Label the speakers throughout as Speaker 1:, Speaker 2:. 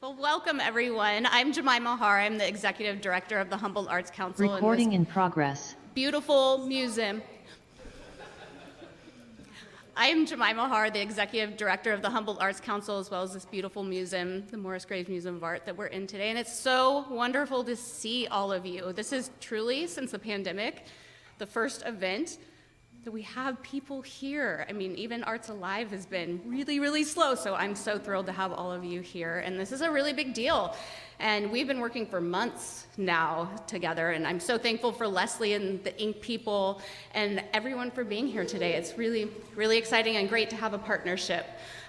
Speaker 1: Well, welcome everyone. I'm Jemima Har. I'm the Executive Director of the Humboldt Arts Council.
Speaker 2: Recording in progress.
Speaker 1: Beautiful museum. I am Jemima Har, the Executive Director of the Humboldt Arts Council, as well as this beautiful museum, the Morris Graves Museum of Art that we're in today. And it's so wonderful to see all of you. This is truly, since the pandemic, the first event that we have people here. I mean, even Arts Alive has been really, really slow, so I'm so thrilled to have all of you here. And this is a really big deal. And we've been working for months now together, and I'm so thankful for Leslie and the Ink people and everyone for being here today. It's really, really exciting and great to have a partnership.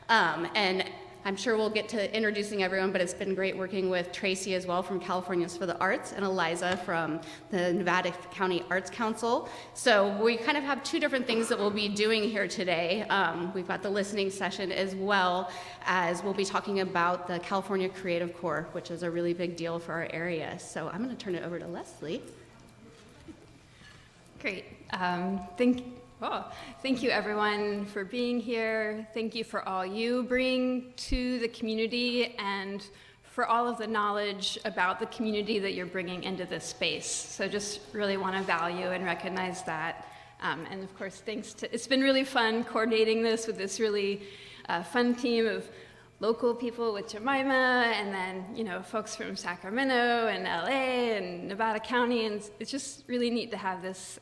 Speaker 1: And I'm sure we'll get to introducing everyone, but it's been great working with Tracy as well from Californians for the Arts and Eliza from the Nevada County Arts Council. So we kind of have two different things that we'll be doing here today. We've got the listening session as well as we'll be talking about the California Creative Corps, which is a really big deal for our area. So I'm going to turn it over to Leslie.
Speaker 3: Great. Thank you everyone for being here. Thank you for all you bring to the community and for all of the knowledge about the community that you're bringing into this space. So just really want to value and recognize that. And of course, it's been really fun coordinating this with this really fun team of local people with Jemima, and then folks from Sacramento and LA and Nevada County, and it's just really neat to have this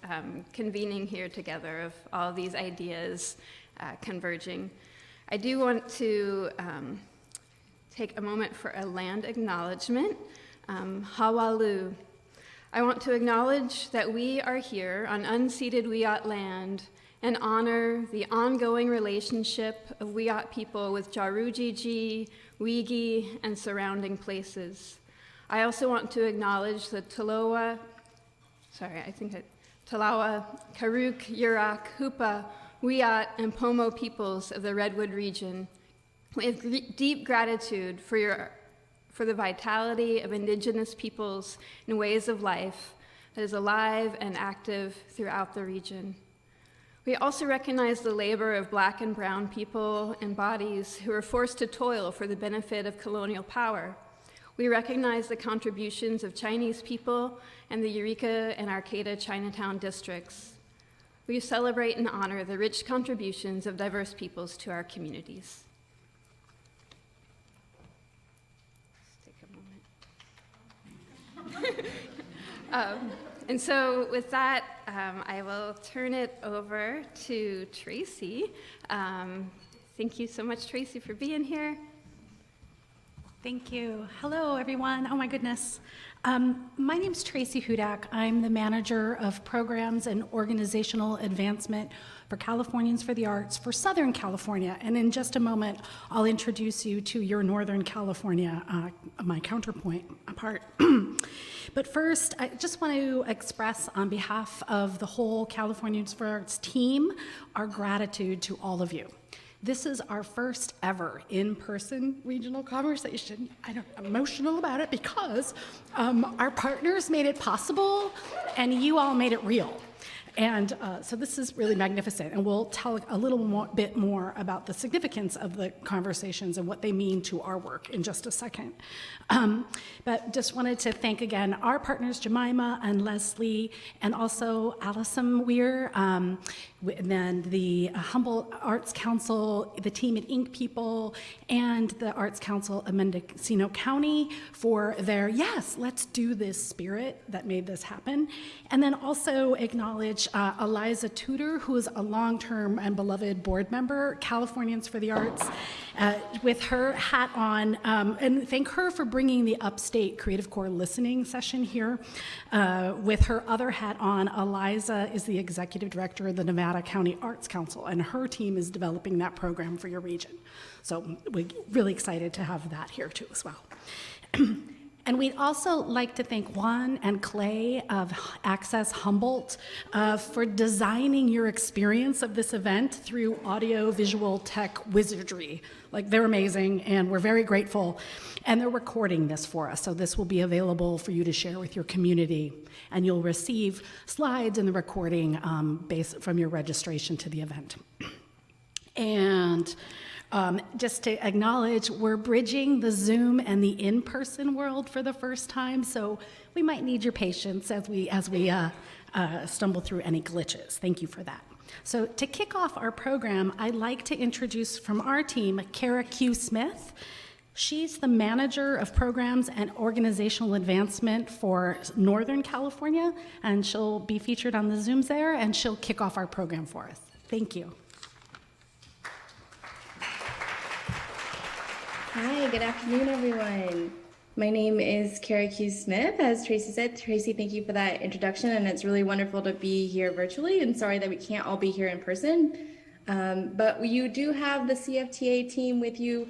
Speaker 3: convening here together of all of these ideas converging. I do want to take a moment for a land acknowledgement. Hawalu. I want to acknowledge that we are here on unceded Wiyot land and honor the ongoing relationship of Wiyot people with Jarujiji, Wigi, and surrounding places. I also want to acknowledge the Talawa, Karuk, Yurok, Hupa, Wiyot, and Pomo peoples of the Redwood region. We have deep gratitude for the vitality of indigenous peoples and ways of life that is alive and active throughout the region. We also recognize the labor of Black and Brown people and bodies who are forced to toil for the benefit of colonial power. We recognize the contributions of Chinese people and the Eureka and Arcata Chinatown districts. We celebrate and honor the rich contributions of diverse peoples to our communities. Let's take a moment. And so with that, I will turn it over to Tracy. Thank you so much, Tracy, for being here.
Speaker 4: Thank you. Hello, everyone. Oh, my goodness. My name's Tracy Hudak. I'm the manager of programs and organizational advancement for Californians for the Arts for Southern California. And in just a moment, I'll introduce you to your Northern California, my counterpoint part. But first, I just want to express on behalf of the whole Californians for Arts team our gratitude to all of you. This is our first ever in-person regional conversation. I'm emotional about it because our partners made it possible and you all made it real. And so this is really magnificent, and we'll tell a little bit more about the significance of the conversations and what they mean to our work in just a second. But just wanted to thank again our partners, Jemima and Leslie, and also Allison Weir, and then the Humboldt Arts Council, the team at Ink People, and the Arts Council of Mendocino County for their, yes, let's do this spirit that made this happen. And then also acknowledge Eliza Tudor, who is a long-term and beloved board member, Californians for the Arts, with her hat on, and thank her for bringing the Upstate Creative Corps listening session here. With her other hat on, Eliza is the executive director of the Nevada County Arts Council, and her team is developing that program for your region. So we're really excited to have that here too as well. And we'd also like to thank Juan and Clay of Access Humboldt for designing your experience of this event through audio-visual tech wizardry. Like, they're amazing, and we're very grateful. And they're recording this for us, so this will be available for you to share with your community. And you'll receive slides in the recording based from your registration to the event. And Just to acknowledge, we're bridging the Zoom and the in-person world for the first time, so we might need your patience as we stumble through any glitches. Thank you for that. So to kick off our program, I'd like to introduce from our team, Kara Q. Smith. She's the manager of programs and organizational advancement for Northern California, and she'll be featured on the Zooms there, and she'll kick off our program for us. Thank you.
Speaker 2: Hi, good afternoon, everyone. My name is Kara Q. Smith. As Tracy said, Tracy, thank you for that introduction, and it's really wonderful to be here virtually, and sorry that we can't all be here in person. But you do have the CFTA team with you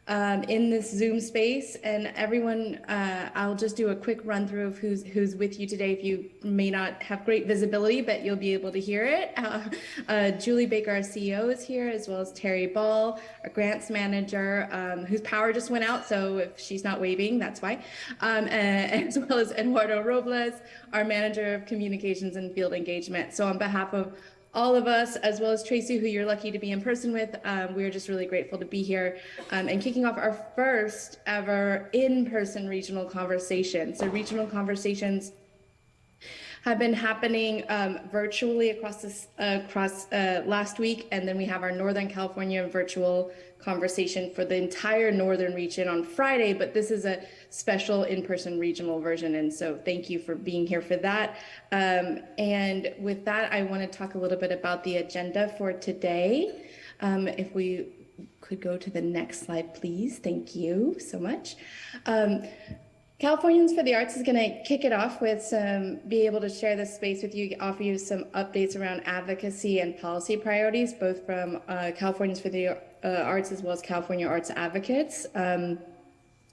Speaker 2: in this Zoom space, and everyone, I'll just do a quick run through of who's with you today. If you may not have great visibility, but you'll be able to hear it. Julie Baker, our CEO, is here, as well as Terry Ball, our grants manager, whose power just went out, so if she's not waving, that's why. As well as Eduardo Robles, our manager of communications and field engagement. So on behalf of all of us, as well as Tracy, who you're lucky to be in person with, we are just really grateful to be here and kicking off our first ever in-person regional conversation. So regional conversations have been happening virtually across last week, and then we have our Northern California virtual conversation for the entire northern region on Friday, but this is a special in-person regional version, and so thank you for being here for that. And with that, I want to talk a little bit about the agenda for today. If we could go to the next slide, please. Thank you so much. Californians for the Arts is going to kick it off with be able to share this space with you, offer you some updates around advocacy and policy priorities, both from Californians for the Arts as well as California Arts Advocates. And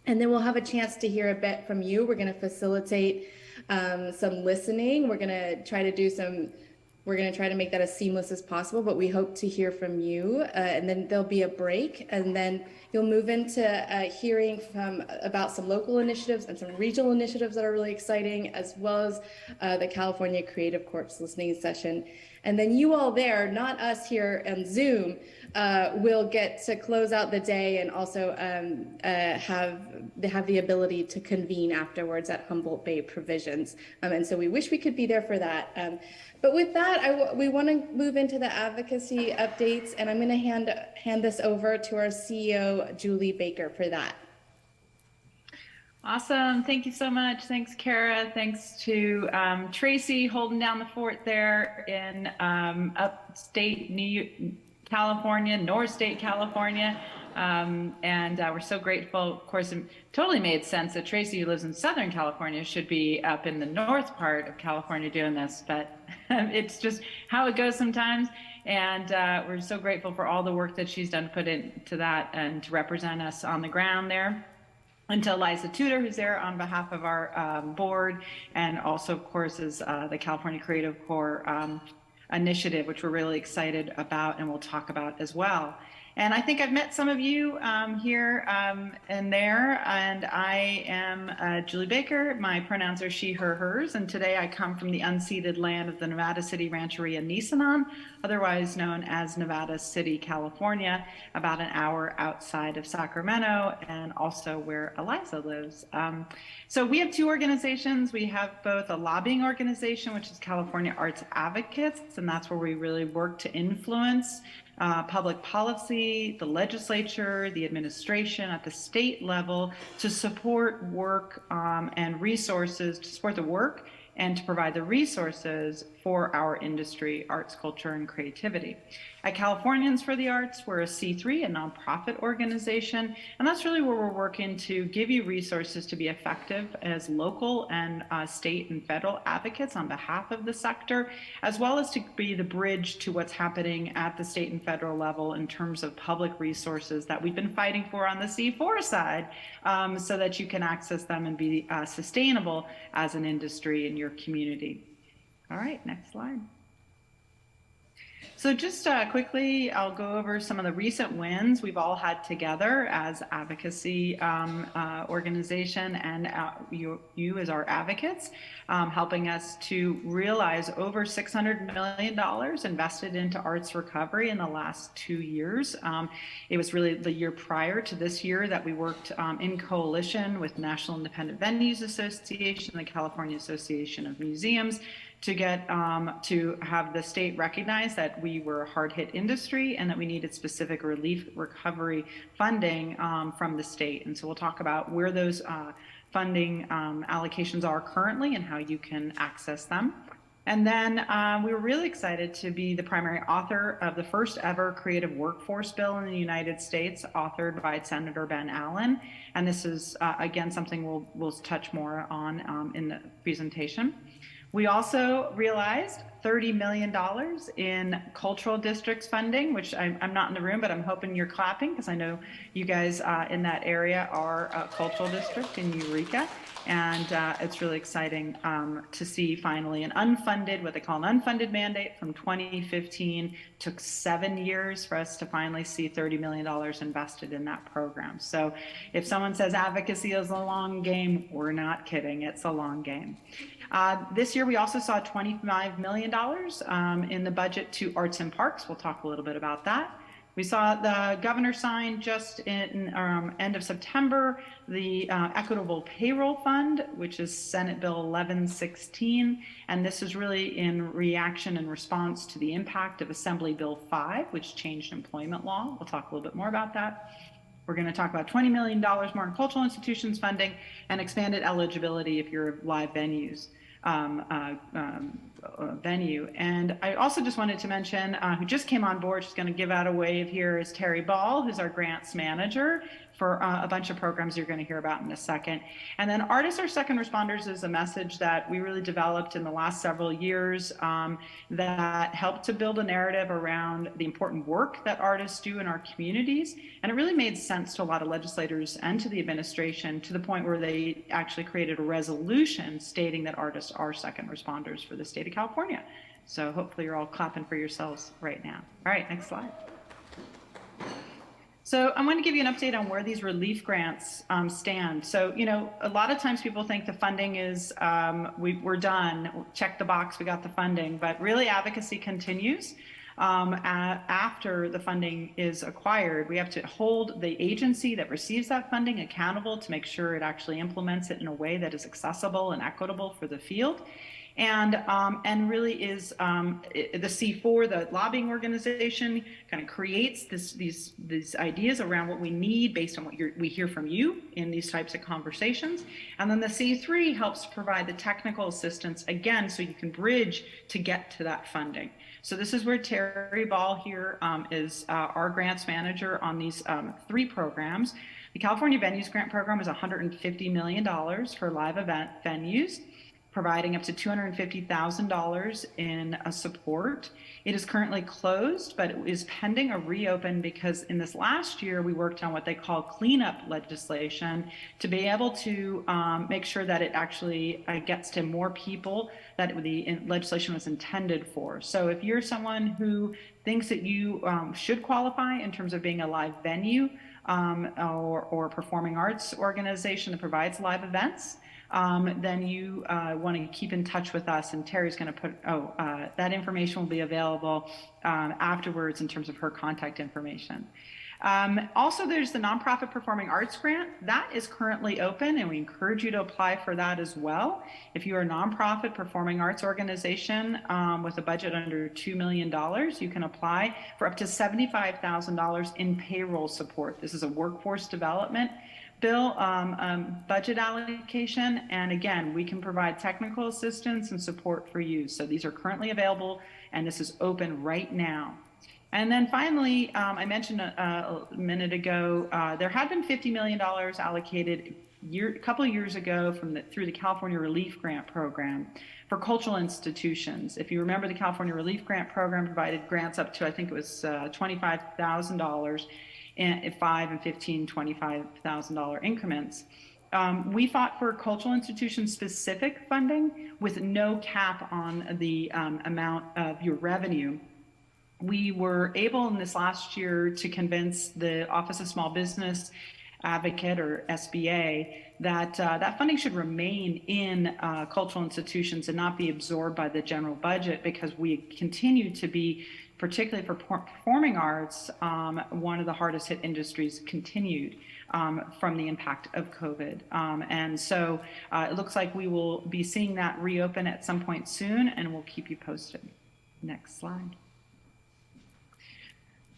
Speaker 2: then we'll have a chance to hear a bit from you. We're going to facilitate some listening. We're going to try to make that as seamless as possible, but we hope to hear from you. And then there'll be a break, and then you'll move into hearing about some local initiatives and some regional initiatives that are really exciting, as well as the California Creative Corps listening session. And then you all there, not us here on Zoom, will get to close out the day and also have the ability to convene afterwards at Humboldt Bay Provisions. And so we wish we could be there for that. But with that, we want to move into the advocacy updates, and I'm going to hand this over to our CEO, Julie Baker, for that.
Speaker 5: Awesome. Thank you so much. Thanks, Kara. Thanks to Tracy holding down the fort there in upstate California, North State California. And we're so grateful. Of course, it totally made sense that Tracy, who lives in Southern California, should be up in the north part of California doing this, but it's just how it goes sometimes. And we're so grateful for all the work that she's done to put into that and to represent us on the ground there. And to Liza Tudor, who's there on behalf of our board, and also, of course, is the California Creative Corps initiative, which we're really excited about and we'll talk about as well. And I think I've met some of you here and there, and I am Julie Baker. My pronouns are she, her, hers, and today I come from the unceded land of the Nevada City Rancheria Nisenan, otherwise known as Nevada City, California, about an hour outside of Sacramento, and also where Eliza lives. So we have two organizations. We have both a lobbying organization, which is California Arts Advocates, and that's where we really work to influence public policy, the legislature, the administration at the state level to support work and resources, to support the work and to provide the resources for our industry, arts, culture, and creativity. At Californians for the Arts, we're a C3, a nonprofit organization, and that's really where we're working to give you resources to be effective as local and state and federal advocates on behalf of the sector, as well as to be the bridge to what's happening at the state and federal level in terms of public resources that we've been fighting for on the C4 side, so that you can access them and be sustainable as an industry in your community. All right, next slide. So just quickly, I'll go over some of the recent wins we've all had together as advocacy organization, and you as our advocates, helping us to realize over $600 million invested into arts recovery in the last 2 years. It was really the year prior to this year that we worked in coalition with National Independent Venues Association, the California Association of Museums, to get to have the state recognize that we were a hard-hit industry and that we needed specific relief recovery funding from the state. And so we'll talk about where those funding allocations are currently and how you can access them. And then we were really excited to be the primary author of the first ever creative workforce bill in the United States, authored by Senator Ben Allen. And this is, again, something we'll touch more on in the presentation. We also realized $30 million in cultural districts funding, which I'm not in the room, but I'm hoping you're clapping because I know you guys in that area are a cultural district in Eureka. And it's really exciting to see finally an unfunded, what they call an unfunded mandate from 2015. Took 7 years for us to finally see $30 million invested in that program. So if someone says advocacy is a long game, we're not kidding. It's a long game. This year, we also saw $25 million in the budget to arts and parks. We'll talk a little bit about that. We saw the governor sign just in end of September the Equitable Payroll Fund, which is Senate Bill 1116. And this is really in reaction and response to the impact of Assembly Bill 5, which changed employment law. We'll talk a little bit more about that. We're going to talk about $20 million more in cultural institutions funding and expanded eligibility if you're live venues. Venue. And I also just wanted to mention who just came on board, she's going to give out a wave here, is Terry Ball, who's our grants manager for a bunch of programs you're going to hear about in a second. And then Artists Are Second Responders is a message that we really developed in the last several years that helped to build a narrative around the important work that artists do in our communities. And it really made sense to a lot of legislators and to the administration, to the point where they actually created a resolution stating that artists are second responders for the state of California. So hopefully you're all clapping for yourselves right now. All right, next slide. So I'm going to give you an update on where these relief grants stand. So, you know, a lot of times people think the funding is, we're done, check the box, we got the funding, but really advocacy continues. After the funding is acquired, we have to hold the agency that receives that funding accountable to make sure it actually implements it in a way that is accessible and equitable for the field. And really is the C4, the lobbying organization, kind of creates these ideas around what we need based on what we hear from you in these types of conversations. And then the C3 helps provide the technical assistance, again, so you can bridge to get to that funding. So this is where Terry Ball here is our grants manager on these 3 programs. The California Venues Grant Program is $150 million for live event venues, providing up to $250,000 in support. It is currently closed, but it is pending a reopen because in this last year, we worked on what they call cleanup legislation to be able to make sure that it actually gets to more people that the legislation was intended for. So if you're someone who thinks that you should qualify in terms of being a live venue or performing arts organization that provides live events, then you want to keep in touch with us, and Terry's going to put, that information will be available afterwards in terms of her contact information. Also, there's the Nonprofit Performing Arts Grant. That is currently open, and we encourage you to apply for that as well. If you're a nonprofit performing arts organization with a budget under $2 million, you can apply for up to $75,000 in payroll support. This is a workforce development bill budget allocation, and again, we can provide technical assistance and support for you. So these are currently available, and this is open right now. And then finally, I mentioned a minute ago, there had been $50 million allocated a couple of years ago through the California Relief Grant Program for cultural institutions. If you remember, the California Relief Grant Program provided grants up to, I think it was $25,000 in 5 and 15, $25,000 increments. We fought for cultural institution specific funding with no cap on the amount of your revenue. We were able in this last year to convince the Office of Small Business Advocate, or SBA, that that funding should remain in cultural institutions and not be absorbed by the general budget, because we continue to be, particularly for performing arts, one of the hardest hit industries continued from the impact of COVID. And so it looks like we will be seeing that reopen at some point soon, and we'll keep you posted. Next slide.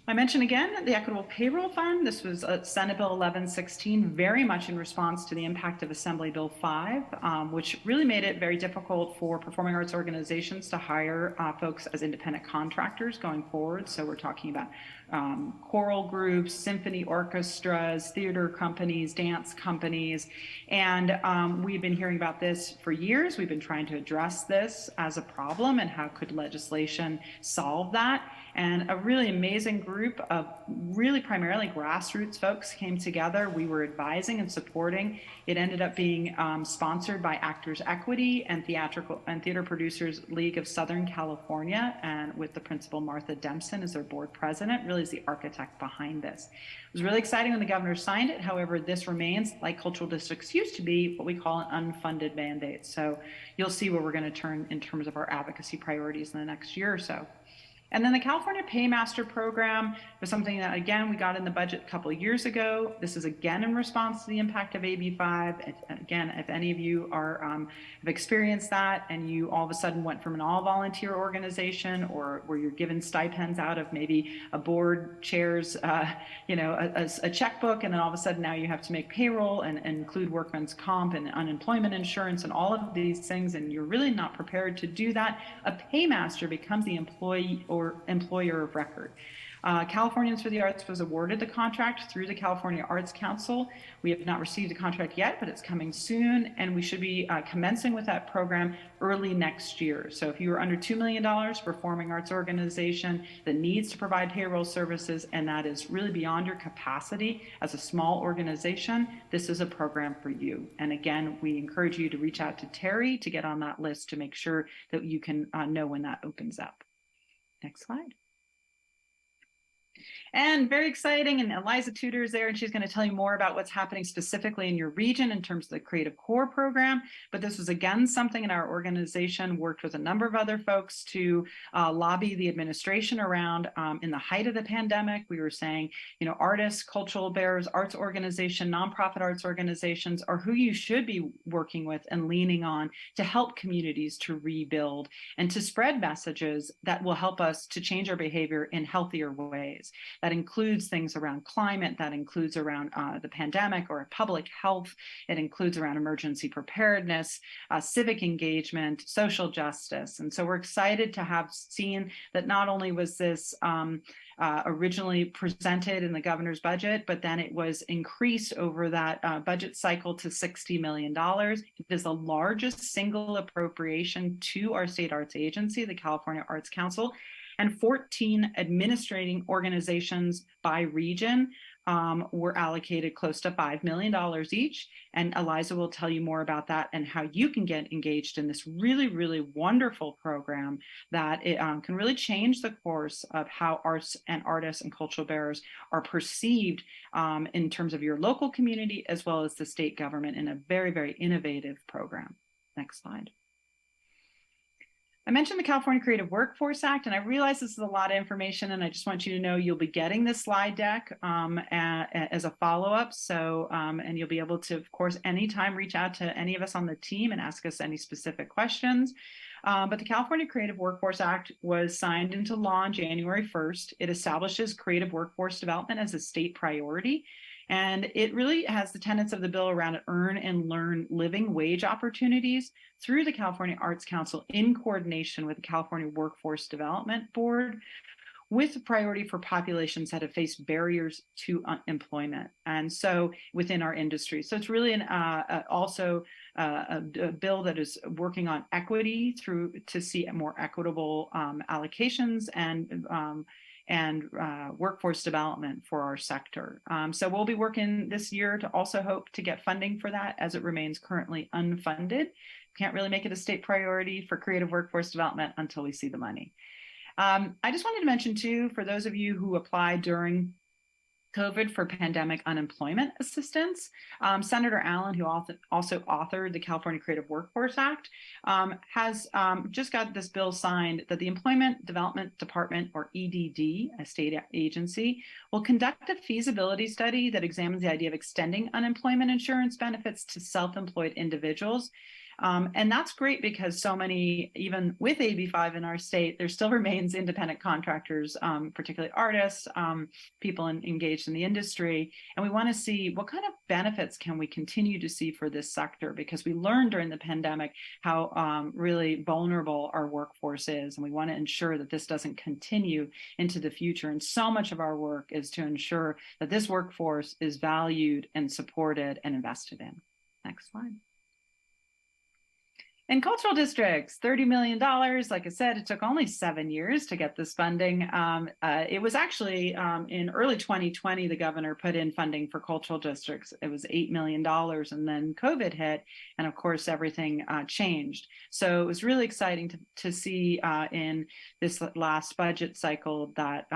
Speaker 5: I mentioned again the Equitable Payroll Fund. This was Senate Bill 1116, very much in response to the impact of Assembly Bill 5, which really made it very difficult for performing arts organizations to hire folks as independent contractors going forward. So we're talking about choral groups, symphony orchestras, theater companies, dance companies. And we've been hearing about this for years. We've been trying to address this as a problem, and how could legislation solve that. And a really amazing group of really primarily grassroots folks came together. We were advising and supporting. It ended up being sponsored by Actors Equity and Theater Producers League of Southern California, and with the principal Martha Dempson as their board president, really is the architect behind this. It was really exciting when the governor signed it. However, this remains, like cultural districts used to be, what we call an unfunded mandate. So you'll see where we're going to turn in terms of our advocacy priorities in the next year or so. And then the California Paymaster program was something that, again, we got in the budget a couple of years ago. This is again in response to the impact of AB5. Again, if any of you are have experienced that, and you all of a sudden went from an all-volunteer organization, or where you're given stipends out of maybe a board chair's, a checkbook, and then all of a sudden now you have to make payroll and include workman's comp and unemployment insurance and all of these things, and you're really not prepared to do that, a paymaster becomes the employee or employer of record. Californians for the Arts was awarded the contract through the California Arts Council. We have not received a contract yet, but it's coming soon, and we should be commencing with that program early next year. So if you are under $2 million, performing arts organization that needs to provide payroll services, and that is really beyond your capacity as a small organization, this is a program for you. And again, we encourage you to reach out to Terry to get on that list to make sure that you can know when that opens up. Next slide. And very exciting, and Eliza Tudor is there, and she's going to tell you more about what's happening specifically in your region in terms of the Creative Core program. But this was again something in our organization, worked with a number of other folks to lobby the administration around. In the height of the pandemic, we were saying, artists, cultural bearers, arts organizations, nonprofit arts organizations are who you should be working with and leaning on to help communities to rebuild and to spread messages that will help us to change our behavior in healthier ways. That includes things around climate, that includes around the pandemic or public health, it includes around emergency preparedness, civic engagement, social justice. And so we're excited to have seen that not only was this originally presented in the governor's budget, but then it was increased over that budget cycle to $60 million. It is the largest single appropriation to our state arts agency, the California Arts Council, and 14 administrating organizations by region were allocated close to $5 million each. And Eliza will tell you more about that and how you can get engaged in this really, really wonderful program that it can really change the course of how arts and artists and cultural bearers are perceived in terms of your local community as well as the state government, in a very, very innovative program. Next slide. I mentioned the California Creative Workforce Act, and I realize this is a lot of information, and I just want you to know you'll be getting this slide deck as a follow-up. So, and you'll be able to, of course, anytime reach out to any of us on the team and ask us any specific questions. But the California Creative Workforce Act was signed into law on January 1st. It establishes creative workforce development as a state priority. And it really has the tenets of the bill around earn and learn living wage opportunities through the California Arts Council in coordination with the California Workforce Development Board, with a priority for populations that have faced barriers to employment. And so within our industry. So it's really also a bill that is working on equity to see more equitable allocations and workforce development for our sector. So we'll be working this year to also hope to get funding for that, as it remains currently unfunded. Can't really make it a state priority for creative workforce development until we see the money. I just wanted to mention too, for those of you who applied during COVID for pandemic unemployment assistance, Senator Allen, who also authored the California Creative Workforce Act, has just got this bill signed that the Employment Development Department, or EDD, a state agency, will conduct a feasibility study that examines the idea of extending unemployment insurance benefits to self-employed individuals. And that's great because so many, even with AB5 in our state, there still remains independent contractors, particularly artists, people engaged in the industry. And we want to see what kind of benefits can we continue to see for this sector, because we learned during the pandemic how really vulnerable our workforce is. And we want to ensure that this doesn't continue into the future. And so much of our work is to ensure that this workforce is valued and supported and invested in. Next slide. And cultural districts, $30 million. Like I said, it took only 7 years to get this funding. It was actually in early 2020, the governor put in funding for cultural districts. It was $8 million, and then COVID hit, and of course, everything changed. So it was really exciting to see in this last budget cycle that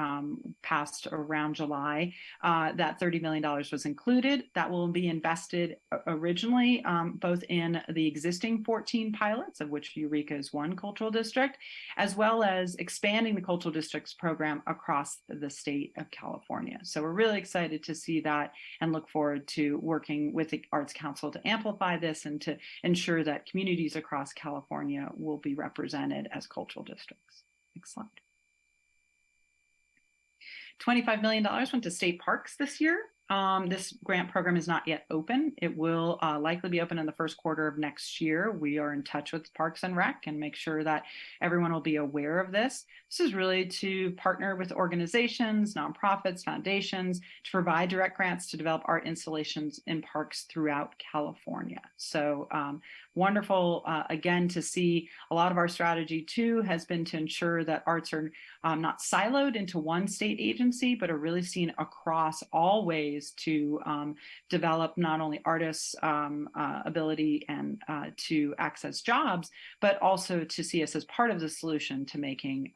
Speaker 5: passed around July, that $30 million was included. That will be invested originally both in the existing 14 pilots, of which Eureka is one cultural district, as well as expanding the cultural districts program across the state of California. So we're really excited to see that and look forward to working with the Arts Council to amplify this and to ensure that communities across California will be represented as cultural districts. Next slide. $25 million went to state parks this year. This grant program is not yet open. It will likely be open in the first quarter of next year. We are in touch with Parks and Rec and make sure that everyone will be aware of this. This is really to partner with organizations, nonprofits, foundations to provide direct grants to develop art installations in parks throughout California. So wonderful, again, to see a lot of our strategy too has been to ensure that arts are not siloed into one state agency, but are really seen across all ways to develop not only artists' ability and to access jobs, but also to see us as part of the solution to making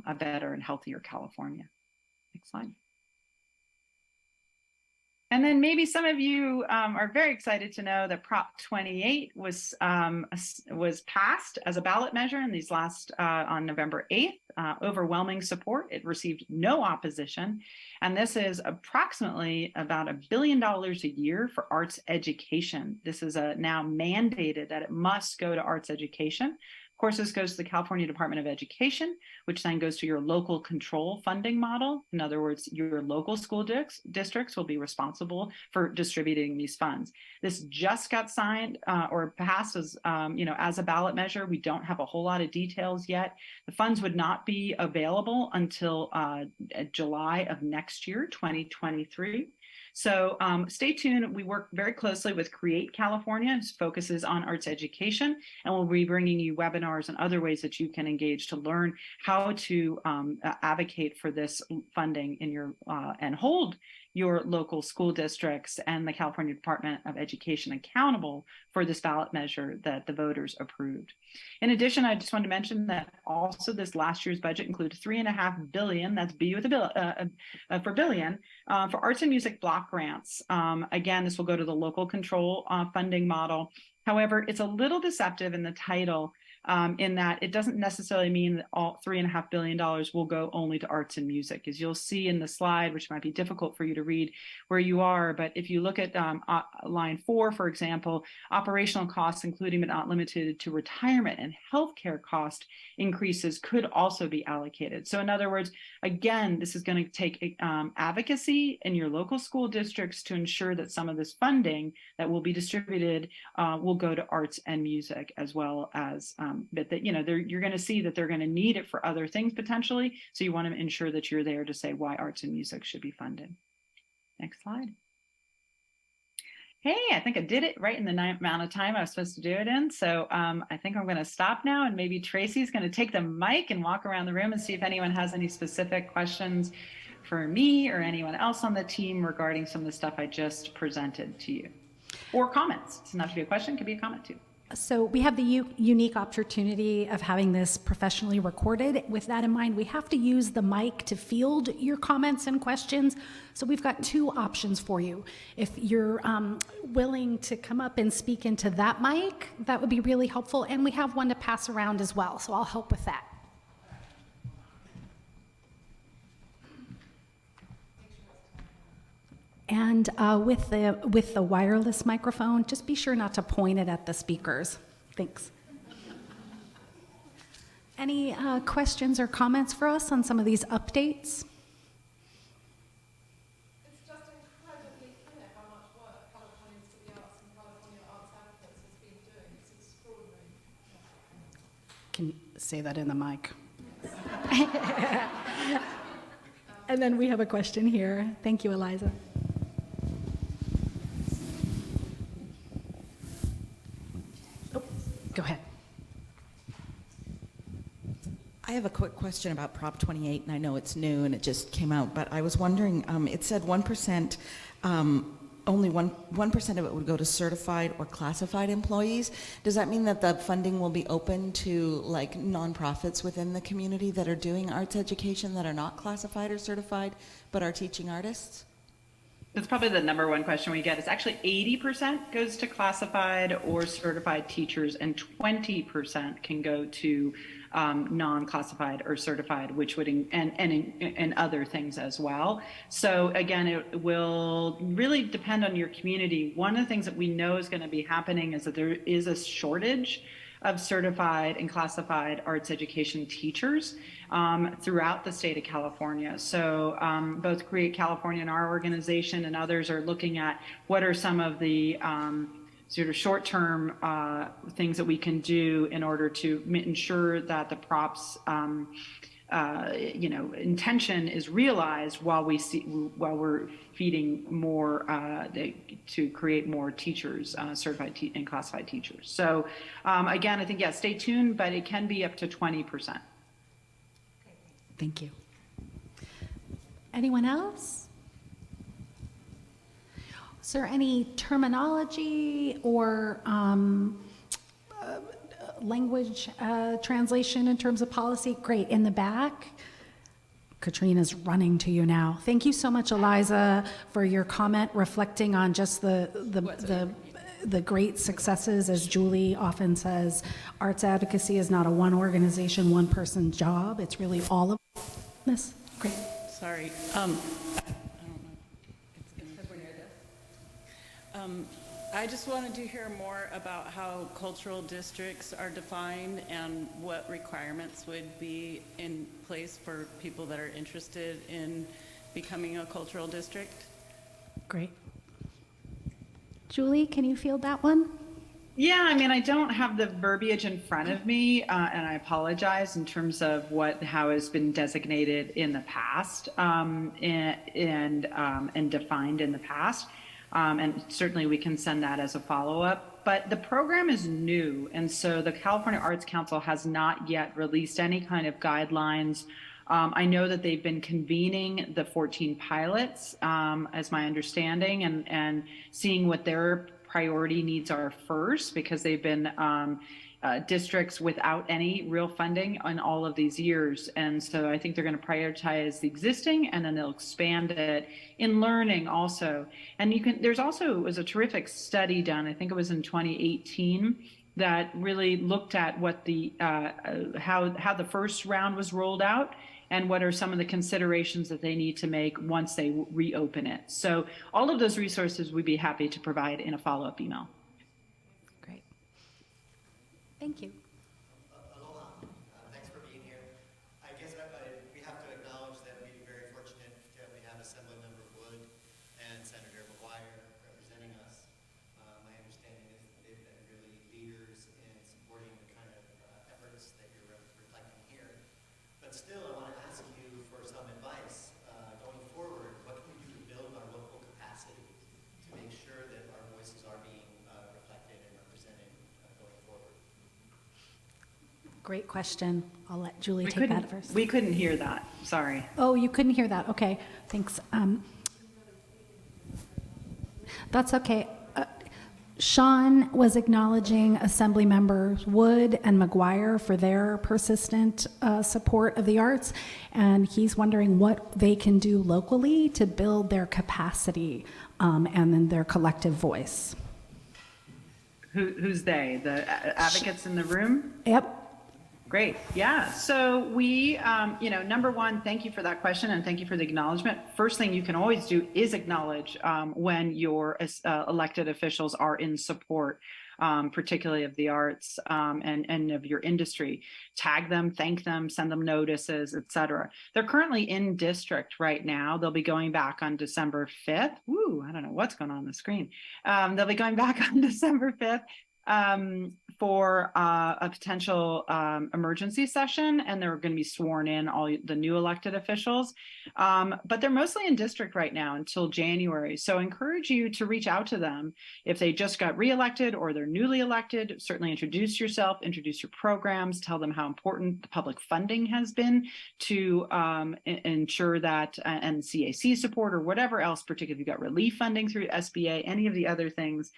Speaker 5: a better and healthier California. Next slide. And then maybe some of you are very excited to know that Prop 28 was passed as a ballot measure in these last on November 8th. Overwhelming support. It received no opposition. And this is approximately about $1 billion a year for arts education. This is now mandated that it must go to arts education. Of course, this goes to the California Department of Education, which then goes to your local control funding model. In other words, your local school districts will be responsible for distributing these funds. This just got signed or passed as, as a ballot measure. We don't have a whole lot of details yet. The funds would not be available until July of next year, 2023. So stay tuned. We work very closely with Create California, which focuses on arts education, and we'll be bringing you webinars and other ways that you can engage to learn how to advocate for this funding in your and hold your local school districts and the California Department of Education accountable for this ballot measure that the voters approved. In addition, I just wanted to mention that also this last year's budget included $3.5 billion, that's B with a bill, for billion, for arts and music block grants. Again, this will go to the local control funding model. However, it's a little deceptive in the title in that it doesn't necessarily mean that all $3.5 billion will go only to arts and music. As you'll see in the slide, which might be difficult for you to read where you are, but if you look at line 4, for example, operational costs, including but not limited to retirement and healthcare cost increases could also be allocated. So in other words, again, this is going to take advocacy in your local school districts to ensure that some of this funding that will be distributed will go to arts and music, as well as but that, you're going to see that they're going to need it for other things potentially. So you want to ensure that you're there to say why arts and music should be funded. Next slide. Hey, I think I did it right in the amount of time I was supposed to do it in. So I think I'm going to stop now, and maybe Tracy's going to take the mic and walk around the room and see if anyone has any specific questions for me or anyone else on the team regarding some of the stuff I just presented to you. Or comments. It doesn't have to be a question, it could be a comment too.
Speaker 4: So we have the unique opportunity of having this professionally recorded. With that in mind, we have to use the mic to field your comments and questions. So we've got two options for you. If you're willing to come up and speak into that mic, that would be really helpful. And we have one to pass around as well, so I'll help with that. And with the wireless microphone, just be sure not to point it at the speakers. Thanks. Any questions or comments for us on some of these updates?
Speaker 6: It's just incredibly clear how much work Californians for the Arts and California Arts Advocates has been doing. It's extraordinary.
Speaker 4: Can you say that in the mic? And then we have a question here. Thank you, Eliza. Oh, go ahead.
Speaker 7: I have a quick question about Prop 28, and I know it's new and it just came out, but I was wondering, it said 1%, only 1% of it would go to certified or classified employees. Does that mean that the funding will be open to like nonprofits within the community that are doing arts education that are not classified or certified, but are teaching artists?
Speaker 5: That's probably the number one question we get. It's actually 80% goes to classified or certified teachers, and 20% can go to non-classified or certified, which would and other things as well. So again, it will really depend on your community. One of the things that we know is going to be happening is that there is a shortage of certified and classified arts education teachers throughout the state of California. So both Create California and our organization and others are looking at what are some of the sort of short-term things that we can do in order to ensure that the props intention is realized while we're feeding more to create more teachers, certified and classified teachers. So again, I think, yeah, stay tuned, but it can be up to 20%.
Speaker 4: Thank you. Anyone else? Is there any terminology or language translation in terms of policy? Great, in the back. Katrina's running to you now. Thank you so much, Eliza, for your comment reflecting on just the great successes. As Julie often says, arts advocacy is not a one organization, one person's job. It's really all of this. Great.
Speaker 8: Sorry. I don't know. I just wanted to hear more about how cultural districts are defined and what requirements would be in place for people that are interested in becoming a cultural district.
Speaker 4: Great. Julie, can you field that one?
Speaker 5: Yeah, I mean, I don't have the verbiage in front of me, and I apologize in terms of how has been designated in the past and defined in the past. And certainly we can send that as a follow-up. But the program is new, and so the California Arts Council has not yet released any kind of guidelines. I know that they've been convening the 14 pilots, as my understanding, and seeing what their priority needs are first, because they've been districts without any real funding in all of these years. And so I think they're going to prioritize the existing, and then they'll expand it in learning also. And there's also, it was a terrific study done, I think it was in 2018, that really looked at what how the first round was rolled out, and what are some of the considerations that they need to make once they reopen it. So all of those resources we'd be happy to provide in a follow-up email.
Speaker 4: Great. Thank you.
Speaker 9: Aloha. Thanks for being here. I guess we have to acknowledge that we're very fortunate that we have Assemblymember Wood and Senator McGuire representing us. My understanding is that they've been really leaders in supporting the kind of efforts that you're reflecting here. But still, I want to ask you for some advice going forward. What can we do to build our local capacity to make sure that our voices are being reflected and represented going forward?
Speaker 4: Great question. I'll let Julie take that first.
Speaker 5: We couldn't hear that. Sorry.
Speaker 4: Oh, you couldn't hear that. Okay, thanks. That's okay. Sean was acknowledging Assembly Members Wood and McGuire for their persistent support of the arts, and he's wondering what they can do locally to build their capacity and then their collective voice.
Speaker 5: Who's they? The advocates in the room?
Speaker 4: Yep.
Speaker 5: Great. Yeah. So we, number one, thank you for that question and thank you for the acknowledgement. First thing you can always do is acknowledge when your elected officials are in support, particularly of the arts and of your industry. Tag them, thank them, send them notices, etc. They're currently in district right now. They'll be going back on December 5th. Woo, I don't know what's going on the screen. They'll be going back on December 5th. For a potential emergency session, and they're going to be sworn in, all the new elected officials. But they're mostly in district right now until January. So I encourage you to reach out to them if they just got reelected or they're newly elected. Certainly introduce yourself, introduce your programs, tell them how important the public funding has been to ensure that, and CAC support or whatever else, particularly if you've got relief funding through SBA, any of the other things,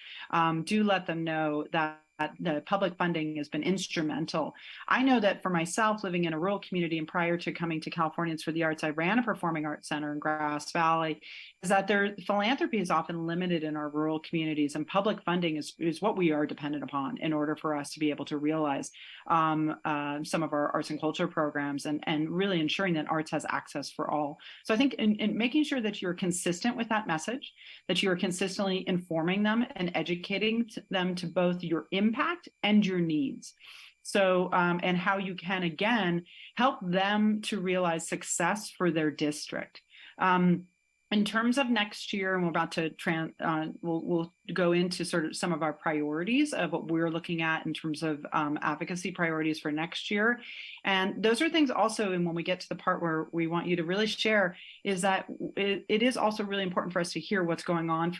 Speaker 5: do let them know that the public funding has been instrumental. I know that for myself, living in a rural community and prior to coming to Californians for the Arts, I ran a performing arts center in Grass Valley, is that their philanthropy is often limited in our rural communities, and public funding is what we are dependent upon in order for us to be able to realize some of our arts and culture programs and really ensuring that arts has access for all. So I think in making sure that you're consistent with that message, that you are consistently informing them and educating them to both your impact and your needs. So, and how you can, again, help them to realize success for their district. In terms of next year, and we're about to we'll go into sort of some of our priorities of what we're looking at in terms of advocacy priorities for next year. And those are things also, and when we get to the part where we want you to really share, is that it is also really important for us to hear what's going on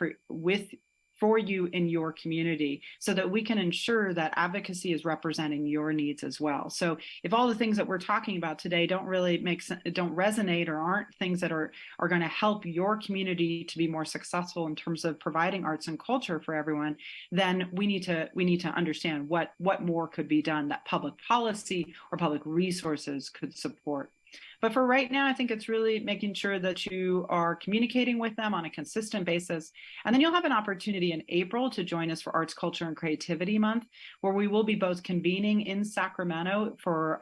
Speaker 5: for you in your community so that we can ensure that advocacy is representing your needs as well. So if all the things that we're talking about today don't really don't resonate or aren't things that are going to help your community to be more successful in terms of providing arts and culture for everyone, then we need to understand what more could be done that public policy or public resources could support. But for right now, I think it's really making sure that you are communicating with them on a consistent basis. And then you'll have an opportunity in April to join us for Arts, Culture, and Creativity Month, where we will be both convening in Sacramento for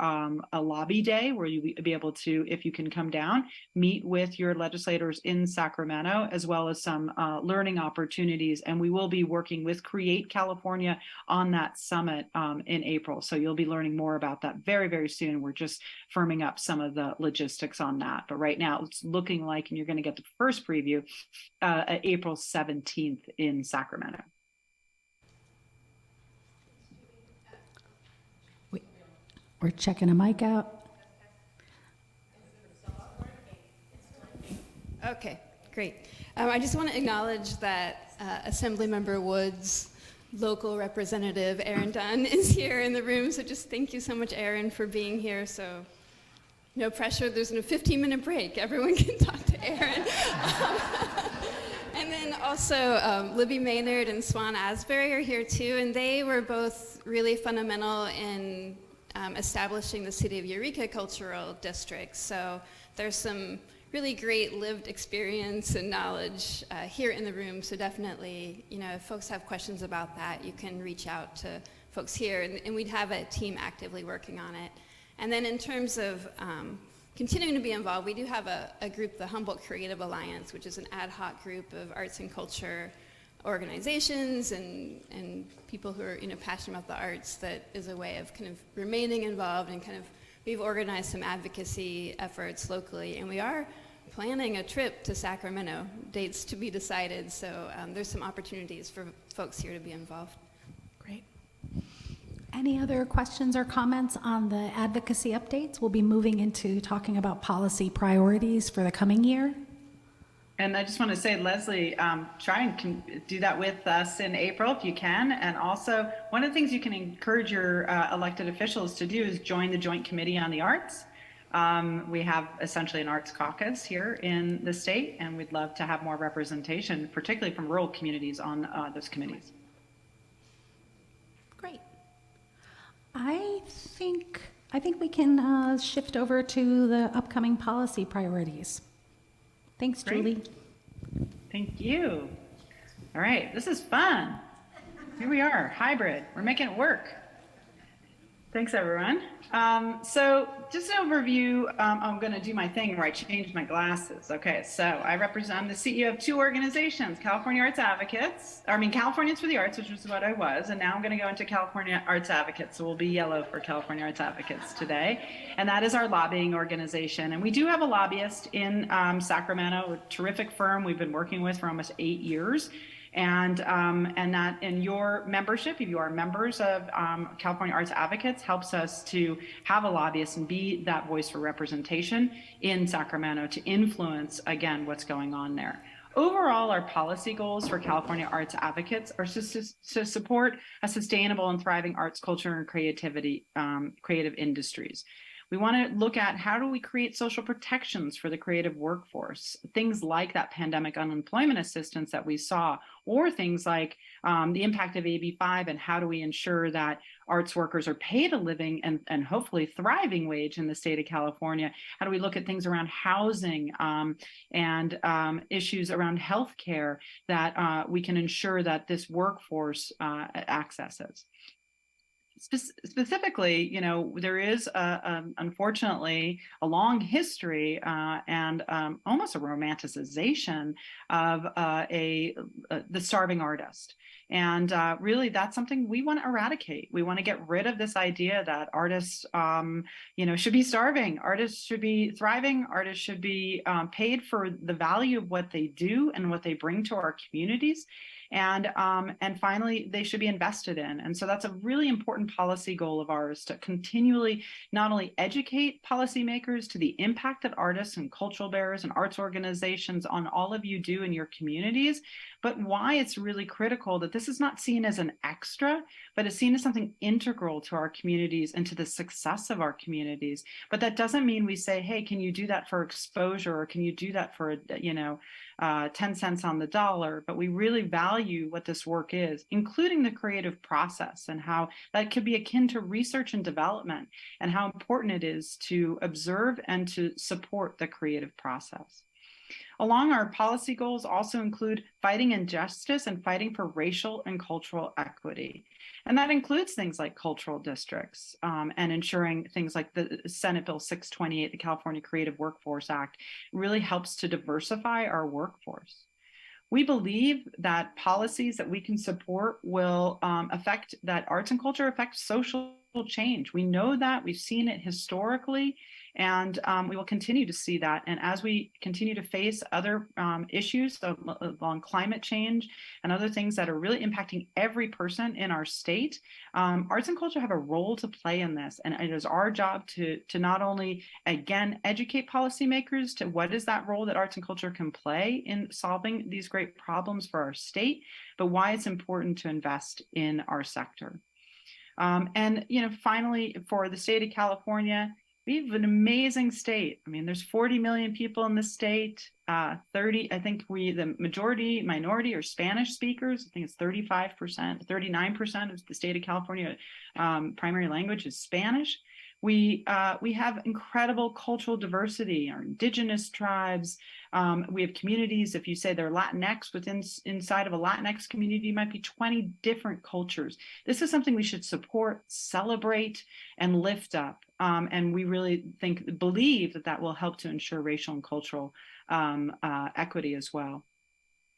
Speaker 5: a lobby day, where you'll be able to, if you can come down, meet with your legislators in Sacramento, as well as some learning opportunities. And we will be working with Create California on that summit in April. So you'll be learning more about that very, very soon. We're just firming up some of the logistics on that. But right now it's looking like, and you're going to get the first preview, April 17th in Sacramento.
Speaker 4: We're checking a mic out.
Speaker 3: Okay, great. I just want to acknowledge that Assemblymember Wood's local representative, Aaron Dunn, is here in the room. So just thank you so much, Aaron, for being here. So no pressure. There's a 15-minute break. Everyone can talk to Aaron. And then also Libby Maynard and Swan Asbury are here too, and they were both really fundamental in establishing the City of Eureka Cultural District. So there's some really great lived experience and knowledge here in the room. So definitely, if folks have questions about that, you can reach out to folks here, and we'd have a team actively working on it. And then in terms of continuing to be involved, we do have a group, the Humboldt Creative Alliance, which is an ad hoc group of arts and culture organizations and people who are passionate about the arts, that is a way of kind of remaining involved and kind of, we've organized some advocacy efforts locally, and we are planning a trip to Sacramento, dates to be decided, so there's some opportunities for folks here to be involved.
Speaker 4: Great. Any other questions or comments on the advocacy updates? We'll be moving into talking about policy priorities for the coming year.
Speaker 5: And I just want to say, Leslie, try and do that with us in April if you can. And also, one of the things you can encourage your elected officials to do is join the Joint Committee on the Arts. We have essentially an arts caucus here in the state, and we'd love to have more representation, particularly from rural communities, on those committees.
Speaker 4: I think we can shift over to the upcoming policy priorities. Thanks,
Speaker 5: Great.
Speaker 4: Julie.
Speaker 5: Thank you. All right, this is fun. Here we are, hybrid. We're making it work. Thanks, everyone. So just an overview, I'm going to do my thing where I change my glasses. Okay, so I represent the CEO of two organizations, Californians for the Arts, which is what I was, and now I'm going to go into California Arts Advocates, so we'll be yellow for California Arts Advocates today, and that is our lobbying organization. And we do have a lobbyist in Sacramento, a terrific firm we've been working with for almost 8 years. And that in your membership, if you are members of California Arts Advocates, helps us to have a lobbyist and be that voice for representation in Sacramento to influence, again, what's going on there. Overall, our policy goals for California Arts Advocates are to support a sustainable and thriving arts, culture, and creativity, creative industries. We want to look at how do we create social protections for the creative workforce, things like that pandemic unemployment assistance that we saw, or things like the impact of AB 5 and how do we ensure that arts workers are paid a living and hopefully thriving wage in the state of California. How do we look at things around housing and issues around healthcare that we can ensure that this workforce accesses. Specifically, you know, there is unfortunately a long history and almost a romanticization of the starving artist. And really, that's something we want to eradicate. We want to get rid of this idea that artists, you know, should be starving. Artists should be thriving. Artists should be paid for the value of what they do and what they bring to our communities. And finally, they should be invested in. And so that's a really important policy goal of ours, to continually not only educate policymakers to the impact that artists and cultural bearers and arts organizations on all of you do in your communities, but why it's really critical that this is not seen as an extra, but is seen as something integral to our communities and to the success of our communities. But that doesn't mean we say, hey, can you do that for exposure, or can you do that for, 10 cents on the dollar? But we really value what this work is, including the creative process, and how that could be akin to research and development, and how important it is to observe and to support the creative process. Along our policy goals also include fighting injustice and fighting for racial and cultural equity. And that includes things like cultural districts and ensuring things like the Senate Bill 628, the California Creative Workforce Act, really helps to diversify our workforce. We believe that policies that we can support will affect that arts and culture affect social change. We know that, we've seen it historically, and we will continue to see that. And as we continue to face other issues along climate change and other things that are really impacting every person in our state, arts and culture have a role to play in this. And it is our job to not only, again, educate policymakers to what is that role that arts and culture can play in solving these great problems for our state, but why it's important to invest in our sector. And, finally, for the state of California, we have an amazing state. I mean, there's 40 million people in the state. 30, I think the minority are Spanish speakers. I think it's 35%, 39% of the state of California primary language is Spanish. We have incredible cultural diversity, our indigenous tribes. We have communities, if you say they're Latinx, inside of a Latinx community might be 20 different cultures. This is something we should support, celebrate, and lift up. And we really believe that will help to ensure racial and cultural equity as well,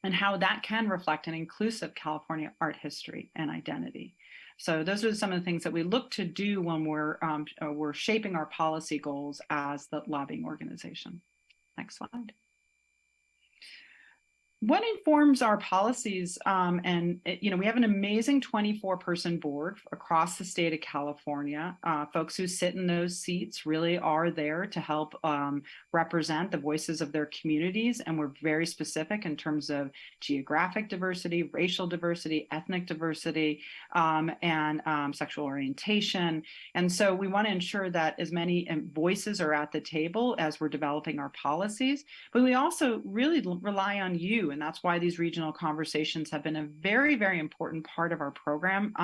Speaker 5: and how that can reflect an inclusive California art history and identity. So those are some of the things that we look to do when we're shaping our policy goals as the lobbying organization. Next slide. What informs our policies? We have an amazing 24-person board across the state of California. Folks who sit in those seats really are there to help represent the voices of their communities. And we're very specific in terms of geographic diversity, racial diversity, ethnic diversity, and sexual orientation. And so we want to ensure that as many voices are at the table as we're developing our policies. But we also really rely on you And that's why these regional conversations have been a very, very important part of our program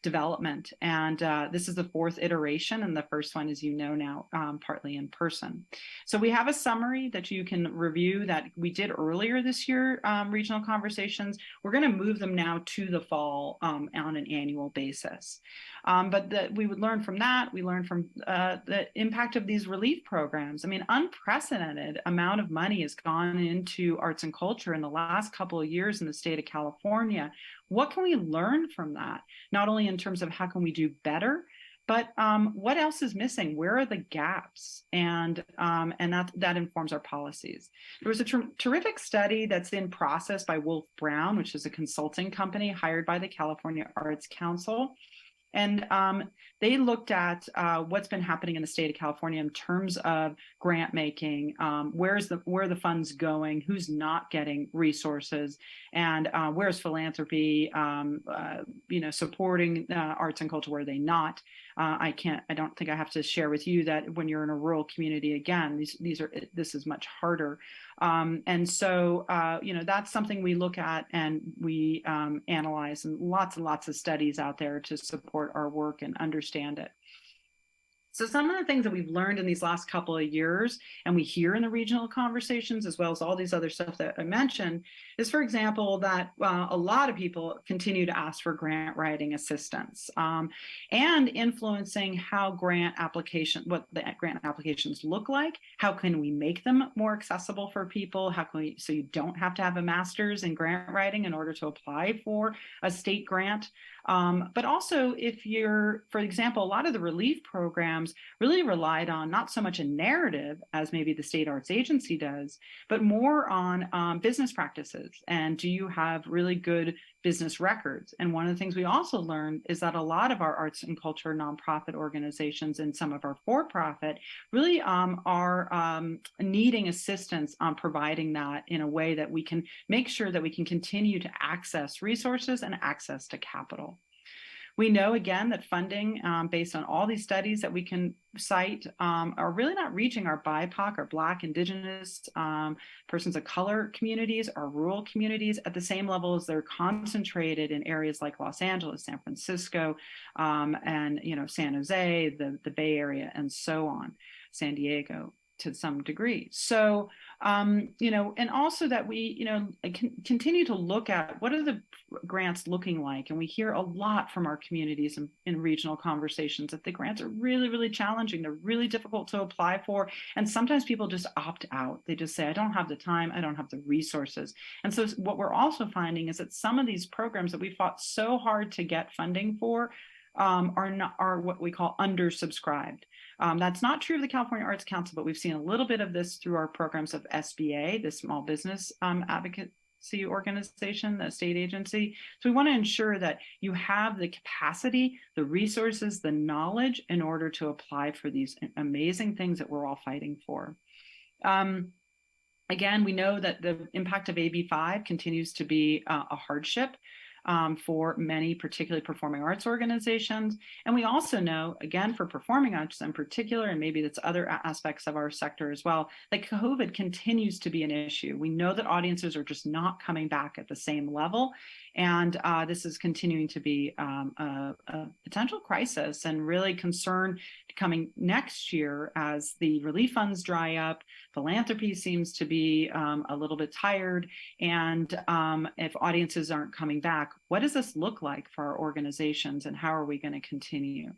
Speaker 5: development. And this is the 4th iteration. And the first one, as you know now, partly in person. So we have a summary that you can review that we did earlier this year, regional conversations. We're going to move them now to the fall on an annual basis. But we would learn from that. We learned from the impact of these relief programs. I mean, unprecedented amount of money has gone into arts and culture in the last couple of years in the state of California. What can we learn from that? Not only in terms of how can we do better, but what else is missing? Where are the gaps? And that informs our policies. There was a terrific study that's in process by Wolf Brown, which is a consulting company hired by the California Arts Council. And they looked at what's been happening in the state of California in terms of grant making, where are the funds going, who's not getting resources, and where's philanthropy, supporting arts and culture, where are they not? I don't think I have to share with you that when you're in a rural community, again, this is much harder. And so, that's something we look at and we analyze, and lots of studies out there to support our work and understand it. So some of the things that we've learned in these last couple of years, and we hear in the regional conversations, as well as all these other stuff that I mentioned, is, for example, that a lot of people continue to ask for grant writing assistance, and influencing how what the grant applications look like. How can we make them more accessible for people? So you don't have to have a master's in grant writing in order to apply for a state grant. But also, for example, a lot of the relief programs really relied on not so much a narrative as maybe the state arts agency does, but more on business practices. And do you have really good business records? And one of the things we also learned is that a lot of our arts and culture nonprofit organizations and some of our for-profit really are needing assistance on providing that in a way that we can make sure that we can continue to access resources and access to capital. We know, again, that funding, based on all these studies that we can cite, are really not reaching our BIPOC, our Black, Indigenous, persons of color communities, our rural communities at the same level as they're concentrated in areas like Los Angeles, San Francisco, and San Jose, the Bay Area, and so on, San Diego to some degree. So, and also that we, continue to look at what are the grants looking like. And we hear a lot from our communities in regional conversations that the grants are really, really challenging. They're really difficult to apply for. And sometimes people just opt out. They just say, I don't have the time, I don't have the resources. And so what we're also finding is that some of these programs that we fought so hard to get funding for are what we call undersubscribed. That's not true of the California Arts Council, but we've seen a little bit of this through our programs of SBA, the Small Business Advocacy Organization, the state agency. So we want to ensure that you have the capacity, the resources, the knowledge in order to apply for these amazing things that we're all fighting for. Again, we know that the impact of AB5 continues to be a hardship for many, particularly performing arts organizations. And we also know, again, for performing arts in particular, and maybe that's other aspects of our sector as well, that COVID continues to be an issue. We know that audiences are just not coming back at the same level. And this is continuing to be a potential crisis and really concern coming next year as the relief funds dry up. Philanthropy seems to be a little bit tired. And if audiences aren't coming back, what does this look like for our organizations and how are we going to continue?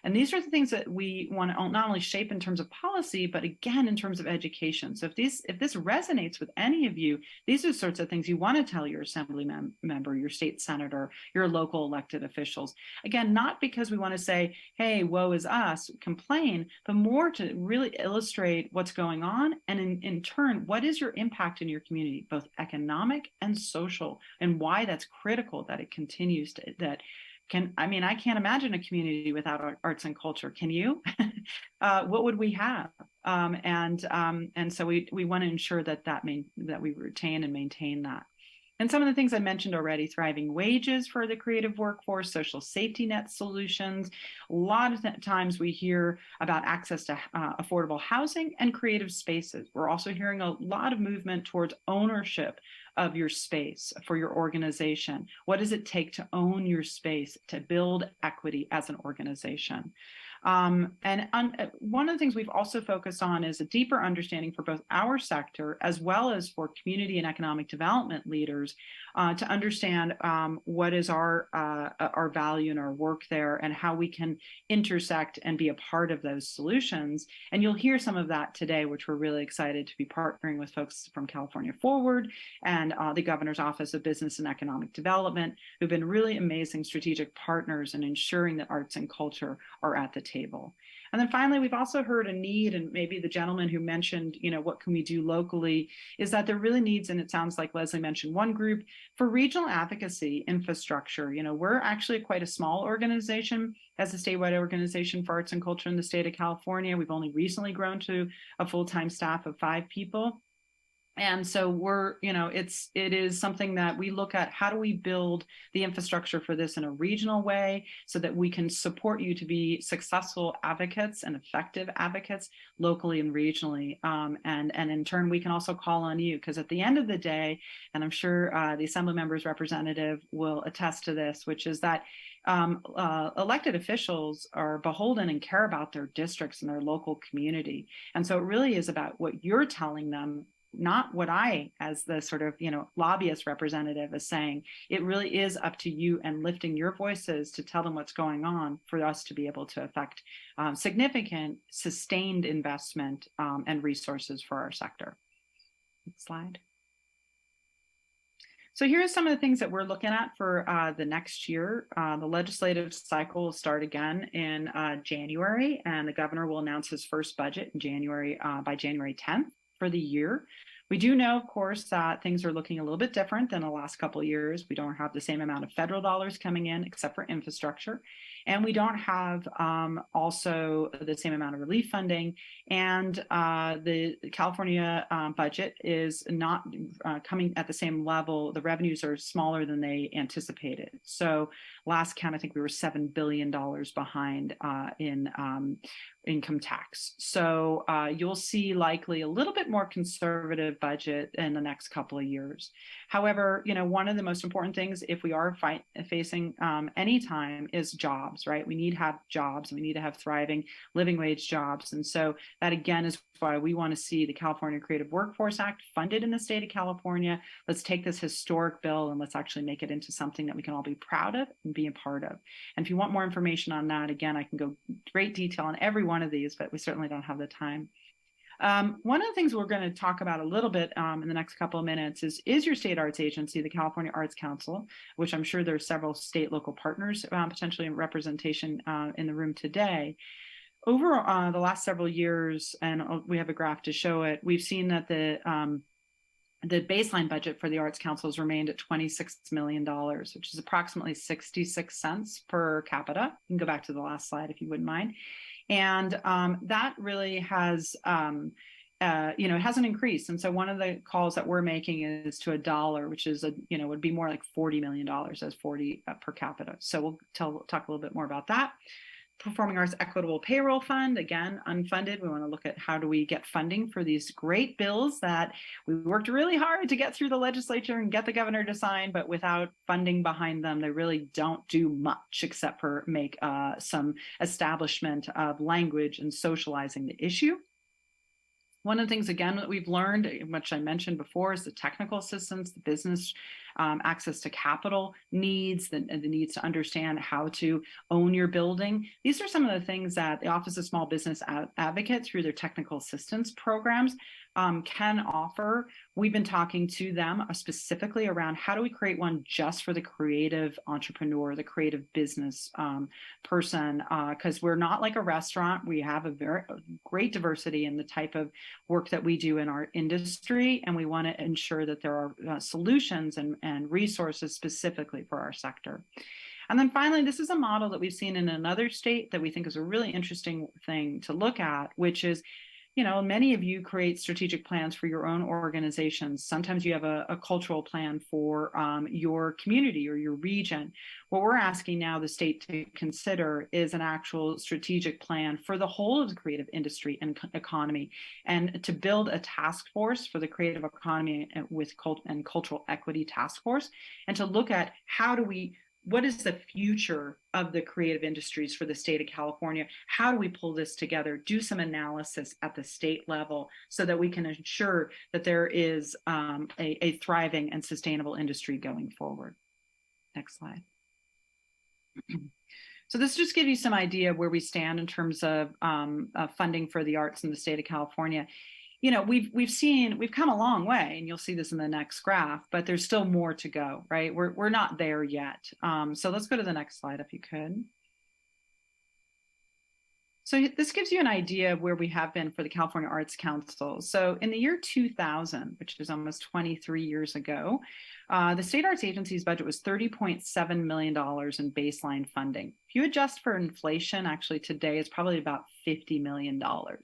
Speaker 5: And these are the things that we want to not only shape in terms of policy, but again, in terms of education. So if this resonates with any of you, these are the sorts of things you want to tell your assembly member, your state senator, your local elected officials. Again, not because we want to say, hey, woe is us, complain, but more to really illustrate what's going on. And in turn, what is your impact in your community, both economic and social, and why that's critical that it continues to, I can't imagine a community without arts and culture. Can you? What would we have? And so we want to ensure that we retain and maintain that. And some of the things I mentioned already, thriving wages for the creative workforce, social safety net solutions. A lot of times we hear about access to affordable housing and creative spaces. We're also hearing a lot of movement towards ownership of your space for your organization. What does it take to own your space, to build equity as an organization? One of the things we've also focused on is a deeper understanding for both our sector as well as for community and economic development leaders to understand what is our value and our work there and how we can intersect and be a part of those solutions. And you'll hear some of that today, which we're really excited to be partnering with folks from California Forward and the Governor's Office of Business and Economic Development, who've been really amazing strategic partners in ensuring that arts and culture are at the table. And then finally, we've also heard a need, and maybe the gentleman who mentioned, what can we do locally, is that there really needs, and it sounds like Leslie mentioned one group, for regional advocacy infrastructure. We're actually quite a small organization as a statewide organization for arts and culture in the state of California. We've only recently grown to a full-time staff of 5 people. And so it is something that we look at. How do we build the infrastructure for this in a regional way so that we can support you to be successful advocates and effective advocates locally and regionally? And in turn, we can also call on you, because at the end of the day, and I'm sure the Assembly Members Representative will attest to this, which is that elected officials are beholden and care about their districts and their local community. And so it really is about what you're telling them, not what I, as the sort of, lobbyist representative, is saying. It really is up to you and lifting your voices to tell them what's going on for us to be able to affect significant, sustained investment and resources for our sector. Next slide. So here's some of the things that we're looking at for the next year. The legislative cycle will start again in January, and the governor will announce his first budget in January by January 10th. For the year. We do know, of course, that things are looking a little bit different than the last couple of years. We don't have the same amount of federal dollars coming in, except for infrastructure. And we don't have also the same amount of relief funding. And the California budget is not coming at the same level. The revenues are smaller than they anticipated. So last count, I think we were $7 billion behind in income tax. So you'll see likely a little bit more conservative budget in the next couple of years. However, one of the most important things, if we are facing any time, is jobs, right? We need to have jobs, and we need to have thriving living wage jobs. And so that, again, is why we want to see the California Creative Workforce Act funded in the state of California. Let's take this historic bill and let's actually make it into something that we can all be proud of and be a part of. And if you want more information on that, again, I can go great detail on every one of these, but we certainly don't have the time. One of the things we're going to talk about a little bit in the next couple of minutes is your state arts agency, the California Arts Council, which I'm sure there are several state local partners potentially in representation in the room today. Over the last several years, and we have a graph to show it, we've seen that the baseline budget for the Arts Council has remained at $26 million, which is approximately 66 cents per capita. You can go back to the last slide if you wouldn't mind. And that really has, it hasn't increased. And so one of the calls that we're making is to $1, which is, would be more like $40 million as 40 per capita. So we'll talk a little bit more about that. Performing Arts Equitable Payroll Fund, again, unfunded. We want to look at how do we get funding for these great bills that we worked really hard to get through the legislature and get the governor to sign, but without funding behind them, they really don't do much except for make some establishment of language and socializing the issue. One of the things, again, that we've learned, which I mentioned before, is the technical assistance, the business access to capital needs, the needs to understand how to own your building. These are some of the things that the Office of Small Business Advocate, through their technical assistance programs, can offer. We've been talking to them specifically around how do we create one just for the creative entrepreneur, the creative business person, because we're not like a restaurant. We have a very great diversity in the type of work that we do in our industry, and we want to ensure that there are solutions and resources specifically for our sector. And then finally, this is a model that we've seen in another state that we think is a really interesting thing to look at, which is many of you create strategic plans for your own organizations. Sometimes you have a cultural plan for your community or your region. What we're asking now the state to consider is an actual strategic plan for the whole of the creative industry and economy, and to build a task force for the creative economy with cultural equity task force, and to look at what is the future of the creative industries for the state of California? How do we pull this together, do some analysis at the state level so that we can ensure that there is a thriving and sustainable industry going forward? Next slide. So this just gives you some idea of where we stand in terms of funding for the arts in the state of California. We've come a long way, and you'll see this in the next graph, but there's still more to go, right? We're not there yet. So let's go to the next slide if you could. So this gives you an idea of where we have been for the California Arts Council. So in the year 2000, which is almost 23 years ago, the state arts agency's budget was $30.7 million in baseline funding. If you adjust for inflation, actually today it's probably about $50 million.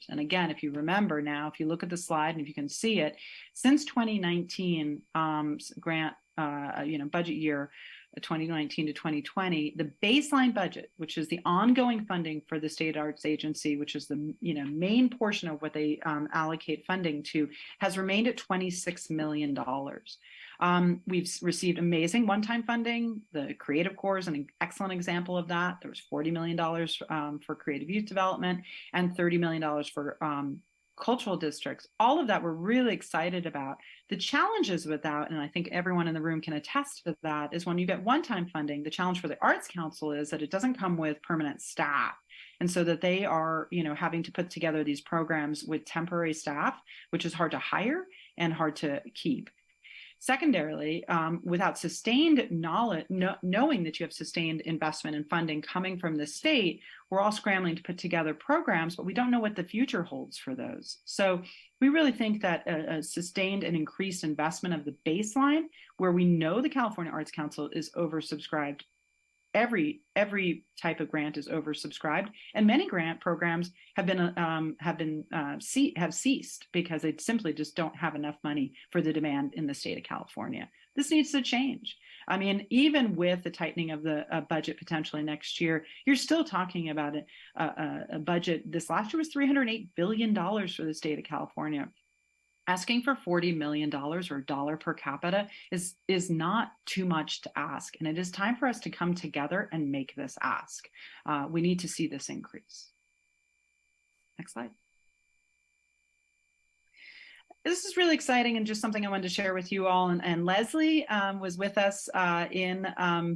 Speaker 5: And again, if you remember now, if you look at the slide and if you can see it, since 2019 budget year, 2019 to 2020, the baseline budget, which is the ongoing funding for the state arts agency, which is the main portion of what they allocate funding to, has remained at $26 million. We've received amazing one-time funding. The Creative Corps is an excellent example of that. There was $40 million for creative youth development and $30 million for cultural districts. All of that we're really excited about. The challenges with that, and I think everyone in the room can attest to that, is when you get one-time funding, the challenge for the Arts Council is that it doesn't come with permanent staff. And so that they are, having to put together these programs with temporary staff, which is hard to hire and hard to keep. Secondarily, without sustained knowledge, knowing that you have sustained investment and funding coming from the state, we're all scrambling to put together programs, but we don't know what the future holds for those. So we really think that a sustained and increased investment of the baseline, where we know the California Arts Council is oversubscribed, every type of grant is oversubscribed, and many grant programs have ceased because they simply just don't have enough money for the demand in the state of California. This needs to change. I mean, even with the tightening of the budget potentially next year, you're still talking about a budget. This last year was $308 billion for the state of California. Asking for $40 million or $1 per capita is not too much to ask. And it is time for us to come together and make this ask. We need to see this increase. Next slide. This is really exciting and just something I wanted to share with you all. And Leslie was with us in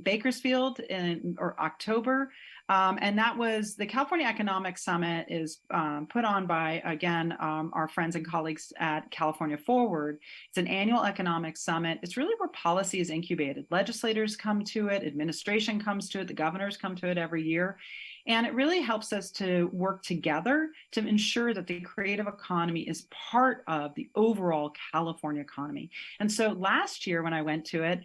Speaker 5: Bakersfield in October. And that was the California Economic Summit is put on by, again, our friends and colleagues at California Forward. It's an annual economic summit. It's really where policy is incubated. Legislators come to it, administration comes to it, the governors come to it every year. And it really helps us to work together to ensure that the creative economy is part of the overall California economy. And so last year when I went to it,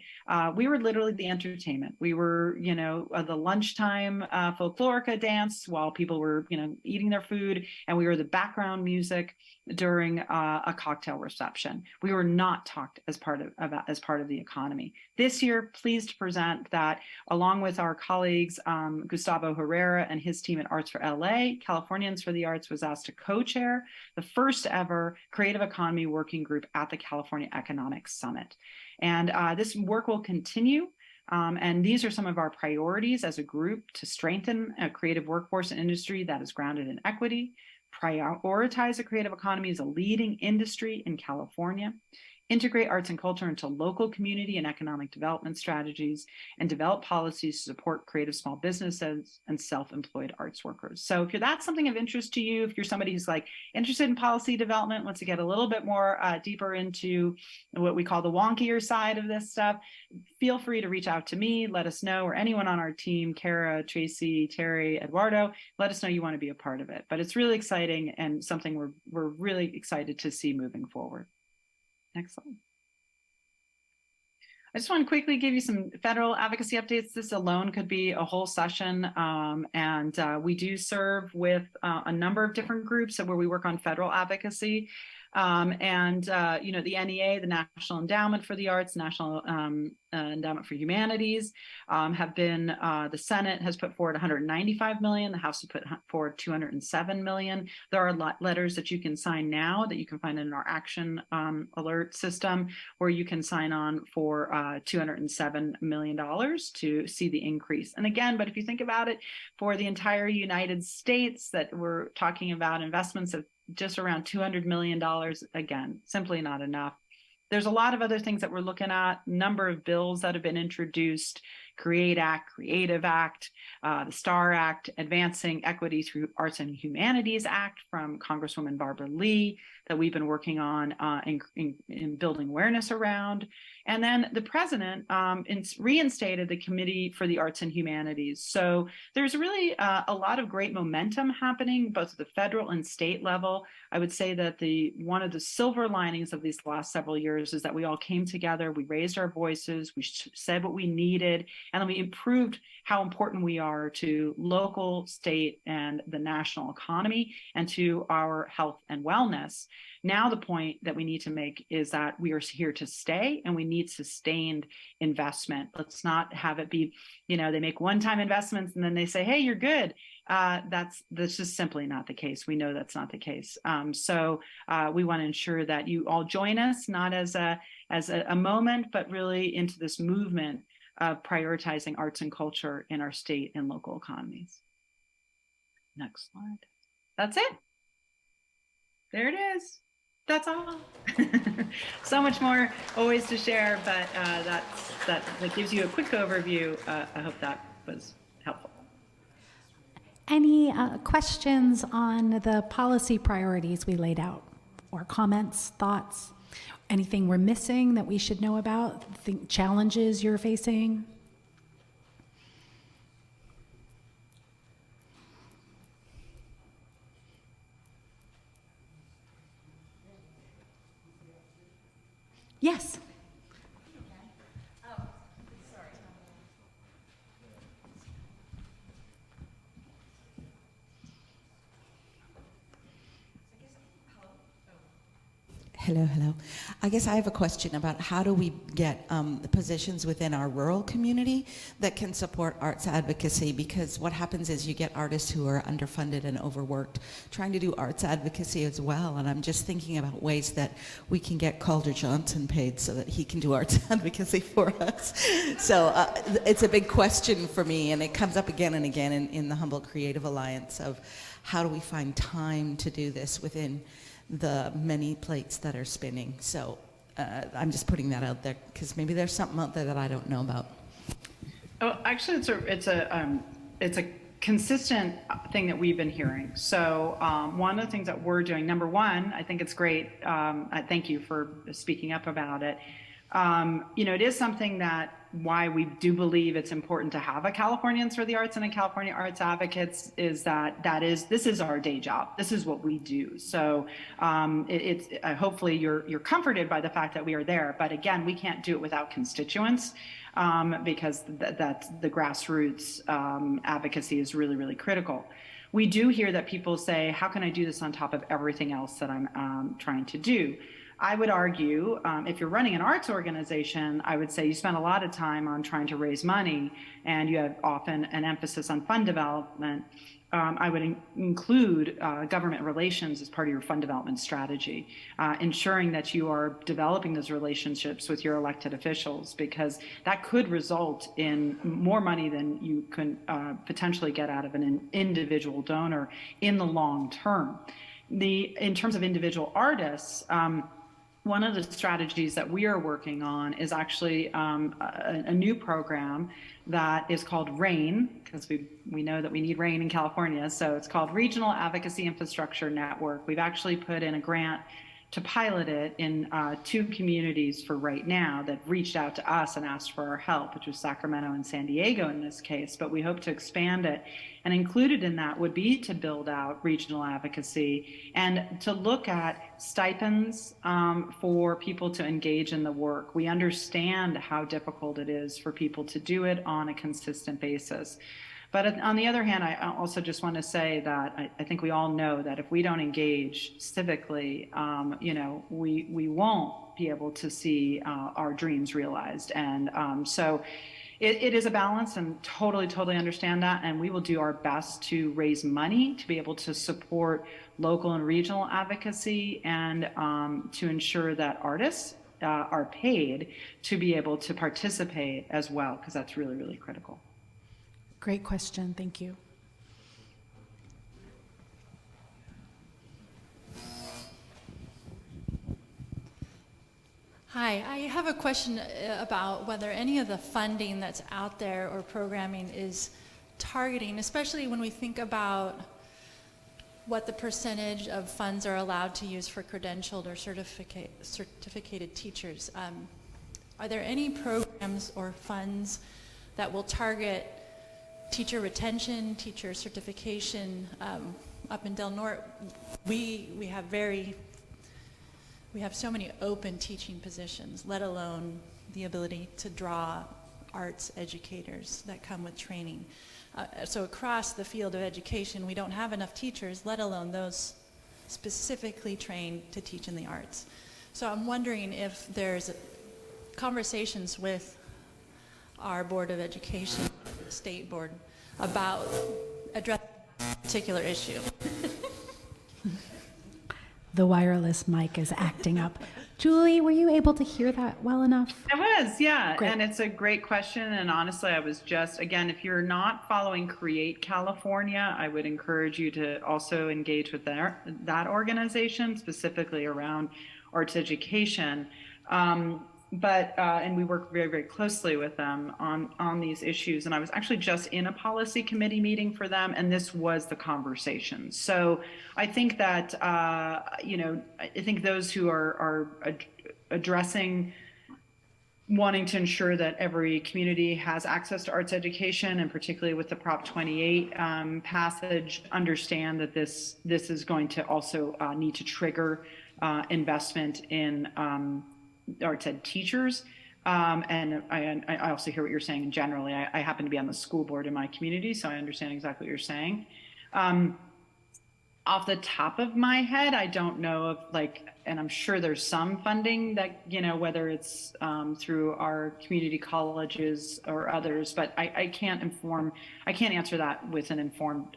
Speaker 5: we were literally the entertainment. We were, the lunchtime folklorica dance while people were, eating their food, and we were the background music during a cocktail reception. We were not talked as part of the economy. This year, pleased to present that along with our colleagues, Gustavo Herrera and his team at Arts for LA, Californians for the Arts was asked to co-chair the first ever Creative Economy Working Group at the California Economic Summit. And this work will continue. And these are some of our priorities as a group: to strengthen a creative workforce and industry that is grounded in equity, prioritize a creative economy as a leading industry in California, integrate arts and culture into local community and economic development strategies, and develop policies to support creative small businesses and self-employed arts workers. So if that's something of interest to you, if you're somebody who's interested in policy development, wants to get a little bit more deeper into what we call the wonkier side of this stuff, feel free to reach out to me, let us know, or anyone on our team, Kara, Tracy, Terry, Eduardo, let us know you want to be a part of it. But it's really exciting and something we're really excited to see moving forward. Next slide. I just want to quickly give you some federal advocacy updates. This alone could be a whole session. We do serve with a number of different groups where we work on federal advocacy. The NEA, the National Endowment for the Arts, National Endowment for Humanities, have been, the Senate has put forward 195 million, the House has put forward 207 million. There are letters that you can sign now that you can find in our action alert system, where you can sign on for $207 million to see the increase. And again, but if you think about it, for the entire United States, that we're talking about investments of just around $200 million, again, simply not enough. There's a lot of other things that we're looking at, number of bills that have been introduced, CREATE Act, Creative Act, the STAR Act, Advancing Equity Through Arts and Humanities Act from Congresswoman Barbara Lee, that we've been working on in building awareness around. And then the president reinstated the Committee for the Arts and Humanities. So there's really a lot of great momentum happening, both at the federal and state level. I would say that one of the silver linings of these last several years is that we all came together, we raised our voices, we said what we needed, and then we improved how important we are to local, state, and the national economy, and to our health and wellness. Now the point that we need to make is that we are here to stay, and we need sustained investment. Let's not have it be, they make one-time investments and then they say, hey, you're good. That's just simply not the case. We know that's not the case. So we want to ensure that you all join us, not as a moment, but really into this movement of prioritizing arts and culture in our state and local economies. Next slide. That's it. There it is. That's all. So much more always to share, but that gives you a quick overview. I hope that was helpful.
Speaker 4: Any questions on the policy priorities we laid out, or comments, thoughts? Anything we're missing that we should know about? Challenges you're facing? Yes.
Speaker 7: Hello. I guess I have a question about how do we get the positions within our rural community that can support arts advocacy, because what happens is you get artists who are underfunded and overworked trying to do arts advocacy as well, and I'm just thinking about ways that we can get Calder Johnson paid so that he can do arts advocacy for us. So it's a big question for me, and it comes up again and again in the Humboldt Creative Alliance of how do we find time to do this within the many plates that are spinning. So I'm just putting that out there because maybe there's something out there that I don't know about.
Speaker 5: Oh, actually, it's a consistent thing that we've been hearing. So one of the things that we're doing, number one, I think it's great. I thank you for speaking up about it. It is something that why we do believe it's important to have a Californians for the Arts and a California Arts Advocates is this is our day job. This is what we do. So it's hopefully you're comforted by the fact that we are there. But again, we can't do it without constituents because that's the grassroots advocacy is really, really critical. We do hear that people say, how can I do this on top of everything else that I'm trying to do? I would argue, if you're running an arts organization, I would say you spend a lot of time on trying to raise money, and you have often an emphasis on fund development. I would include government relations as part of your fund development strategy, ensuring that you are developing those relationships with your elected officials, because that could result in more money than you can potentially get out of an individual donor in the long term. In terms of individual artists, one of the strategies that we are working on is actually a new program that is called RAIN, because we know that we need rain in California. So it's called Regional Advocacy Infrastructure Network. We've actually put in a grant to pilot it in 2 communities for right now that reached out to us and asked for our help, which was Sacramento and San Diego in this case, but we hope to expand it. And included in that would be to build out regional advocacy and to look at stipends for people to engage in the work. We understand how difficult it is for people to do it on a consistent basis. But on the other hand, I also just want to say that I think we all know that if we don't engage civically, we won't be able to see our dreams realized. And so it is a balance, and totally understand that. And we will do our best to raise money to be able to support local and regional advocacy and to ensure that artists are paid to be able to participate as well, because that's really critical.
Speaker 4: Great question. Thank you.
Speaker 10: Hi, I have a question about whether any of the funding that's out there or programming is targeting, especially when we think about what the percentage of funds are allowed to use for credentialed or certificated teachers. Are there any programs or funds that will target teacher retention, teacher certification? Up in Del Norte, we have so many open teaching positions, let alone the ability to draw arts educators that come with training. So across the field of education, we don't have enough teachers, let alone those specifically trained to teach in the arts. So I'm wondering if there's conversations with our Board of Education, State Board, about addressing a particular issue.
Speaker 4: The wireless mic is acting up. Julie, were you able to hear that well enough?
Speaker 5: I was, yeah.
Speaker 4: Great.
Speaker 5: And it's a great question. And honestly, I was just, again, if you're not following Create California, I would encourage you to also engage with that organization, specifically around arts education. And we work very closely with them on these issues. And I was actually just in a policy committee meeting for them, and this was the conversation. So I think that, I think those who are addressing wanting to ensure that every community has access to arts education, and particularly with the Prop 28 passage, understand that this is going to also need to trigger investment in arts ed teachers. And I also hear what you're saying generally. I happen to be on the school board in my community, so I understand exactly what you're saying. Off the top of my head, I don't know of and I'm sure there's some funding that, whether it's through our community colleges or others, but I can't answer that with an informed,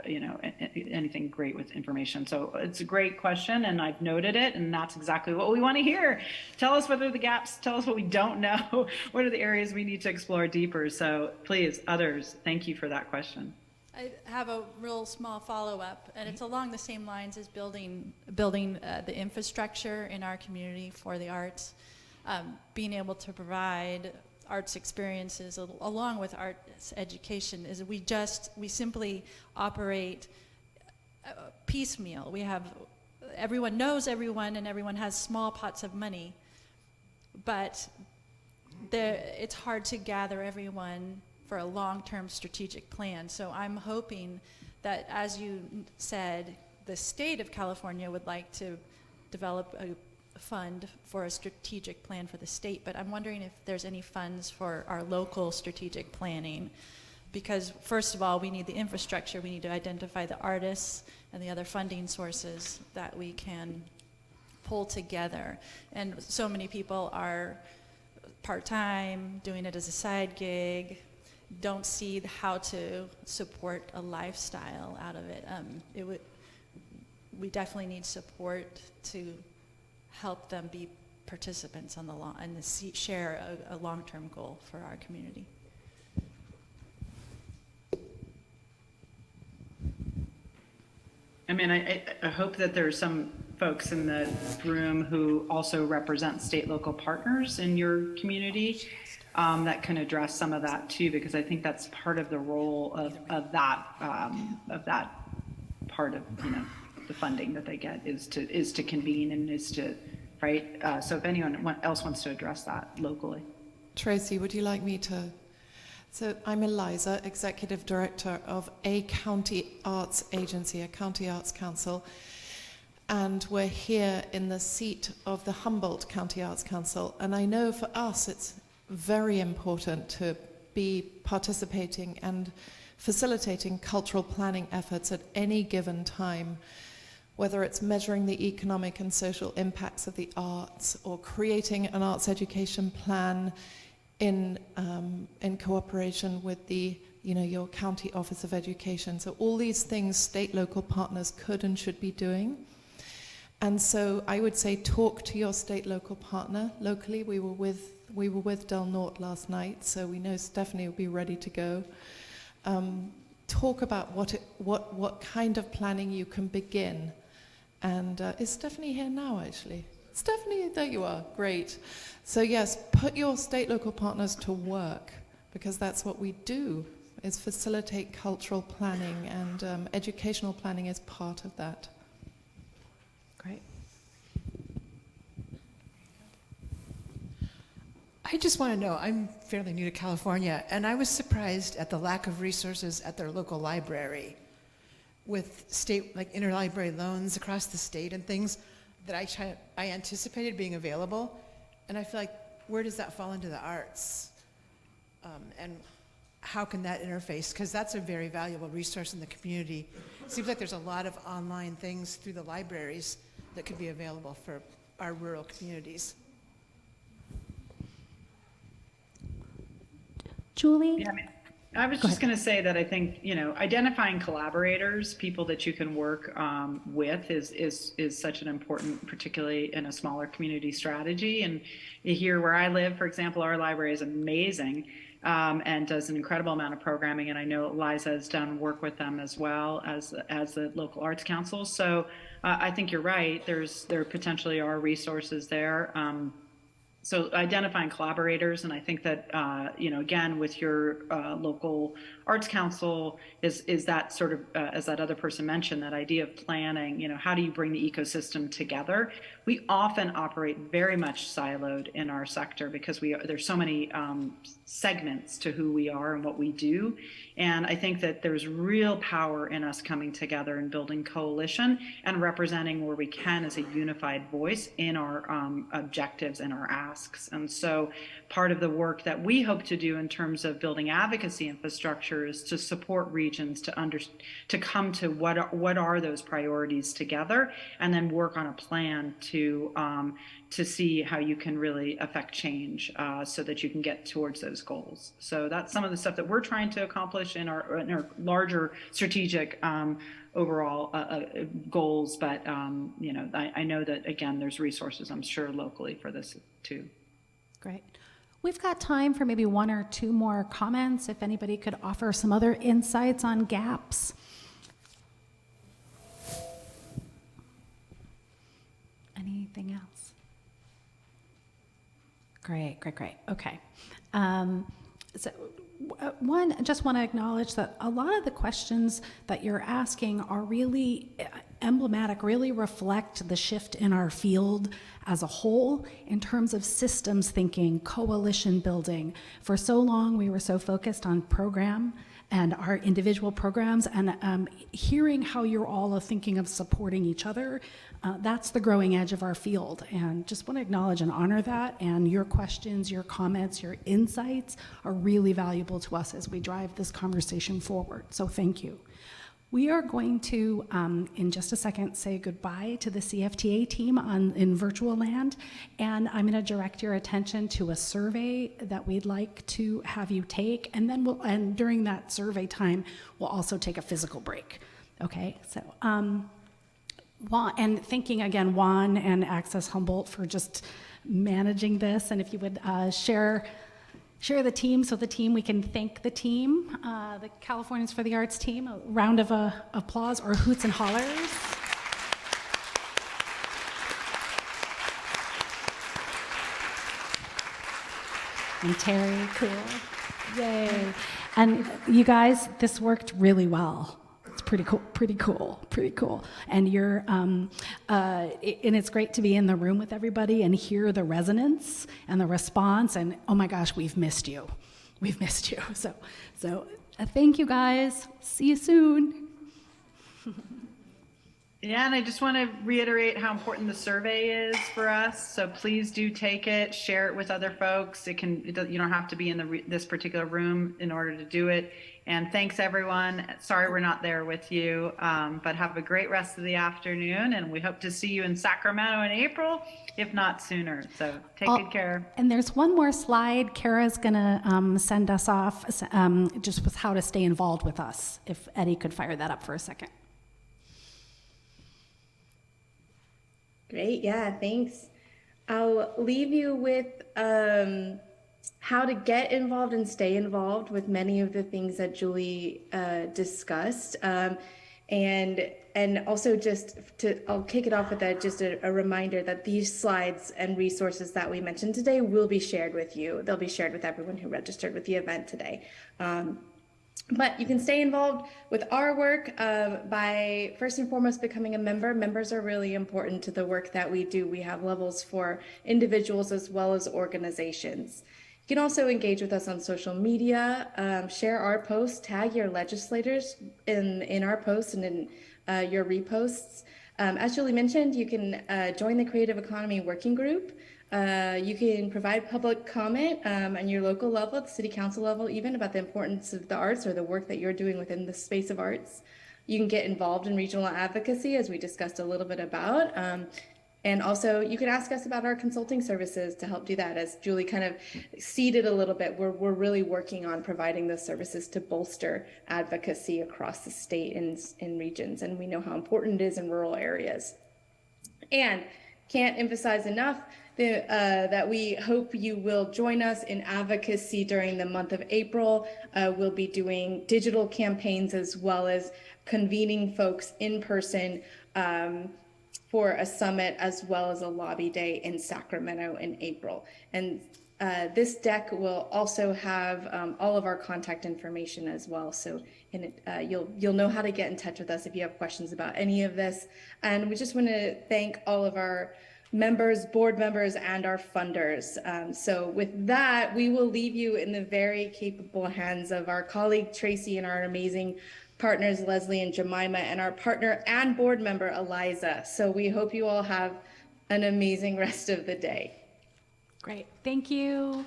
Speaker 5: anything great with information. So it's a great question, and I've noted it, and that's exactly what we want to hear. Tell us what are the gaps, tell us what we don't know, what are the areas we need to explore deeper. So please, others, thank you for that question.
Speaker 10: I have a real small follow-up, and it's along the same lines as building the infrastructure in our community for the arts, being able to provide arts experiences along with arts education. Is we simply operate piecemeal. Everyone knows everyone, and everyone has small pots of money, but it's hard to gather everyone for a long-term strategic plan. So I'm hoping that, as you said, the state of California would like to develop a fund for a strategic plan for the state, but I'm wondering if there's any funds for our local strategic planning, because first of all, we need the infrastructure, we need to identify the artists and the other funding sources that we can pull together. And so many people are part-time, doing it as a side gig, don't see how to support a lifestyle out of it. We definitely need support to help them be participants and share a long-term goal for our community.
Speaker 5: I mean, I hope that there are some folks in the room who also represent state local partners in your community that can address some of that too, because I think that's part of the role of that part of the funding that they get is to convene and is to, right? So if anyone else wants to address that locally.
Speaker 6: Tracy, would you like me to? So I'm Eliza, Executive Director of a county arts agency, a county arts council, and we're here in the seat of the Humboldt County Arts Council, and I know for us it's very important to be participating and facilitating cultural planning efforts at any given time, whether it's measuring the economic and social impacts of the arts or creating an arts education plan in cooperation with the, your county office of education. So all these things state local partners could and should be doing. And so I would say talk to your state local partner locally. We were with Del Norte last night, so we know Stephanie will be ready to go. Talk about what kind of planning you can begin. And is Stephanie here now, actually? Stephanie, there you are. Great. So yes, put your state local partners to work, because that's what we do, is facilitate cultural planning, and educational planning is part of that. Great.
Speaker 11: I just want to know, I'm fairly new to California, and I was surprised at the lack of resources at their local library with state, like interlibrary loans across the state and things that I anticipated being available. And I feel like, where does that fall into the arts? And how can that interface? Because that's a very valuable resource in the community. It seems like there's a lot of online things through the libraries that could be available for our rural communities.
Speaker 4: Julie?
Speaker 5: Yeah, I was just going to say that I think, identifying collaborators, people that you can work with is such an important, particularly in a smaller community strategy. And here where I live, for example, our library is amazing and does an incredible amount of programming. And I know Liza has done work with them as well as the local arts council. So I think you're right. There potentially are resources there. So identifying collaborators, and I think that, again, with your local arts council is that sort of, as that other person mentioned, that idea of planning, how do you bring the ecosystem together? We often operate very much siloed in our sector because there's so many segments to who we are and what we do. And I think that there's real power in us coming together and building coalition and representing where we can as a unified voice in our objectives and our asks. And so part of the work that we hope to do in terms of building advocacy infrastructure is to support regions to come to what are those priorities together, and then work on a plan to see how you can really affect change so that you can get towards those goals. So that's some of the stuff that we're trying to accomplish in our larger strategic overall goals. But I know that, again, there's resources, I'm sure, locally for this too.
Speaker 4: Great. We've got time for maybe one or two more comments, if anybody could offer some other insights on gaps. Anything else? Great. Okay. One, just want to acknowledge that a lot of the questions that you're asking are really emblematic, really reflect the shift in our field as a whole in terms of systems thinking, coalition building. For so long, we were so focused on program and our individual programs, and hearing how you're all thinking of supporting each other, that's the growing edge of our field. And just want to acknowledge and honor that, and your questions, your comments, your insights are really valuable to us as we drive this conversation forward. So thank you. We are going to, in just a second, say goodbye to the CFTA team in virtual land, and I'm going to direct your attention to a survey that we'd like to have you take, and then during that survey time, we'll also take a physical break. Okay, so and thanking again Juan and Access Humboldt for just managing this, and if you would share the team, so we can thank the team, the Californians for the Arts team. A round of applause or hoots and hollers. And Terry, cool. Yay. And you guys, this worked really well. It's pretty cool. And and it's great to be in the room with everybody and hear the resonance and the response. And oh my gosh, we've missed you. So thank you guys. See you soon.
Speaker 5: Yeah, and I just want to reiterate how important the survey is for us. So please do take it, share it with other folks. You don't have to be in this particular room in order to do it. And thanks everyone. Sorry we're not there with you, but have a great rest of the afternoon. And we hope to see you in Sacramento in April, if not sooner. So take good care.
Speaker 4: And there's one more slide. Kara's gonna send us off just with how to stay involved with us. If Eddie could fire that up for a second.
Speaker 2: Great, yeah, thanks. I'll leave you with how to get involved and stay involved with many of the things that Julie discussed. And also I'll kick it off with just a reminder that these slides and resources that we mentioned today will be shared with you. They'll be shared with everyone who registered with the event today. But you can stay involved with our work by first and foremost becoming a member. Members are really important to the work that we do. We have levels for individuals as well as organizations. You can also engage with us on social media, share our posts, tag your legislators in our posts and in your reposts. As Julie mentioned, you can join the Creative Economy Working Group. You can provide public comment on your local level, at the city council level, even about the importance of the arts or the work that you're doing within the space of arts. You can get involved in regional advocacy, as we discussed a little bit about. And also you can ask us about our consulting services to help do that. As Julie kind of seeded a little bit, we're really working on providing those services to bolster advocacy across the state and in regions. And we know how important it is in rural areas. And can't emphasize enough that we hope you will join us in advocacy during the month of April. We'll be doing digital campaigns as well as convening folks in person for a summit as well as a lobby day in Sacramento in April. And this deck will also have all of our contact information as well. So you'll know how to get in touch with us if you have questions about any of this. And we just want to thank all of our members, board members, and our funders. So with that, we will leave you in the very capable hands of our colleague Tracy and our amazing partners Leslie and Jemima and our partner and board member Eliza. So we hope you all have an amazing rest of the day.
Speaker 4: Great, thank you.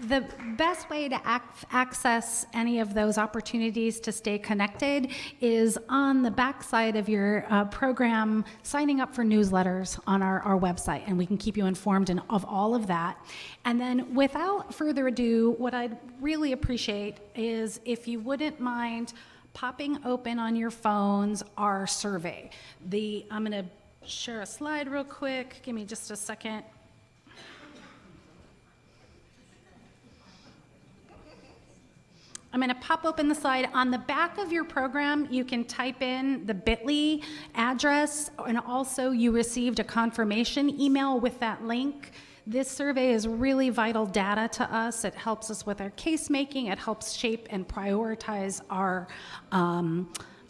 Speaker 4: The best way to access any of those opportunities to stay connected is on the backside of your program, signing up for newsletters on our website, and we can keep you informed of all of that. And then without further ado, what I'd really appreciate is if you wouldn't mind popping open on your phones our survey. I'm going to share a slide real quick. Give me just a second. I'm going to pop open the slide. On the back of your program, you can type in the bit.ly address, and also you received a confirmation email with that link. This survey is really vital data to us. It helps us with our case making. It helps shape and prioritize our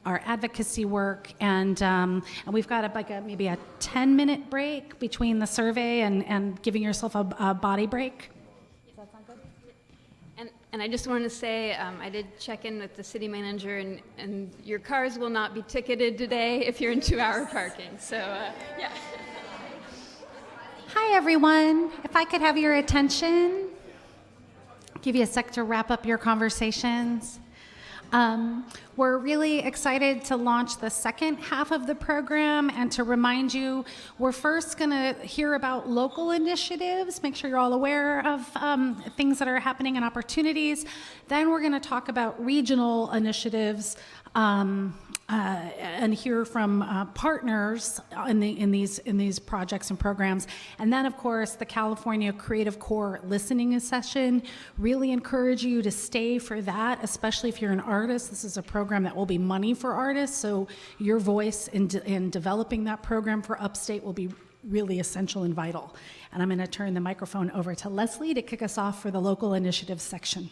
Speaker 4: advocacy work, and we've got maybe a 10-minute break between the survey and giving yourself a body break.
Speaker 3: And I just want to say, I did check in with the city manager, and your cars will not be ticketed today if you're in 2-hour parking. So, yeah.
Speaker 4: Hi, everyone. If I could have your attention, give you a sec to wrap up your conversations. We're really excited to launch the second half of the program, and to remind you, we're first going to hear about local initiatives, make sure you're all aware of things that are happening and opportunities. Then we're going to talk about regional initiatives and hear from partners in these projects and programs. And then, of course, the California Creative Corps listening session. Really encourage you to stay for that, especially if you're an artist. This is a program that will be money for artists, so your voice in developing that program for Upstate will be really essential and vital. And I'm going to turn the microphone over to Leslie to kick us off for the local initiatives section.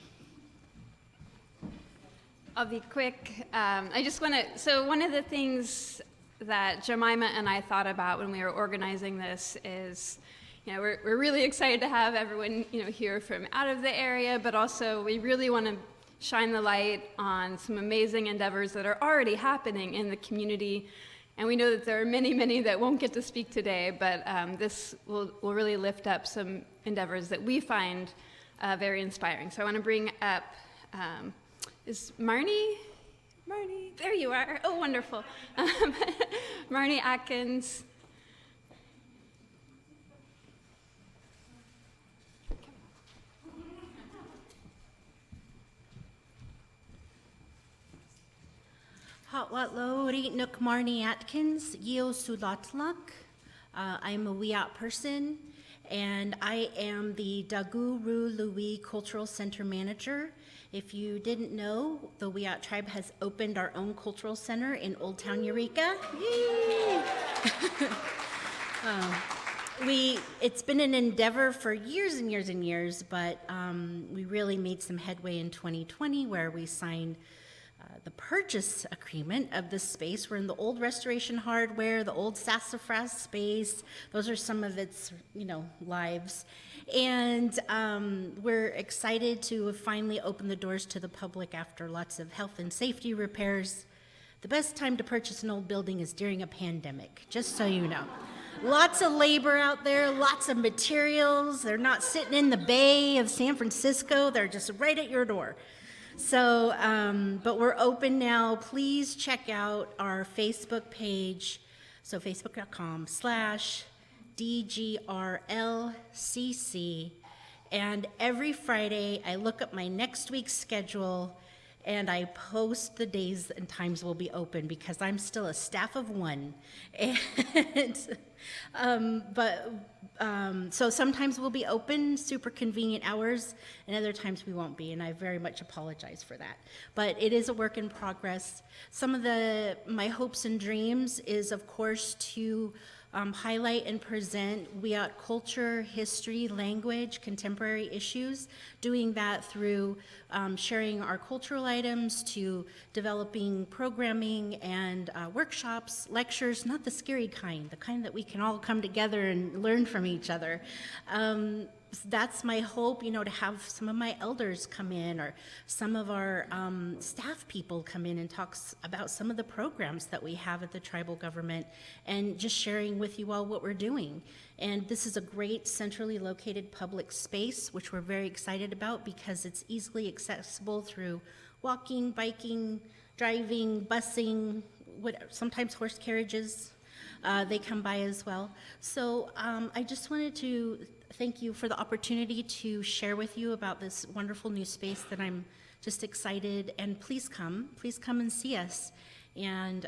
Speaker 3: I'll be quick. I just want to, so one of the things that Jemima and I thought about when we were organizing this is, we're really excited to have everyone, here from out of the area, but also we really want to shine the light on some amazing endeavors that are already happening in the community. And we know that there are many, many that won't get to speak today, but this will really lift up some endeavors that we find very inspiring. So I want to bring up, is Marnie? Marnie, there you are. Oh, wonderful. Marnie Atkins.
Speaker 12: Hawatlo Nook Marnie Atkins, Yeo Sulatlak. I'm a Wiyot person, and I am the Daguru Louis Cultural Center Manager. If you didn't know, the Wiyot tribe has opened our own cultural center in Old Town Eureka. Yay! It's been an endeavor for years and years and years, but we really made some headway in 2020 where we signed the purchase agreement of this space. We're in the old Restoration Hardware, the old Sassafras space. Those are some of its, lives. And we're excited to have finally opened the doors to the public after lots of health and safety repairs. The best time to purchase an old building is during a pandemic, just so you know. Lots of labor out there, lots of materials. They're not sitting in the bay of San Francisco. They're just right at your door. So, but we're open now. Please check out our Facebook page. So facebook.com/DGRLCC. And every Friday, I look at my next week's schedule and I post the days and times we'll be open because I'm still a staff of one. And, so sometimes we'll be open, super convenient hours, and other times we won't be, and I very much apologize for that. But it is a work in progress. Some of my hopes and dreams is, of course, to highlight and present Wiyot culture, history, language, contemporary issues, doing that through sharing our cultural items to developing programming and workshops, lectures, not the scary kind, the kind that we can all come together and learn from each other. That's my hope, to have some of my elders come in or some of our staff people come in and talk about some of the programs that we have at the tribal government and just sharing with you all what we're doing. And this is a great centrally located public space, which we're very excited about because it's easily accessible through walking, biking, driving, busing, sometimes horse carriages. They come by as well. So I just wanted to thank you for the opportunity to share with you about this wonderful new space that I'm just excited, and please come and see us. And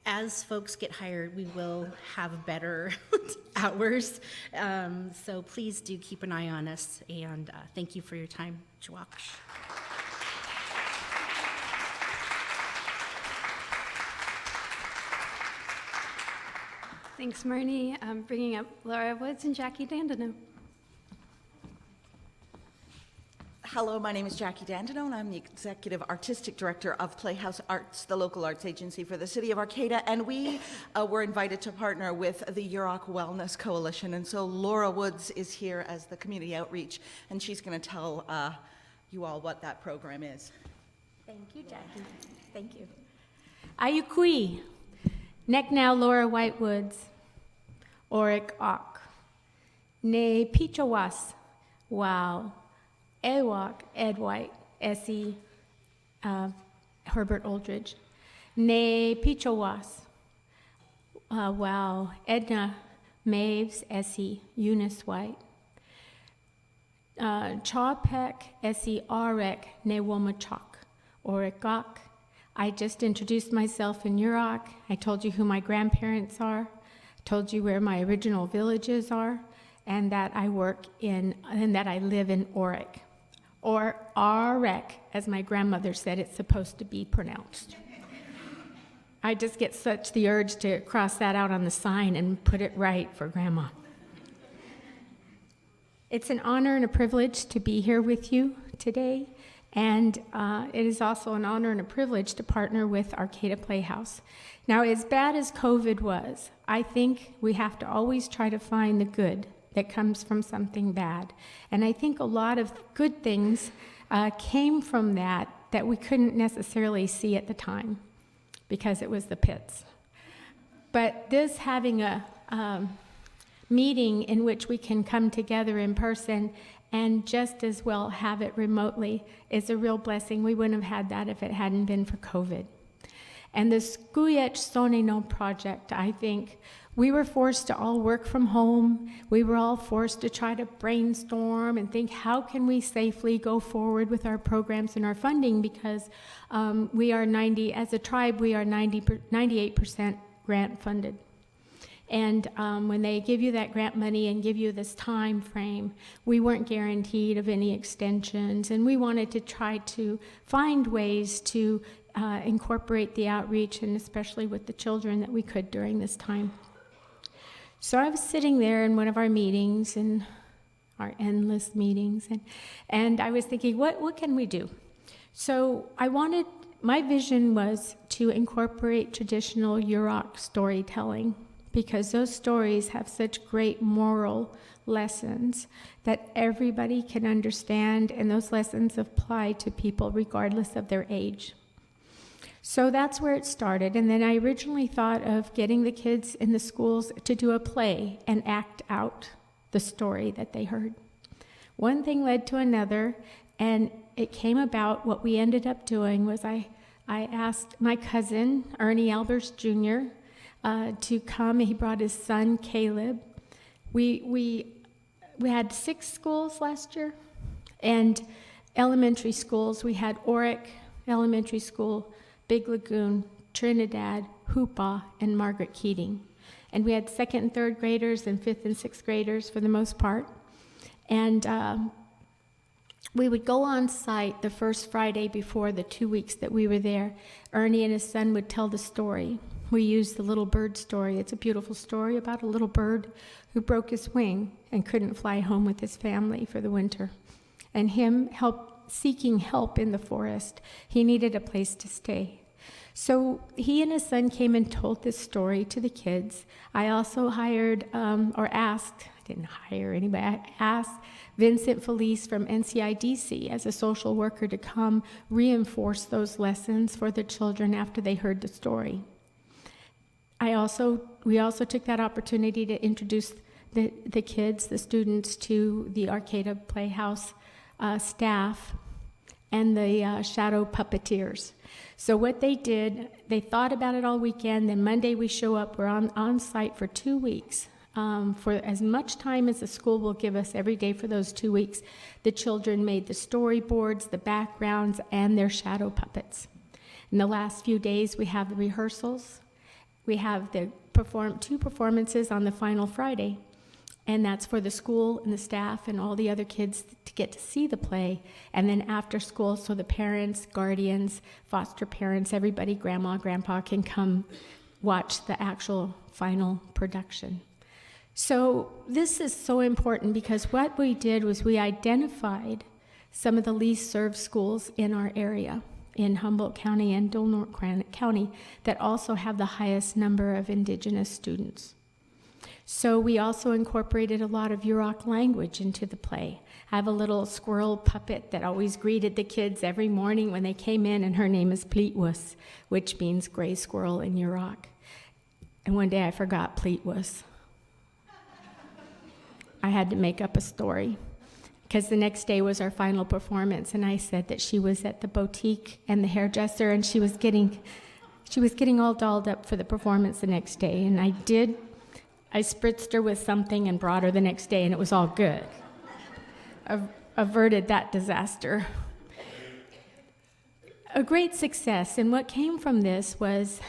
Speaker 12: as folks get hired, we will have better hours. So please do keep an eye on us, and thank you for your time. Chwak.
Speaker 3: Thanks, Marnie. I'm bringing up Laura Woods and Jackie Dandino.
Speaker 7: Hello, my name is Jackie Dandino, and I'm the Executive Artistic Director of Playhouse Arts, the local arts agency for the City of Arcata, and we were invited to partner with the Yurok Wellness Coalition, and so Laura Woods is here as the community outreach, and she's going to tell you all what that program is.
Speaker 13: Thank you, Jackie. Thank you. Ayukui. Neck now Laura Whitewoods, Oric Ok, Ne Pichawas, Wow, Ewok Ed White, Essie Herbert Aldridge, Ne Pichawas, Wow, Edna Maves, Essie Eunice White, Chawpek, Essie Arek, Ne Womachok, Oric Ok. I just introduced myself in Yurok. I told you who my grandparents are, told you where my original villages are, and that I work in, and that I live in Oric, or Arek, as my grandmother said it's supposed to be pronounced. I just get such the urge to cross that out on the sign and put it right for Grandma. It's an honor and a privilege to be here with you today, and it is also an honor and a privilege to partner with Arcata Playhouse. Now, as bad as COVID was, I think we have to always try to find the good that comes from something bad. And I think a lot of good things came from that we couldn't necessarily see at the time because it was the pits. But this having a meeting in which we can come together in person and just as well have it remotely is a real blessing. We wouldn't have had that if it hadn't been for COVID. And the Skuyech Soneno project, I think, we were forced to all work from home. We were all forced to try to brainstorm and think, how can we safely go forward with our programs and our funding? Because we are as a tribe, we are 98% grant funded. And when they give you that grant money and give you this time frame, we weren't guaranteed of any extensions, and we wanted to try to find ways to incorporate the outreach, and especially with the children, that we could during this time. So I was sitting there in one of our meetings, and our endless meetings, and I was thinking, what can we do? So my vision was to incorporate traditional Yurok storytelling, because those stories have such great moral lessons that everybody can understand, and those lessons apply to people regardless of their age. So that's where it started, and then I originally thought of getting the kids in the schools to do a play and act out the story that they heard. One thing led to another, and it came about. What we ended up doing was I asked my cousin, Ernie Albers Jr., to come. He brought his son, Caleb. We had 6 schools last year, and elementary schools. We had Oric Elementary School, Big Lagoon, Trinidad, Hoopa, and Margaret Keating. And we had 2nd and 3rd graders and 5th and 6th graders for the most part. And we would go on site the first Friday before the 2 weeks that we were there. Ernie and his son would tell the story. We used the little bird story. It's a beautiful story about a little bird who broke his wing and couldn't fly home with his family for the winter. And him seeking help in the forest, he needed a place to stay. So he and his son came and told this story to the kids. I also asked Vincent Felice from NCIDC as a social worker to come reinforce those lessons for the children after they heard the story. We also took that opportunity to introduce the kids, the students, to the Arcata Playhouse staff and the shadow puppeteers. So what they did, they thought about it all weekend. Then Monday we show up. We're on site for 2 weeks. For as much time as the school will give us every day for those 2 weeks, the children made the storyboards, the backgrounds, and their shadow puppets. In the last few days, we have the rehearsals. We have the 2 performances on the final Friday, and that's for the school and the staff and all the other kids to get to see the play. And then after school, so the parents, guardians, foster parents, everybody, grandma, grandpa, can come watch the actual final production. So this is so important because what we did was we identified some of the least served schools in our area, in Humboldt County and Dillon County, that also have the highest number of indigenous students. So we also incorporated a lot of Yurok language into the play. I have a little squirrel puppet that always greeted the kids every morning when they came in, and her name is Pleetwus, which means gray squirrel in Yurok. And one day I forgot Pleetwus. I had to make up a story because the next day was our final performance, and I said that she was at the boutique and the hairdresser, and she was getting all dolled up for the performance the next day. And I spritzed her with something and brought her the next day, and it was all good. Averted that disaster. A great success, and what came from this was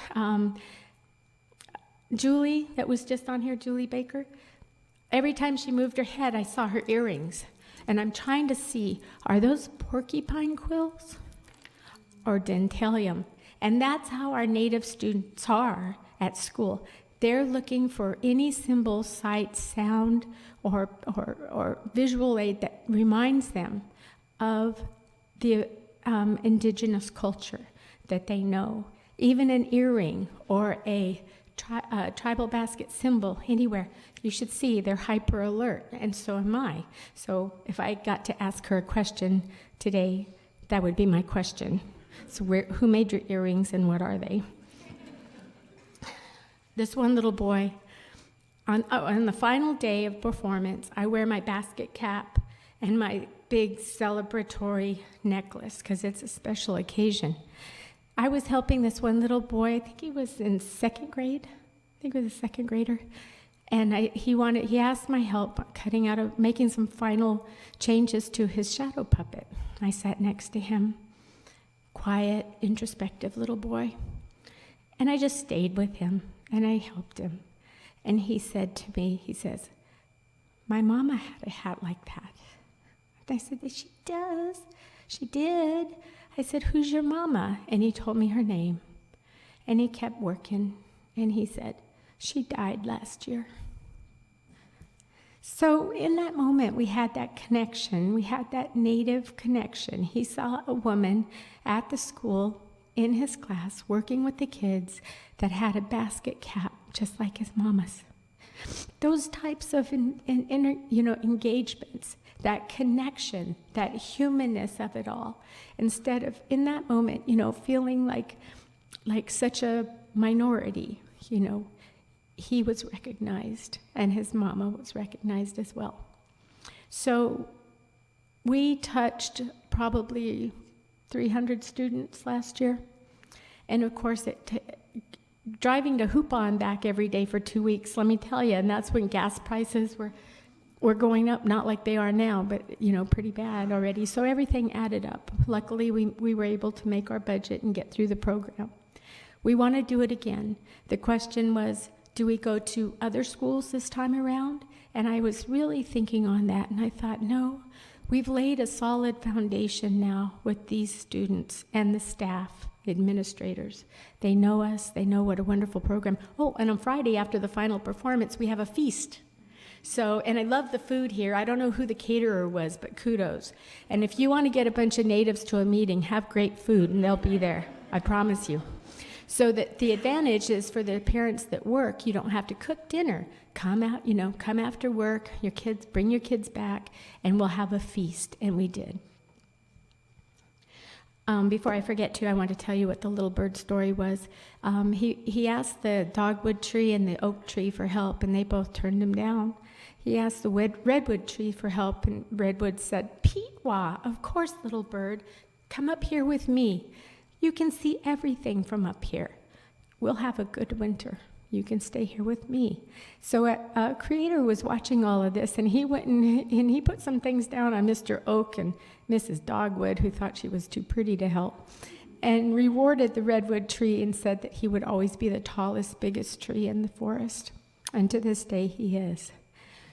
Speaker 13: Julie, that was just on here, Julie Baker. Every time she moved her head, I saw her earrings. And I'm trying to see, are those porcupine quills or dentalium? And that's how our Native students are at school. They're looking for any symbol, sight, sound, or visual aid that reminds them of the indigenous culture that they know. Even an earring or a tribal basket symbol anywhere, you should see they're hyper alert, and so am I. So if I got to ask her a question today, that would be my question. So who made your earrings and what are they? This one little boy, on the final day of performance, I wear my basket cap and my big celebratory necklace because it's a special occasion. I was helping this one little boy, I think he was in second grade, a second grader, and he asked my help making some final changes to his shadow puppet. I sat next to him, quiet, introspective little boy, and I just stayed with him, and I helped him. And he said to me, he says, "My mama had a hat like that." And I said, "She does. She did." I said, "Who's your mama?" And he told me her name. And he kept working, and he said, "She died last year." So in that moment, we had that connection. We had that Native connection. He saw a woman at the school in his class working with the kids that had a basket cap just like his mama's. Those types of engagements, that connection, that humanness of it all, instead of in that moment, feeling like such a minority, he was recognized and his mama was recognized as well. So we touched probably 300 students last year. And of course, driving to Hupon back every day for 2 weeks, let me tell you, and that's when gas prices were going up, not like they are now, but pretty bad already. So everything added up. Luckily, we were able to make our budget and get through the program. We want to do it again. The question was, do we go to other schools this time around? And I was really thinking on that, and I thought, no, we've laid a solid foundation now with these students and the staff, administrators. They know us, they know what a wonderful program. Oh, and on Friday after the final performance, we have a feast. So, and I love the food here. I don't know who the caterer was, but kudos. And if you want to get a bunch of natives to a meeting, have great food and they'll be there, I promise you. So that the advantage is for the parents that work, you don't have to cook dinner. Come out, come after work, bring your kids back, and we'll have a feast, and we did. Before I forget I want to tell you what the little bird story was. He asked the dogwood tree and the oak tree for help, and they both turned him down. He asked the redwood tree for help, and Redwood said, "Peetwa, of course, little bird, come up here with me. You can see everything from up here. We'll have a good winter. You can stay here with me." So a creator was watching all of this, and he went and he put some things down on Mr. Oak and Mrs. Dogwood, who thought she was too pretty to help, and rewarded the redwood tree and said that he would always be the tallest, biggest tree in the forest. And to this day, he is.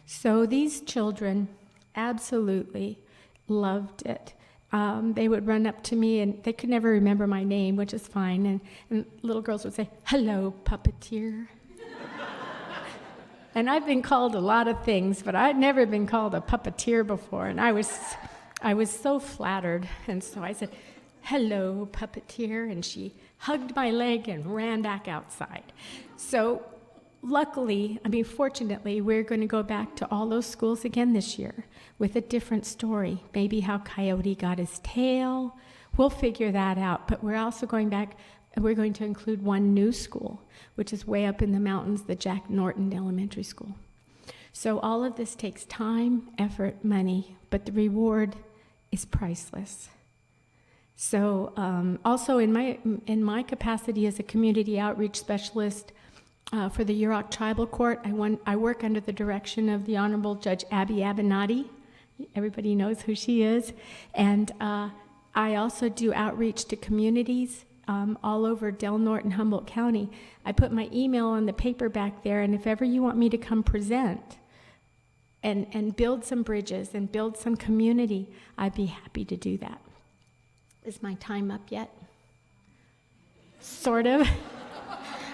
Speaker 13: So these children absolutely loved it. They would run up to me, and they could never remember my name, which is fine. And little girls would say, "Hello, puppeteer." And I've been called a lot of things, but I'd never been called a puppeteer before. And I was so flattered. And so I said, "Hello, puppeteer." And she hugged my leg and ran back outside. So fortunately, we're going to go back to all those schools again this year with a different story. Maybe how Coyote got his tail. We'll figure that out. But we're also going back, and we're going to include one new school, which is way up in the mountains, the Jack Norton Elementary School. So all of this takes time, effort, money, but the reward is priceless. So also in my capacity as a community outreach specialist, for the Yurok Tribal Court, I work under the direction of the Honorable Judge Abby Avenatti. Everybody knows who she is. And I also do outreach to communities all over Del Norte and Humboldt County. I put my email on the paper back there, and if ever you want me to come present and build some bridges and build some community, I'd be happy to do that. Is my time up yet? sort of.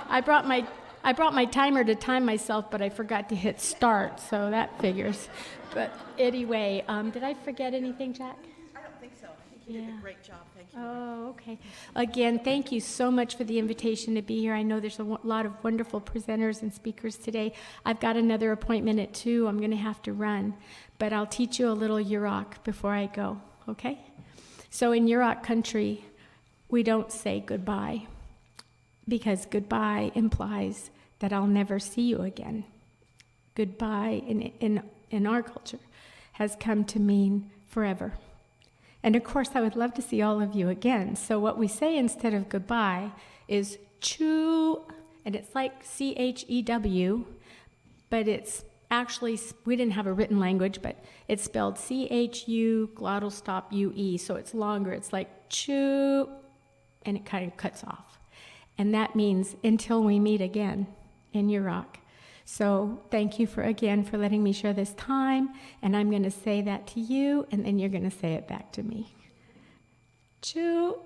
Speaker 13: I brought my timer to time myself, but I forgot to hit start, so that figures. But anyway, did I forget anything, Jack?
Speaker 7: I don't think so. I think you did a great job. Thank you.
Speaker 13: Oh, okay. Again, thank you so much for the invitation to be here. I know there's a lot of wonderful presenters and speakers today. I've got another appointment at 2. I'm going to have to run, but I'll teach you a little Yurok before I go, okay? So in Yurok country, we don't say goodbye, because goodbye implies that I'll never see you again. Goodbye in our culture has come to mean forever. And of course, I would love to see all of you again. So what we say instead of goodbye is chu, and it's like CHEW, but it's actually, we didn't have a written language, but it's spelled CHU, glottal stop UE, so it's longer. It's like chu, and it kind of cuts off. And that means until we meet again in Yurok. So thank you again for letting me share this time, and I'm going to say that to you, and then you're going to say it back to me. Choo.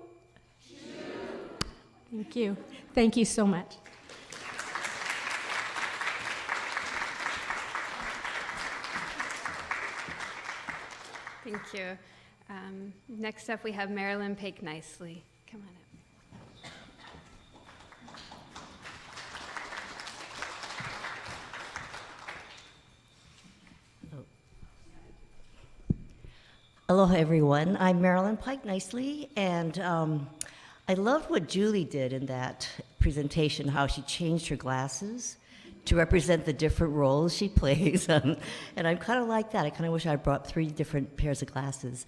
Speaker 13: Thank you. Thank you so much.
Speaker 3: Thank you. Next up, we have Marilyn Pake Nicely. Come on up.
Speaker 14: Aloha, everyone. I'm Marilyn Pike Nicely, and I loved what Julie did in that presentation, how she changed her glasses to represent the different roles she plays. And I'm kind of like that. I kind of wish I brought 3 different pairs of glasses.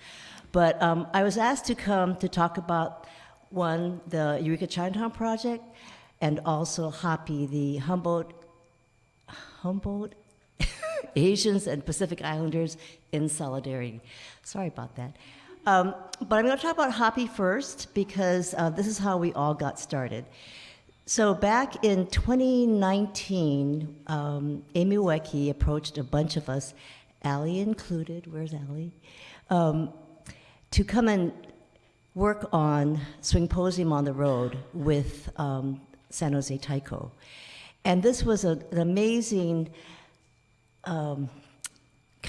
Speaker 14: But I was asked to come to talk about, one, the Eureka Chinatown Project, and also HAPI, the Humboldt Asians and Pacific Islanders in Solidarity. Sorry about that. But I'm going to talk about HAPI first, because this is how we all got started. So back in 2019, Amy Wecke approached a bunch of us, Allie included, where's Allie, to come and work on Swingposium on the Road with San Jose Taiko. And this was an amazing kind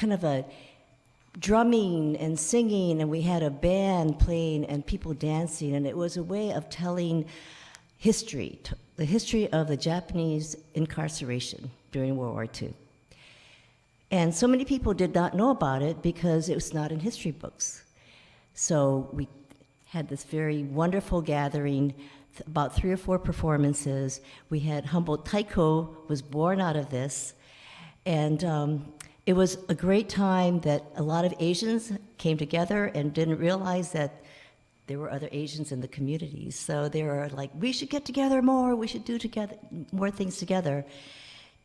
Speaker 14: of a drumming and singing, and we had a band playing and people dancing, and it was a way of telling history, the history of the Japanese incarceration during World War II. And so many people did not know about it because it was not in history books. So we had this very wonderful gathering, about 3 or 4 performances. We had Humboldt Taiko was born out of this, and it was a great time that a lot of Asians came together and didn't realize that there were other Asians in the communities. So they were like, we should get together more, we should do together more things together.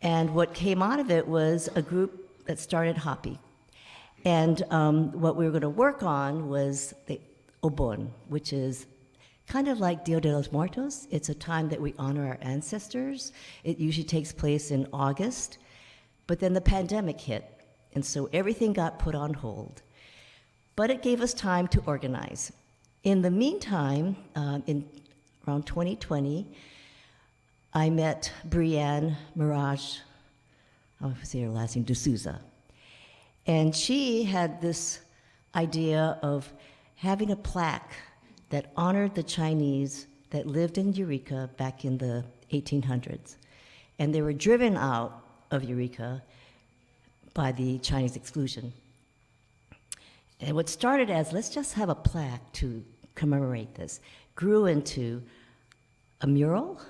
Speaker 14: And what came out of it was a group that started HAPI. And what we were going to work on was the Obon, which is kind of like Dia de los Muertos. It's a time that we honor our ancestors. It usually takes place in August. But then the pandemic hit, and so everything got put on hold. But it gave us time to organize. In the meantime, in around 2020, I met Brianne Mirage, I don't say her last name, D'Souza. And she had this idea of having a plaque that honored the Chinese that lived in Eureka back in the 1800s. And they were driven out of Eureka by the Chinese exclusion. And what started as, let's just have a plaque to commemorate this, grew into a mural,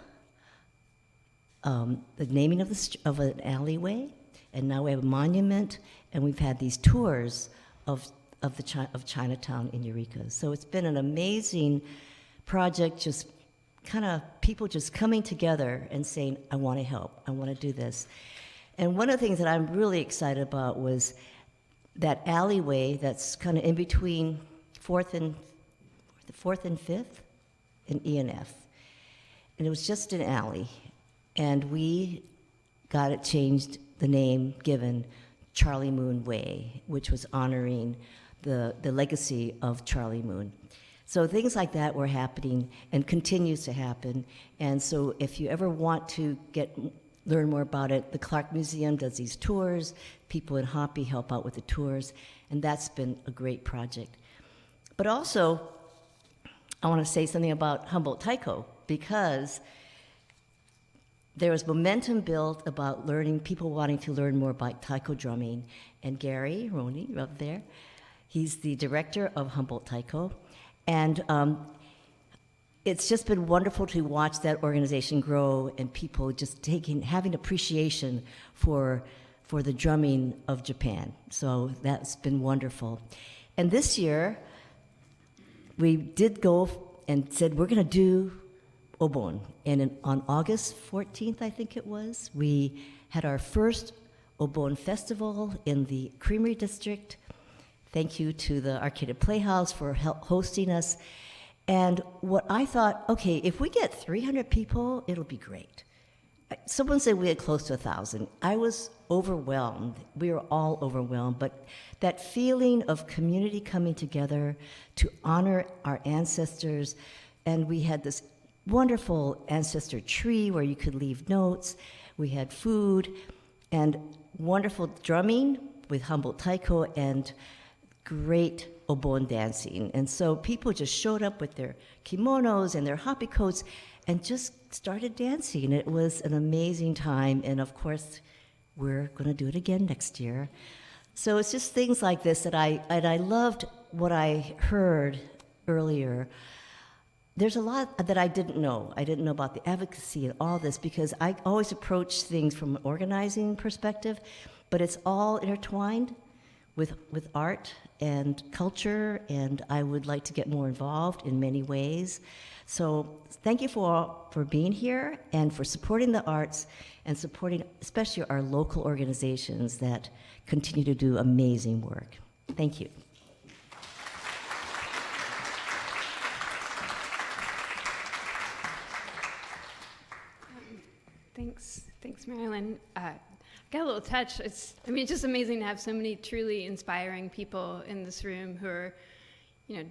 Speaker 14: the naming of an alleyway, and now we have a monument, and we've had these tours of Chinatown in Eureka. So it's been an amazing project, just kind of people just coming together and saying, I want to help, I want to do this. And one of the things that I'm really excited about was that alleyway that's kind of in between 4th and 5th and E and F. And it was just an alley. And we got it changed, the name given Charlie Moon Way, which was honoring the legacy of Charlie Moon. So things like that were happening and continues to happen. And so if you ever want to learn more about it, the Clark Museum does these tours. People in Hopi help out with the tours, and that's been a great project. But also, I want to say something about Humboldt Taiko, because there was momentum built about people wanting to learn more about taiko drumming. And Gary Roney, up there, he's the director of Humboldt Taiko. And it's just been wonderful to watch that organization grow and people just having appreciation for the drumming of Japan. So that's been wonderful. And this year, we did go and said, we're going to do Obon. And on August 14th, I think it was, we had our first Obon Festival in the Creamery District. Thank you to the Arcaded Playhouse for hosting us. And what I thought, okay, if we get 300 people, it'll be great. Someone said we had close to 1,000. I was overwhelmed. We were all overwhelmed. But that feeling of community coming together to honor our ancestors, and we had this wonderful ancestor tree where you could leave notes. We had food and wonderful drumming with Humboldt Taiko and great Obon dancing. And so people just showed up with their kimonos and their hopi coats and just started dancing. It was an amazing time. And of course, we're going to do it again next year. So it's just things like this that I loved what I heard earlier. There's a lot that I didn't know. I didn't know about the advocacy and all this because I always approach things from an organizing perspective, but it's all intertwined with art and culture, and I would like to get more involved in many ways. So thank you for being here and for supporting the arts and supporting especially our local organizations that continue to do amazing work. Thank you.
Speaker 3: Thanks, Marilyn. Got a little touch. It's just amazing to have so many truly inspiring people in this room who are,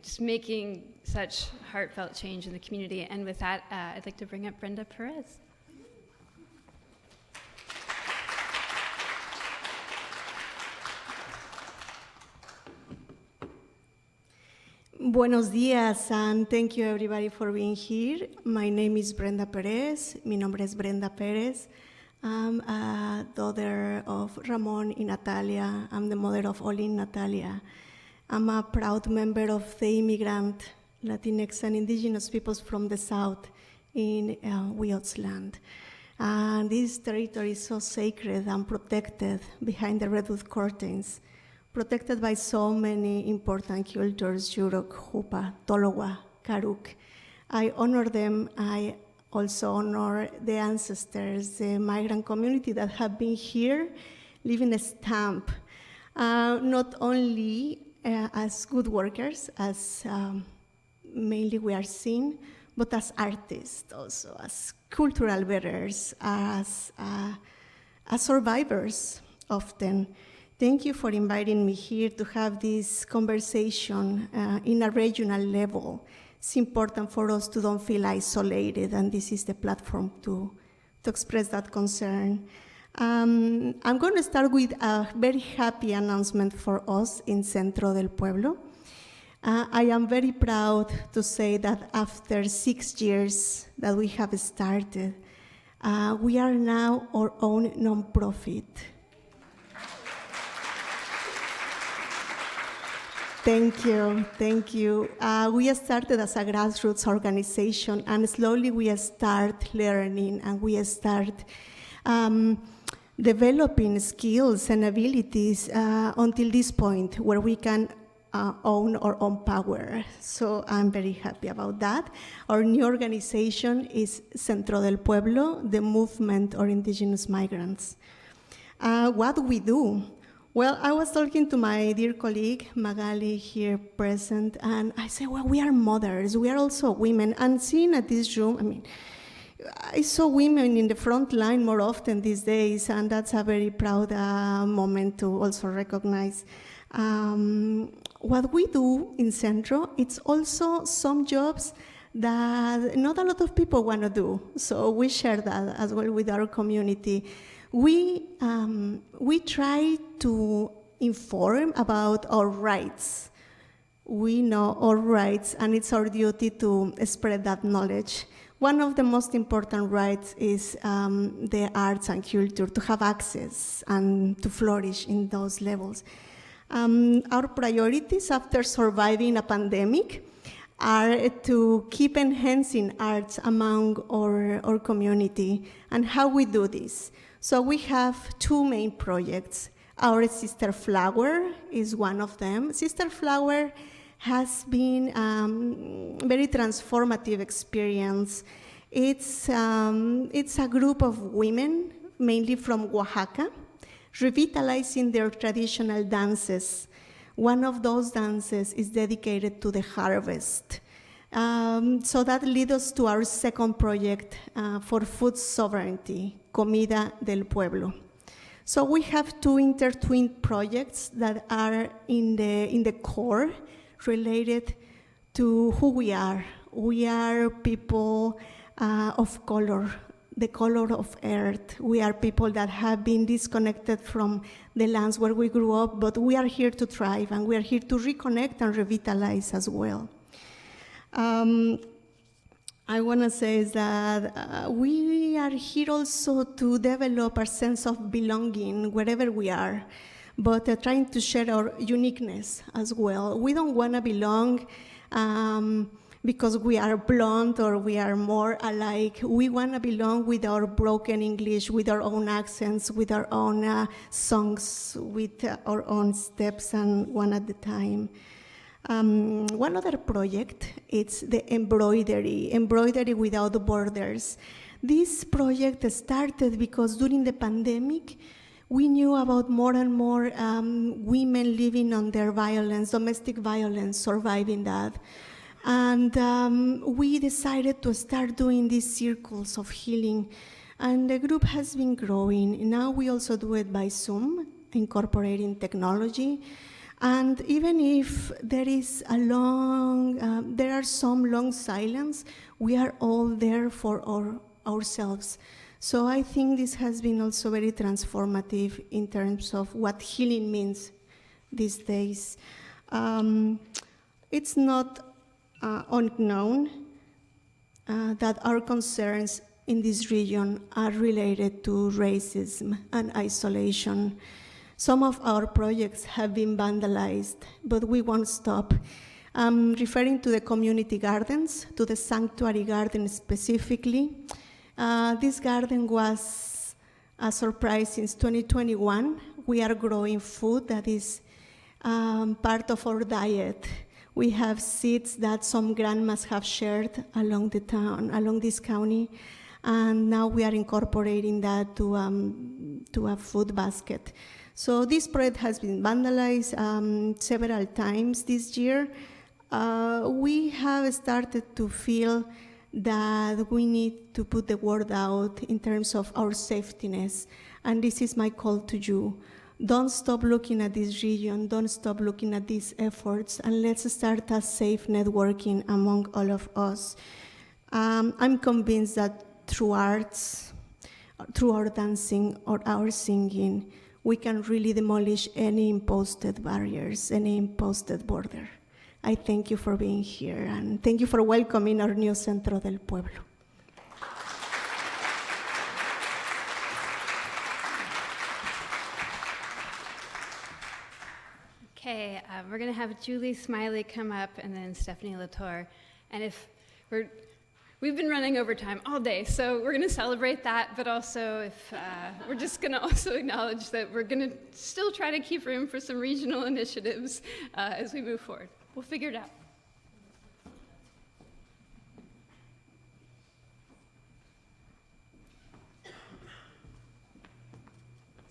Speaker 3: just making such heartfelt change in the community. And with that, I'd like to bring up Brenda Perez.
Speaker 15: Buenos días, and thank you everybody for being here. My name is Brenda Perez. Mi nombre es Brenda Perez. I'm a daughter of Ramon y Natalia. I'm the mother of Oli and Natalia. I'm a proud member of the immigrant Latinx and indigenous peoples from the South in Wiots land. And this territory is so sacred and protected behind the Redwood curtains, protected by so many important cultures, Yurok, Hupa, Tolowa, Karuk. I honor them. I also honor the ancestors, the migrant community that have been here, leaving a stamp, not only as good workers, as mainly we are seen, but as artists also, as cultural bearers, as survivors often. Thank you for inviting me here to have this conversation in a regional level. It's important for us to don't feel isolated, and this is the platform to express that concern. I'm going to start with a very happy announcement for us in Centro del Pueblo. I am very proud to say that after 6 years that we have started, we are now our own nonprofit. Thank you, thank you. We started as a grassroots organization, and slowly we start learning and we start developing skills and abilities until this point where we can own our own power. So I'm very happy about that. Our new organization is Centro del Pueblo, the movement of indigenous migrants. What do we do? Well, I was talking to my dear colleague, Magali, here present, and I said, well, we are mothers, we are also women. And seeing at this room, I saw women in the front line more often these days, and that's a very proud moment to also recognize. what we do in Centro, it's also some jobs that not a lot of people want to do. So we share that as well with our community. We try to inform about our rights. We know our rights, and it's our duty to spread that knowledge. One of the most important rights is the arts and culture, to have access and to flourish in those levels. Our priorities after surviving a pandemic are to keep enhancing arts among our community, and how we do this. So we have two main projects. Our Sister Flower is one of them. Sister Flower has been very transformative experience. It's a group of women, mainly from Oaxaca, revitalizing their traditional dances. One of those dances is dedicated to the harvest. So that leads us to our second project for food sovereignty, Comida del Pueblo. So we have two intertwined projects that are in the core related to who we are. We are people of color, the color of earth. We are people that have been disconnected from the lands where we grew up, but we are here to thrive, and we are here to reconnect and revitalize as well. I want to say is that we are here also to develop a sense of belonging wherever we are, but trying to share our uniqueness as well. We don't want to belong because we are blonde or we are more alike. We want to belong with our broken English, with our own accents, with our own songs, with our own steps, and one at a time. One other project, it's the embroidery without borders. This project started because during the pandemic, we knew about more and more women living under violence, domestic violence, surviving that. And we decided to start doing these circles of healing. And the group has been growing. Now we also do it by Zoom, incorporating technology. And even if there is there are some long silence, we are all there for ourselves. So I think this has been also very transformative in terms of what healing means these days. It's not unknown that our concerns in this region are related to racism and isolation. Some of our projects have been vandalized, but we won't stop. Referring to the community gardens, to the sanctuary garden specifically, this garden was a surprise since 2021. We are growing food that is part of our diet. We have seeds that some grandmas have shared along the town, along this county, and now we are incorporating that to a food basket. So this project has been vandalized several times this year. We have started to feel that we need to put the word out in terms of our safetiness, and this is my call to you. Don't stop looking at this region, don't stop looking at these efforts, and let's start a safe networking among all of us. I'm convinced that through arts, through our dancing or our singing, we can really demolish any imposed barriers, any imposed border. I thank you for being here, and thank you for welcoming our new Centro del Pueblo.
Speaker 3: Okay, we're going to have Julie Smiley come up, and then Stephanie Latour. And if we've been running overtime all day, so we're going to celebrate that, but also if we're just going to also acknowledge that we're going to still try to keep room for some regional initiatives as we move forward. We'll figure it out.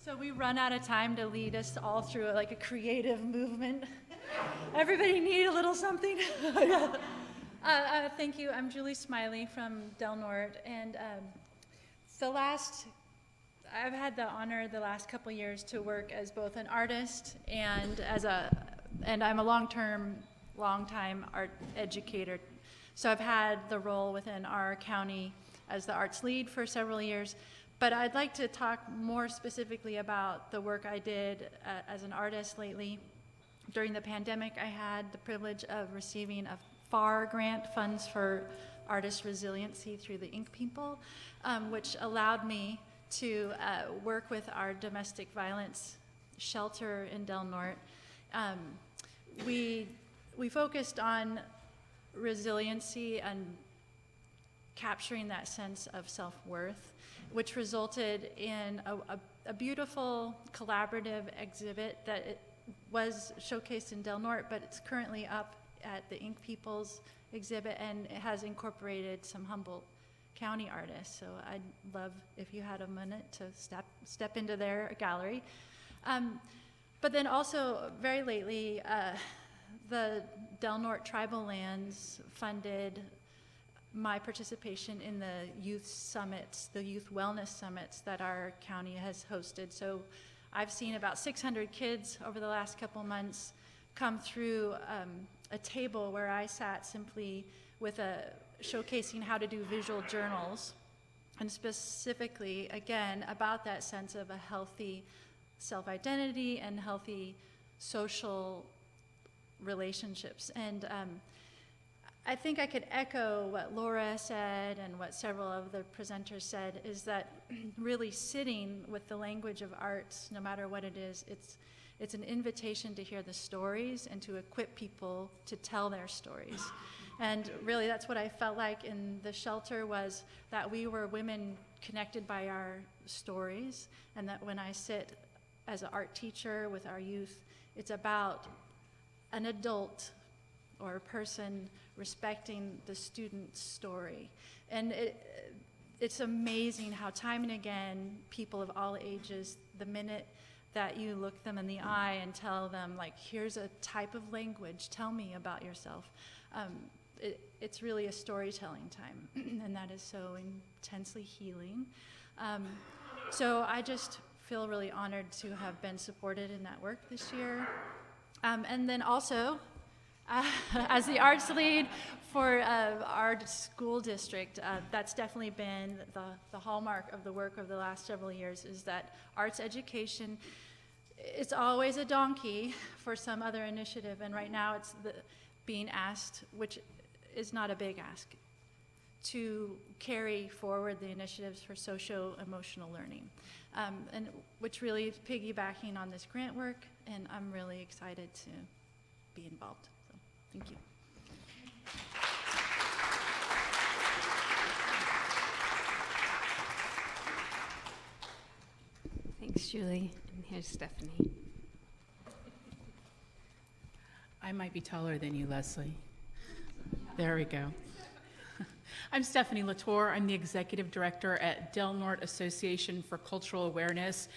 Speaker 10: So we run out of time to lead us all through like a creative movement. Everybody need a little something? Thank you. I'm Julie Smiley from Del Norte, and I've had the honor the last couple years to work as both an artist and as a And I'm a long-time art educator. So I've had the role within our county as the arts lead for several years. But I'd like to talk more specifically about the work I did as an artist lately. During the pandemic, I had the privilege of receiving a FAR grant, Funds for Artist Resiliency, through the Ink People, which allowed me to work with our domestic violence shelter in Del Norte. We focused on resiliency and capturing that sense of self-worth, which resulted in a beautiful collaborative exhibit that it was showcased in Del Norte, but it's currently up at the Ink People's exhibit, and it has incorporated some Humboldt County artists. So I'd love if you had a minute to step into their gallery. But then also very lately, the Del Norte Tribal Lands funded my participation in the youth summits, the youth wellness summits that our county has hosted. So I've seen about 600 kids over the last couple months come through a table where I sat simply with showcasing how to do visual journals, and specifically, again, about that sense of a healthy self-identity and healthy social relationships. And I think I could echo what Laura said and what several of the presenters said, is that really sitting with the language of arts, no matter what it is, it's an invitation to hear the stories and to equip people to tell their stories. And really that's what I felt like in the shelter, was that we were women connected by our stories, and that when I sit as an art teacher with our youth, it's about an adult or a person respecting the student's story. And it's amazing how time and again, people of all ages, the minute that you look them in the eye and tell them, like, here's a type of language, tell me about yourself. It's really a storytelling time, and that is so intensely healing. So I just feel really honored to have been supported in that work this year. And then also, as the arts lead for our school district, that's definitely been the hallmark of the work of the last several years, is that arts education, it's always a donkey for some other initiative, and right now it's being asked, which is not a big ask, to carry forward the initiatives for socio-emotional learning, and which really is piggybacking on this grant work, and I'm really excited to be involved. So, thank you.
Speaker 13: Thanks, Julie. And here's Stephanie.
Speaker 16: I might be taller than you, Leslie. There we go. I'm Stephanie Latour. I'm the Executive Director at Del Norte Association for Cultural Awareness.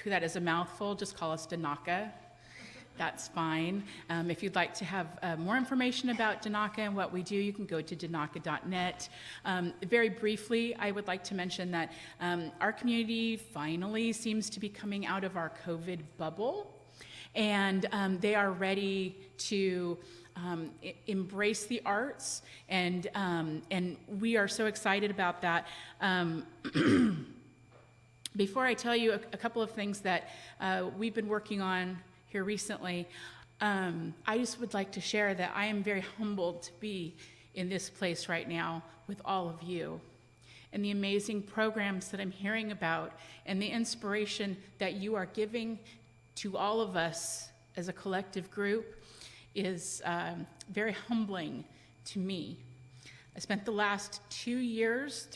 Speaker 16: Whew, that is a mouthful. Just call us DNACA. That's fine. If you'd like to have more information about DNACA and what we do, you can go to dnaca.net. Very briefly, I would like to mention that our community finally seems to be coming out of our COVID bubble, and they are ready to embrace the arts, and we are so excited about that. Before I tell you a couple of things that we've been working on here recently, I just would like to share that I am very humbled to be in this place right now with all of you, and the amazing programs that I'm hearing about, and the inspiration that you are giving to all of us as a collective group is very humbling to me. I spent the last 3 years,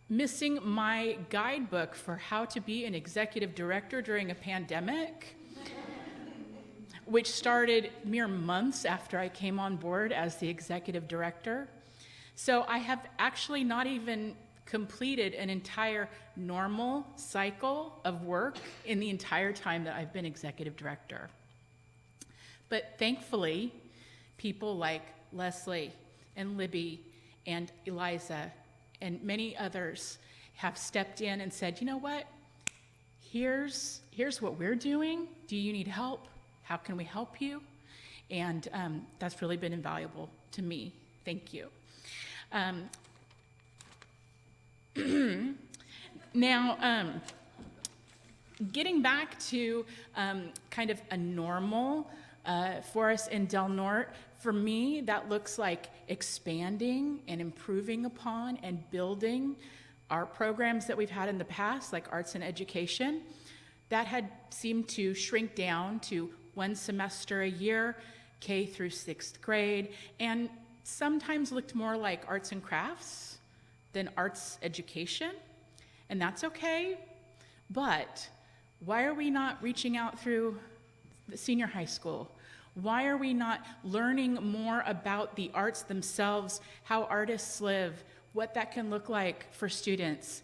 Speaker 16: missing my guidebook for how to be an executive director during a pandemic, which started mere months after I came on board as the executive director. So I have actually not even completed an entire normal cycle of work in the entire time that I've been executive director. But thankfully, people like Leslie and Libby and Eliza and many others have stepped in and said, you know what, here's what we're doing. Do you need help? How can we help you? And that's really been invaluable to me. Thank you. Now, getting back to kind of a normal for us in Del Norte, for me, that looks like expanding and improving upon and building our programs that we've had in the past, like arts and education. That had seemed to shrink down to 1 semester a year, K through 6th grade, and sometimes looked more like arts and crafts than arts education, and that's okay. But why are we not reaching out through the senior high school? Why are we not learning more about the arts themselves, how artists live, what that can look like for students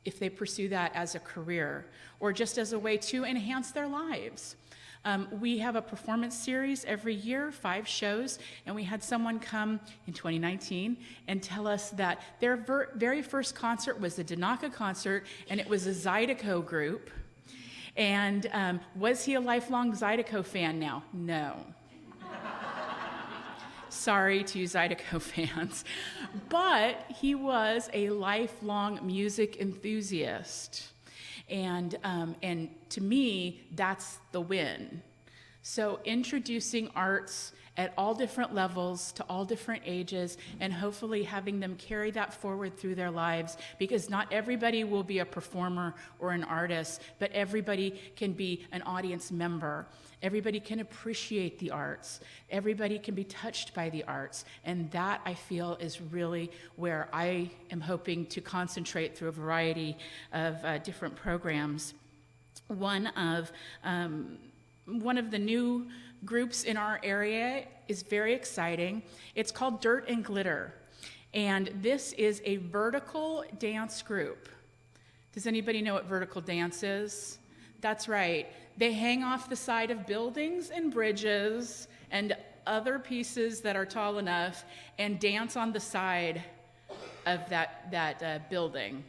Speaker 16: if they pursue that as a career, or just as a way to enhance their lives? We have a performance series every year, 5 shows, and we had someone come in 2019 and tell us that their very first concert was the Danaka concert, and it was a Zydeco group. And was he a lifelong Zydeco fan now? No. Sorry to Zydeco fans. But he was a lifelong music enthusiast. And to me, that's the win. So introducing arts at all different levels, to all different ages, and hopefully having them carry that forward through their lives, because not everybody will be a performer or an artist, but everybody can be an audience member. Everybody can appreciate the arts. Everybody can be touched by the arts. And that, I feel, is really where I am hoping to concentrate through a variety of different programs. One of the new groups in our area is very exciting. It's called Dirt and Glitter. And this is a vertical dance group. Does anybody know what vertical dance is? That's right. They hang off the side of buildings and bridges and other pieces that are tall enough and dance on the side of that building.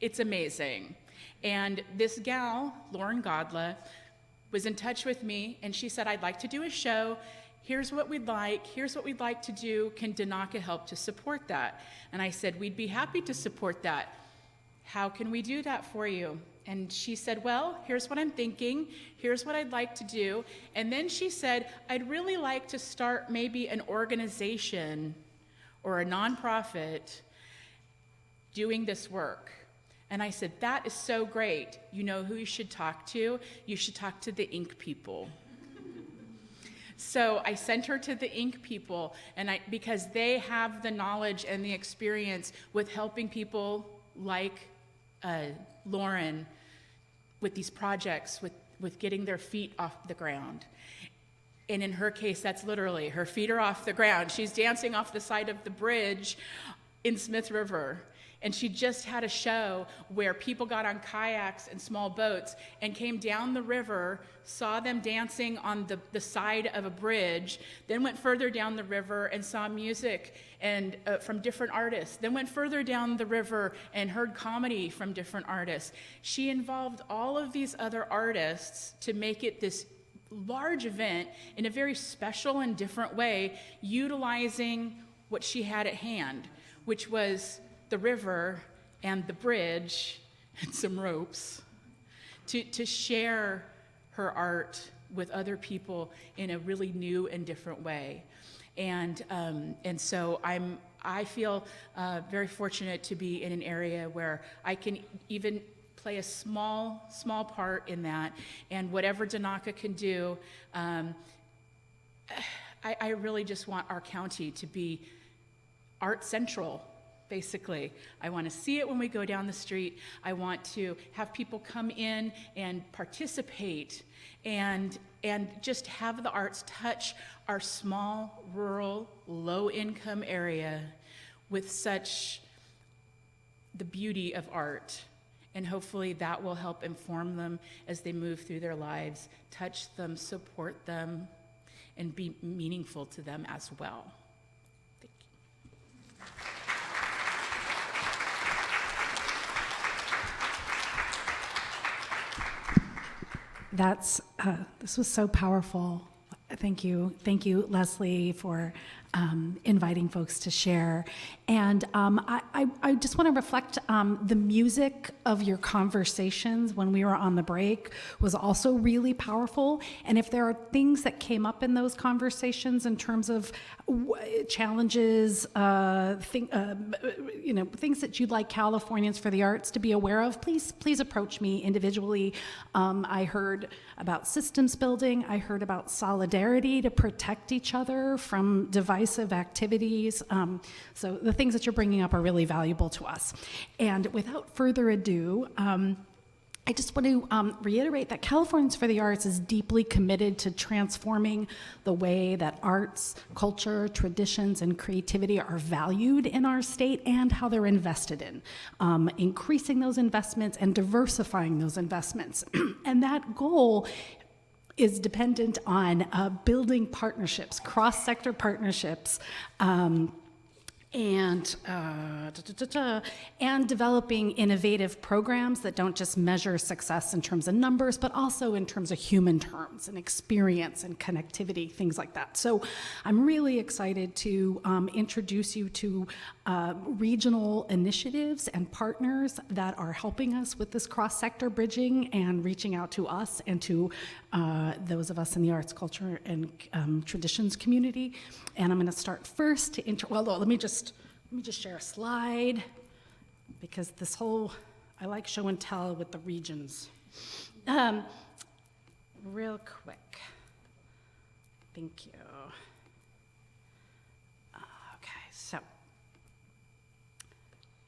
Speaker 16: It's amazing. And this gal, Lauren Godla, was in touch with me, and she said, I'd like to do a show. Here's what we'd like to do. Can Danaka help to support that? And I said, we'd be happy to support that. How can we do that for you? And she said, well, here's what I'm thinking. Here's what I'd like to do. And then she said, I'd really like to start maybe an organization or a nonprofit doing this work. And I said, that is so great. You know who you should talk to? You should talk to the Ink people. So I sent her to the Ink people, and because they have the knowledge and the experience with helping people like Lauren with these projects, with getting their feet off the ground. And in her case, that's literally, her feet are off the ground. She's dancing off the side of the bridge in Smith River. And she just had a show where people got on kayaks and small boats and came down the river, saw them dancing on the side of a bridge, then went further down the river and saw music and from different artists, then went further down the river and heard comedy from different artists. She involved all of these other artists to make it this large event in a very special and different way, utilizing what she had at hand, which was the river and the bridge and some ropes to share her art with other people in a really new and different way. And so I feel very fortunate to be in an area where I can even play a small part in that. And whatever Danaka can do, I really just want our county to be art central. Basically, I want to see it when we go down the street. I want to have people come in and participate and just have the arts touch our small, rural, low-income area with such the beauty of art. And hopefully that will help inform them as they move through their lives, touch them, support them, and be meaningful to them as well.
Speaker 4: This was so powerful. Thank you, Leslie, for inviting folks to share. And I just want to reflect the music of your conversations when we were on the break was also really powerful. And if there are things that came up in those conversations in terms of challenges, things that you'd like Californians for the Arts to be aware of, please approach me individually. I heard about systems building. I heard about solidarity to protect each other from divisive activities. So the things that you're bringing up are really valuable to us. And without further ado, I just want to reiterate that Californians for the Arts is deeply committed to transforming the way that arts, culture, traditions, and creativity are valued in our state and how they're invested in, increasing those investments and diversifying those investments. And that goal is dependent on building partnerships, cross-sector partnerships, and developing innovative programs that don't just measure success in terms of numbers, but also in terms of human terms and experience and connectivity, things like that. So I'm really excited to introduce you to regional initiatives and partners that are helping us with this cross-sector bridging and reaching out to us and to those of us in the arts, culture, and traditions community. And I'm going to start first to let me just share a slide, because I like show and tell with the regions. Real quick. Thank you. Okay, so.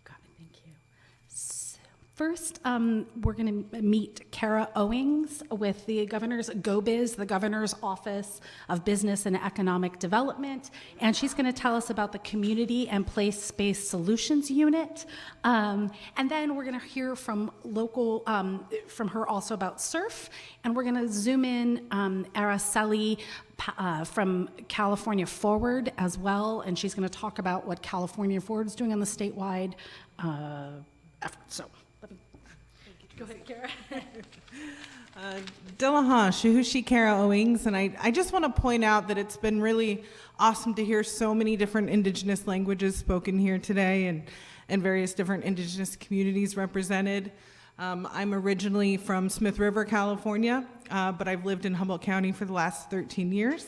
Speaker 4: Got it, thank you. First, we're going to meet Kara Owings with the governor's GoBiz, the Governor's Office of Business and Economic Development, and she's going to tell us about the Community and Place-Based Solutions Unit. And then we're going to hear from her also about SURF, and we're going to zoom in Araceli from California Forward as well, and she's going to talk about what California Forward is doing on the statewide effort. So. Go ahead, Kara.
Speaker 17: Dillaha, Shahushi Kara Owings, and I just want to point out that it's been really awesome to hear so many different Indigenous languages spoken here today and various different Indigenous communities represented. I'm originally from Smith River, California, but I've lived in Humboldt County for the last 13 years.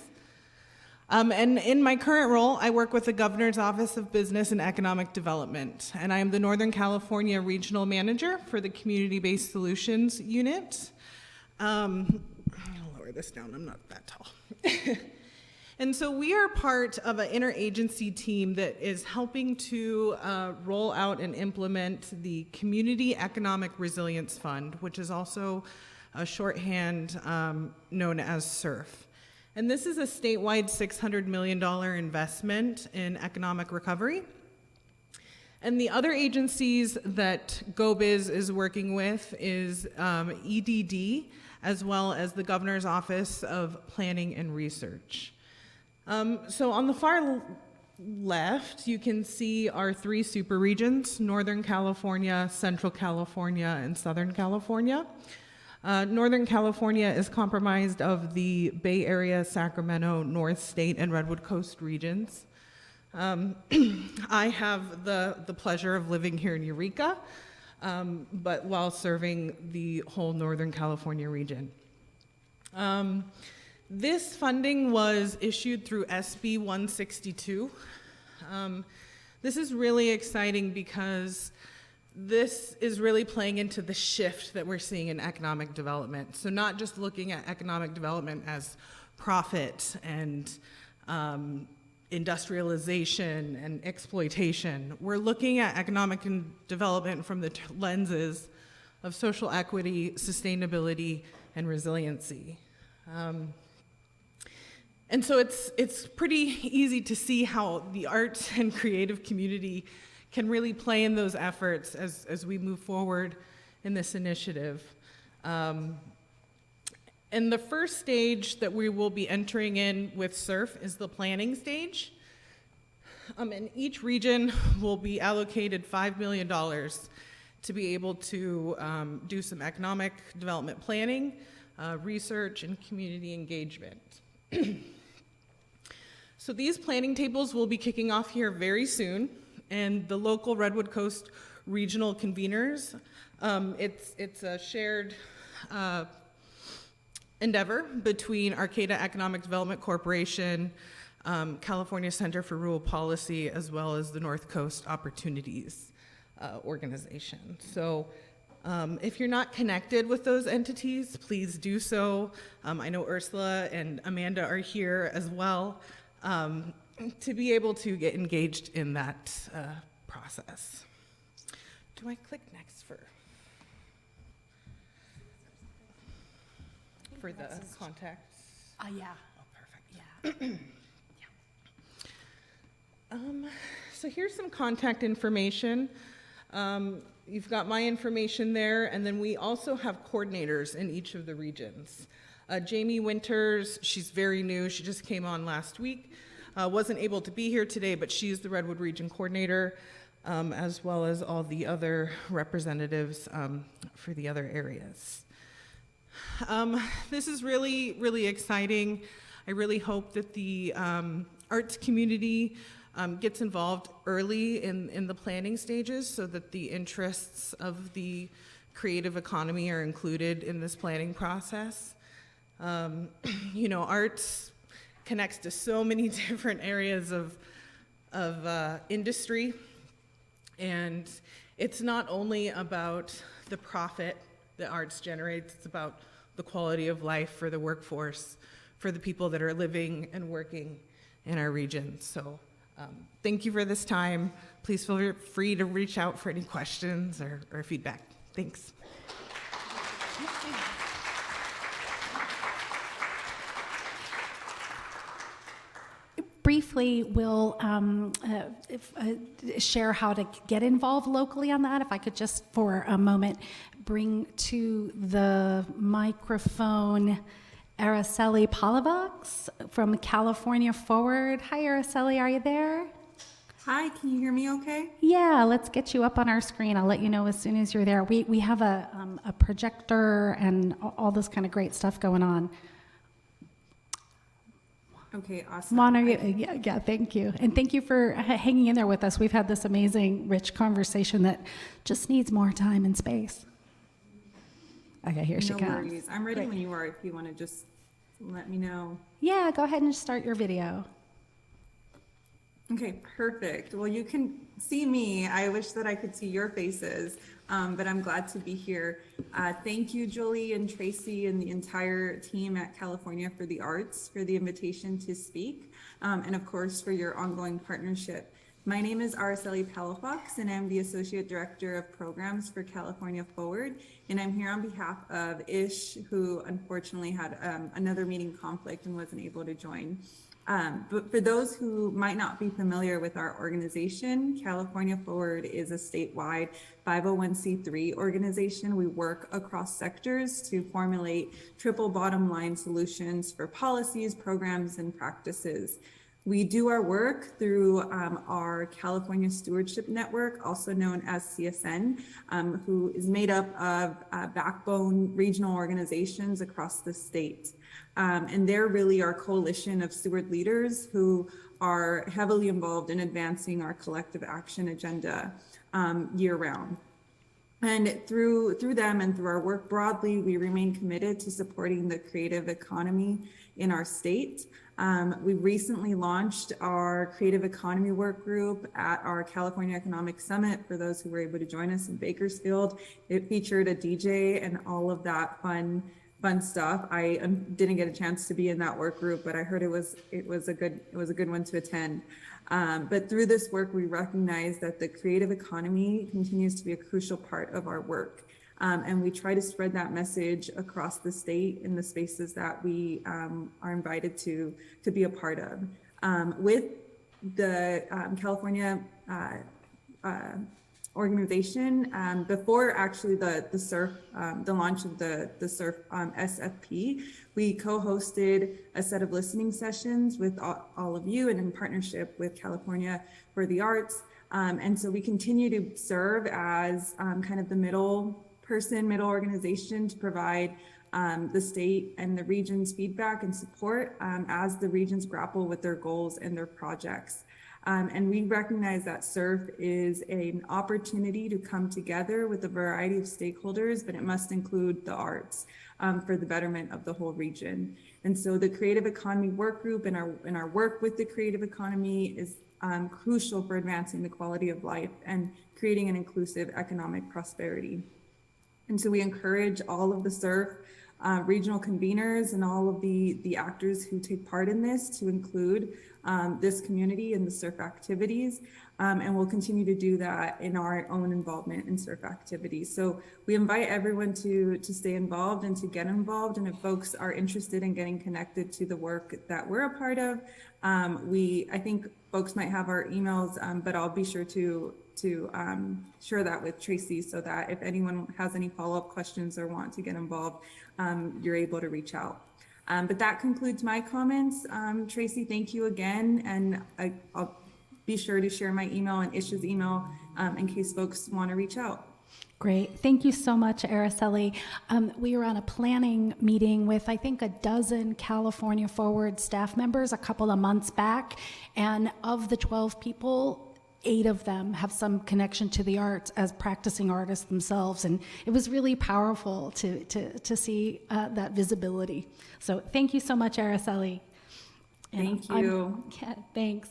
Speaker 17: And in my current role, I work with the Governor's Office of Business and Economic Development, and I am the Northern California Regional Manager for the Community-Based Solutions Unit. I'll lower this down, I'm not that tall. And so we are part of an interagency team that is helping to roll out and implement the Community Economic Resilience Fund, which is also a shorthand known as SURF. And this is a statewide $600 million investment in economic recovery. And the other agencies that GoBiz is working with is EDD, as well as the Governor's Office of Planning and Research. So on the far left, you can see our three super regions: Northern California, Central California, and Southern California. Northern California is comprised of the Bay Area, Sacramento, North State, and Redwood Coast regions. I have the pleasure of living here in Eureka, but while serving the whole Northern California region. This funding was issued through SB 162. This is really exciting because this is really playing into the shift that we're seeing in economic development. So not just looking at economic development as profit and industrialization and exploitation. We're looking at economic development from the lenses of social equity, sustainability, and resiliency. And so it's pretty easy to see how the arts and creative community can really play in those efforts as we move forward in this initiative. And the first stage that we will be entering in with SURF is the planning stage. And each region will be allocated $5 million to be able to do some economic development planning research, and community engagement. So these planning tables will be kicking off here very soon, and the local Redwood Coast regional conveners, it's a shared endeavor between Arcata Economic Development Corporation, California Center for Rural Policy, as well as the North Coast Opportunities organization. So if you're not connected with those entities, please do so. I know Ursula and Amanda are here as well to be able to get engaged in that process. Do I click next for the contacts?
Speaker 4: Yeah.
Speaker 17: Oh, perfect. Yeah. So here's some contact information. You've got my information there, and then we also have coordinators in each of the regions. Jamie Winters, she's very new. She just came on last week. Wasn't able to be here today, but she's the Redwood Region Coordinator, as well as all the other representatives for the other areas. This is really, really exciting. I really hope that the arts community gets involved early in the planning stages so that the interests of the creative economy are included in this planning process. You know, arts connects to so many different areas of industry, and it's not only about the profit that arts generates, it's about the quality of life for the workforce, for the people that are living and working in our region. So thank you for this time. Please feel free to reach out for any questions or feedback. Thanks.
Speaker 4: Briefly, we'll share how to get involved locally on that. If I could just for a moment bring to the microphone Araceli Palavox from California Forward. Hi, Araceli, are you there?
Speaker 18: Hi, can you hear me okay?
Speaker 4: Yeah, let's get you up on our screen. I'll let you know as soon as you're there. We have a projector and all this kind of great stuff going on.
Speaker 18: Okay, awesome.
Speaker 4: Mon, are you, yeah, thank you. And thank you for hanging in there with us. We've had this amazing, rich conversation that just needs more time and space. Okay, here she comes.
Speaker 18: No worries. I'm ready
Speaker 4: Great.
Speaker 18: when you are, if you want to just let me know.
Speaker 4: Yeah, go ahead and start your video.
Speaker 18: Okay, perfect. Well, you can see me. I wish that I could see your faces, but I'm glad to be here. Thank you, Julie and Tracy and the entire team at California for the Arts for the invitation to speak, and of course for your ongoing partnership. My name is Araceli Palafox, and I'm the Associate Director of Programs for California Forward, and I'm here on behalf of Ish, who unfortunately had another meeting conflict and wasn't able to join. But for those who might not be familiar with our organization, California Forward is a statewide 501c3 organization. We work across sectors to formulate triple bottom line solutions for policies, programs, and practices. We do our work through our California Stewardship Network, also known as CSN, who is made up of backbone regional organizations across the state. And they're really our coalition of steward leaders who are heavily involved in advancing our collective action agenda year round. And through them and through our work broadly, we remain committed to supporting the creative economy in our state. We recently launched our Creative Economy Work Group at our California Economic Summit for those who were able to join us in Bakersfield. It featured a DJ and all of that fun stuff. I didn't get a chance to be in that work group, but I heard it was a good one to attend. But through this work, we recognize that the creative economy continues to be a crucial part of our work. And we try to spread that message across the state in the spaces that we are invited to be a part of. With the California organization, before actually the launch of the SURF SFP, we co-hosted a set of listening sessions with all of you and in partnership with California for the Arts. And so we continue to serve as kind of the middle organization to provide the state and the region's feedback and support as the regions grapple with their goals and their projects. And we recognize that SURF is an opportunity to come together with a variety of stakeholders, but it must include the arts for the betterment of the whole region. And so the Creative Economy Work Group and our work with the creative economy is crucial for advancing the quality of life and creating an inclusive economic prosperity. And so we encourage all of the SURF regional conveners and all of the actors who take part in this to include this community in the SURF activities, and we'll continue to do that in our own involvement in SURF activities. So we invite everyone to stay involved and to get involved, and if folks are interested in getting connected to the work that we're a part of, I think folks might have our emails, but I'll be sure to share that with Tracy so that if anyone has any follow-up questions or want to get involved, you're able to reach out. But that concludes my comments. Tracy, thank you again. And I'll be sure to share my email and Ish's email in case folks want to reach out.
Speaker 4: Great. Thank you so much, Araceli. We were on a planning meeting with, I think, a dozen California Forward staff members a couple of months back. And of the 12 people, 8 of them have some connection to the arts as practicing artists themselves. And it was really powerful to see that visibility. So thank you so much, Araceli.
Speaker 18: Thank you.
Speaker 4: Thanks.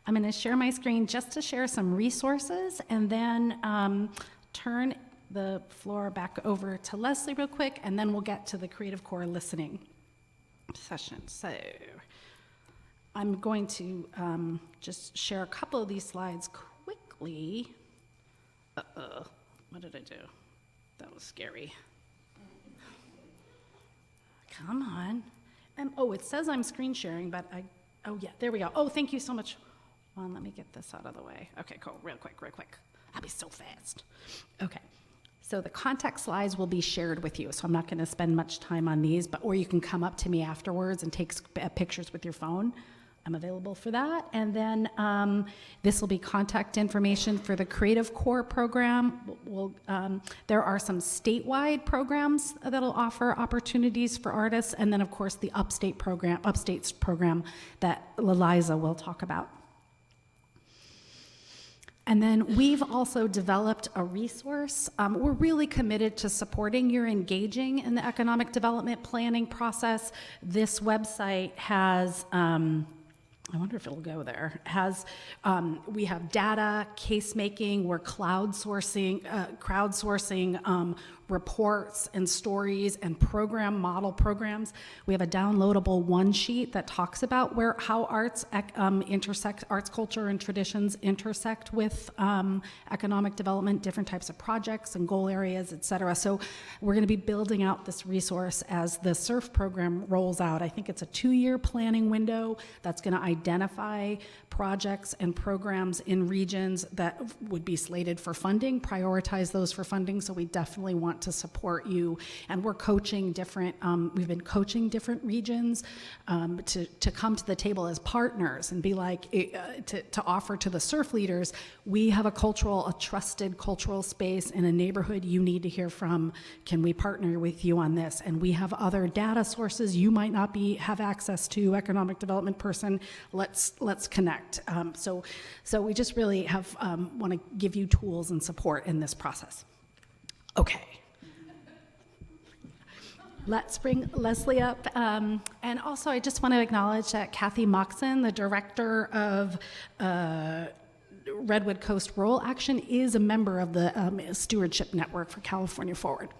Speaker 4: I'm going to share my screen just to share some resources and then turn the floor back over to Leslie real quick, and then we'll get to the Creative Core listening session. So I'm going to just share a couple of these slides quickly. What did I do? That was scary. Come on. Oh, it says I'm screen sharing, but oh yeah, there we go. Oh, thank you so much. Well, let me get this out of the way. Okay, cool, real quick. I'll be so fast. Okay, so the contact slides will be shared with you, so I'm not gonna spend much time on these, or you can come up to me afterwards and take pictures with your phone. I'm available for that. And then this will be contact information for the Creative Core program. There are some statewide programs that'll offer opportunities for artists. And then of course the Upstates program that Eliza will talk about. And then we've also developed a resource. We're really committed to supporting your engaging in the economic development planning process. This website has, I wonder if it'll go there. We have data, case making, we're crowdsourcing reports and stories and model programs. We have a downloadable one sheet that talks about how arts arts, culture, and traditions intersect with economic development, different types of projects and goal areas, et cetera. So we're going to be building out this resource as the SURF program rolls out. I think it's a 2-year planning window that's going to identify projects and programs in regions that would be slated for funding, prioritize those for funding. So we definitely want to support you. And we're coaching we've been coaching different regions to come to the table as partners and be like, to offer to the SURF leaders, we have a trusted cultural space in a neighborhood you need to hear from. Can we partner with you on this? And we have other data sources you might not have access to, economic development person, let's connect. So we just really want to give you tools and support in this process. Okay. Let's bring Leslie up. And also, I just want to acknowledge that Kathy Moxon, the director of Redwood Coast Rural Action, is a member of the Stewardship Network for California Forward.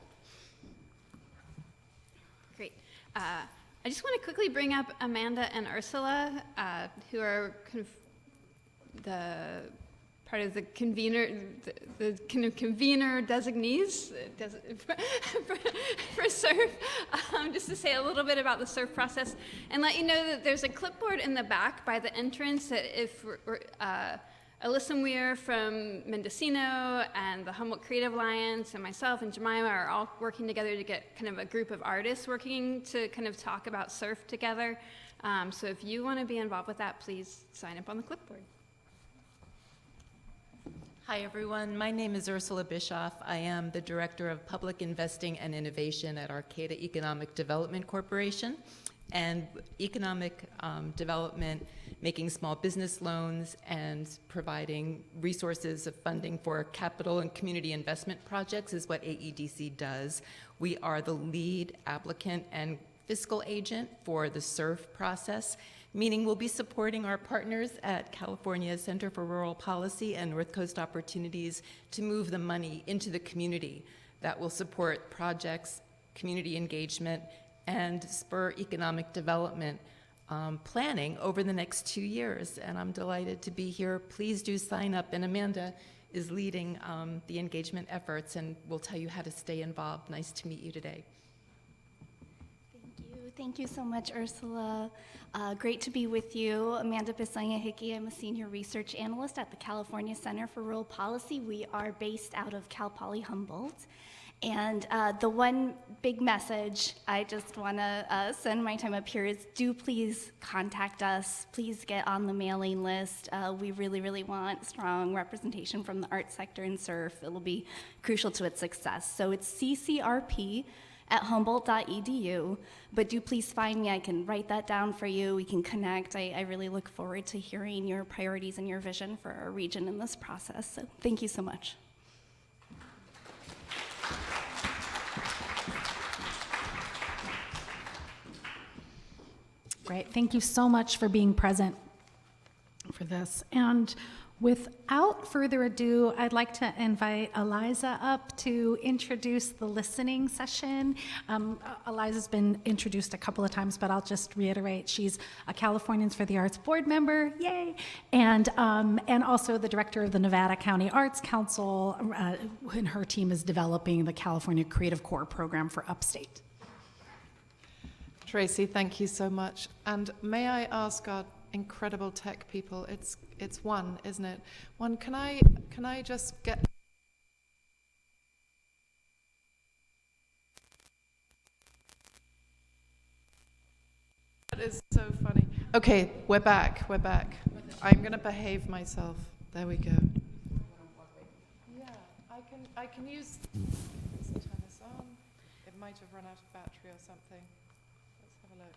Speaker 3: Great. I just want to quickly bring up Amanda and Ursula, who are kind of part of the convener, the kind of convener designees for SURF, just to say a little bit about the SURF process and let you know that there's a clipboard in the back by the entrance that if Alyssa Weir from Mendocino and the Humboldt Creative Alliance and myself and Jemima are all working together to get kind of a group of artists working to kind of talk about SURF together. So if you want to be involved with that, please sign up on the clipboard.
Speaker 19: Hi, everyone. My name is Ursula Bischoff. I am the Director of Public Investing and Innovation at Arcata Economic Development Corporation. And economic development, making small business loans, and providing resources of funding for capital and community investment projects is what AEDC does. We are the lead applicant and fiscal agent for the SURF process, meaning we'll be supporting our partners at California Center for Rural Policy and North Coast Opportunities to move the money into the community that will support projects, community engagement, and spur economic development planning over the next 2 years. And I'm delighted to be here. Please do sign up. And Amanda is leading the engagement efforts, and will tell you how to stay involved. Nice to meet you today.
Speaker 20: Thank you so much, Ursula. Great to be with you. Amanda Bisanya-Hickey. I'm a senior research analyst at the California Center for Rural Policy. We are based out of Cal Poly Humboldt. And the one big message I just want to send my time up here is, do please contact us. Please get on the mailing list. We really, really want strong representation from the arts sector in SURF. It will be crucial to its success. So it's ccrp@humboldt.edu, but do please find me. I can write that down for you. We can connect. I really look forward to hearing your priorities and your vision for our region in this process. So thank you so much.
Speaker 4: Great. Thank you so much for being present for this. And without further ado, I'd like to invite Eliza up to introduce the listening session. Eliza's been introduced a couple of times, but I'll just reiterate, she's a Californians for the Arts board member, yay, and also the director of the Nevada County Arts Council, and her team is developing the California Creative Corps program for upstate.
Speaker 6: Tracy, thank you so much. And may I ask our incredible tech people, it's one, isn't it? One, can I just get... That is so funny. Okay, we're back. I'm going to behave myself. There we go. Yeah, I can use... Let's turn this on. It might have run out of battery or something. Let's have a look.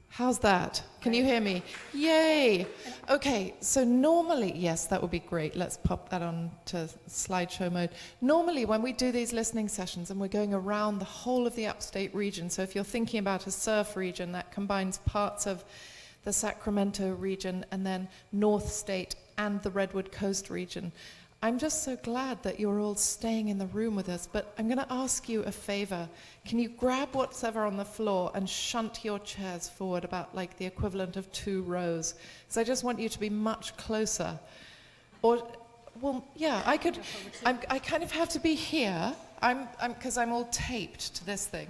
Speaker 6: How's that? Can you hear me? Yay! Okay, so normally, yes, that would be great. Let's pop that on to slideshow mode. Normally, when we do these listening sessions and we're going around the whole of the upstate region, so if you're thinking about a surf region that combines parts of the Sacramento region and then North State and the Redwood Coast region, I'm just so glad that you're all staying in the room with us, but I'm going to ask you a favor. Can you grab whatever on the floor and shunt your chairs forward about like the equivalent of 2 rows? Because I just want you to be much closer. Or, well, yeah, I kind of have to be here, because I'm all taped to this thing.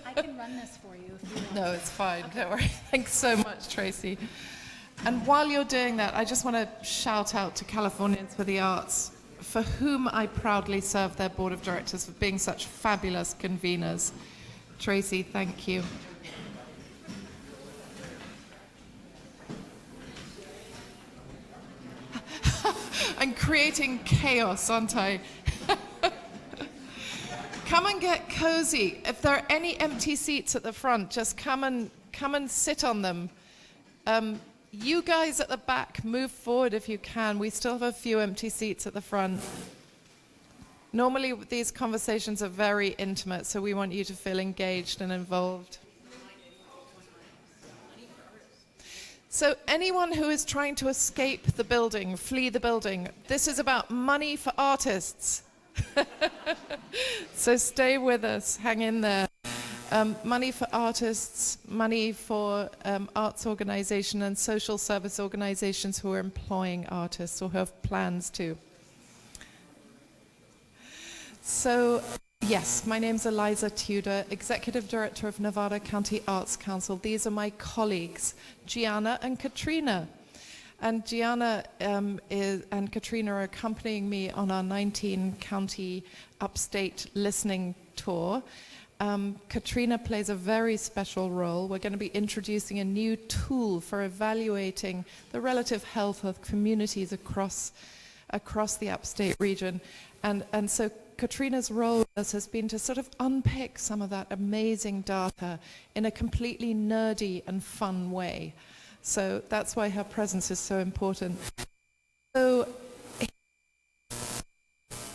Speaker 4: I can run this for you if you want.
Speaker 6: No, it's fine, don't worry. Thanks so much, Tracy. And while you're doing that, I just want to shout out to Californians for the Arts, for whom I proudly serve their board of directors, for being such fabulous conveners. Tracy, thank you. I'm creating chaos, aren't I? Come and get cozy. If there are any empty seats at the front, just come and sit on them. You guys at the back, move forward if you can. We still have a few empty seats at the front. Normally, these conversations are very intimate, so we want you to feel engaged and involved. So anyone who is trying to escape the building, flee the building, this is about money for artists. So stay with us, hang in there. Money for artists, money for arts organization and social service organizations who are employing artists or who have plans to. So, yes, my name's Eliza Tudor, Executive Director of Nevada County Arts Council. These are my colleagues, Gianna and Katrina. And Gianna and Katrina are accompanying me on our 19-county upstate listening tour. Katrina plays a very special role. We're going to be introducing a new tool for evaluating the relative health of communities across the upstate region. And so Katrina's role with us has been to sort of unpick some of that amazing data in a completely nerdy and fun way. So that's why her presence is so important. So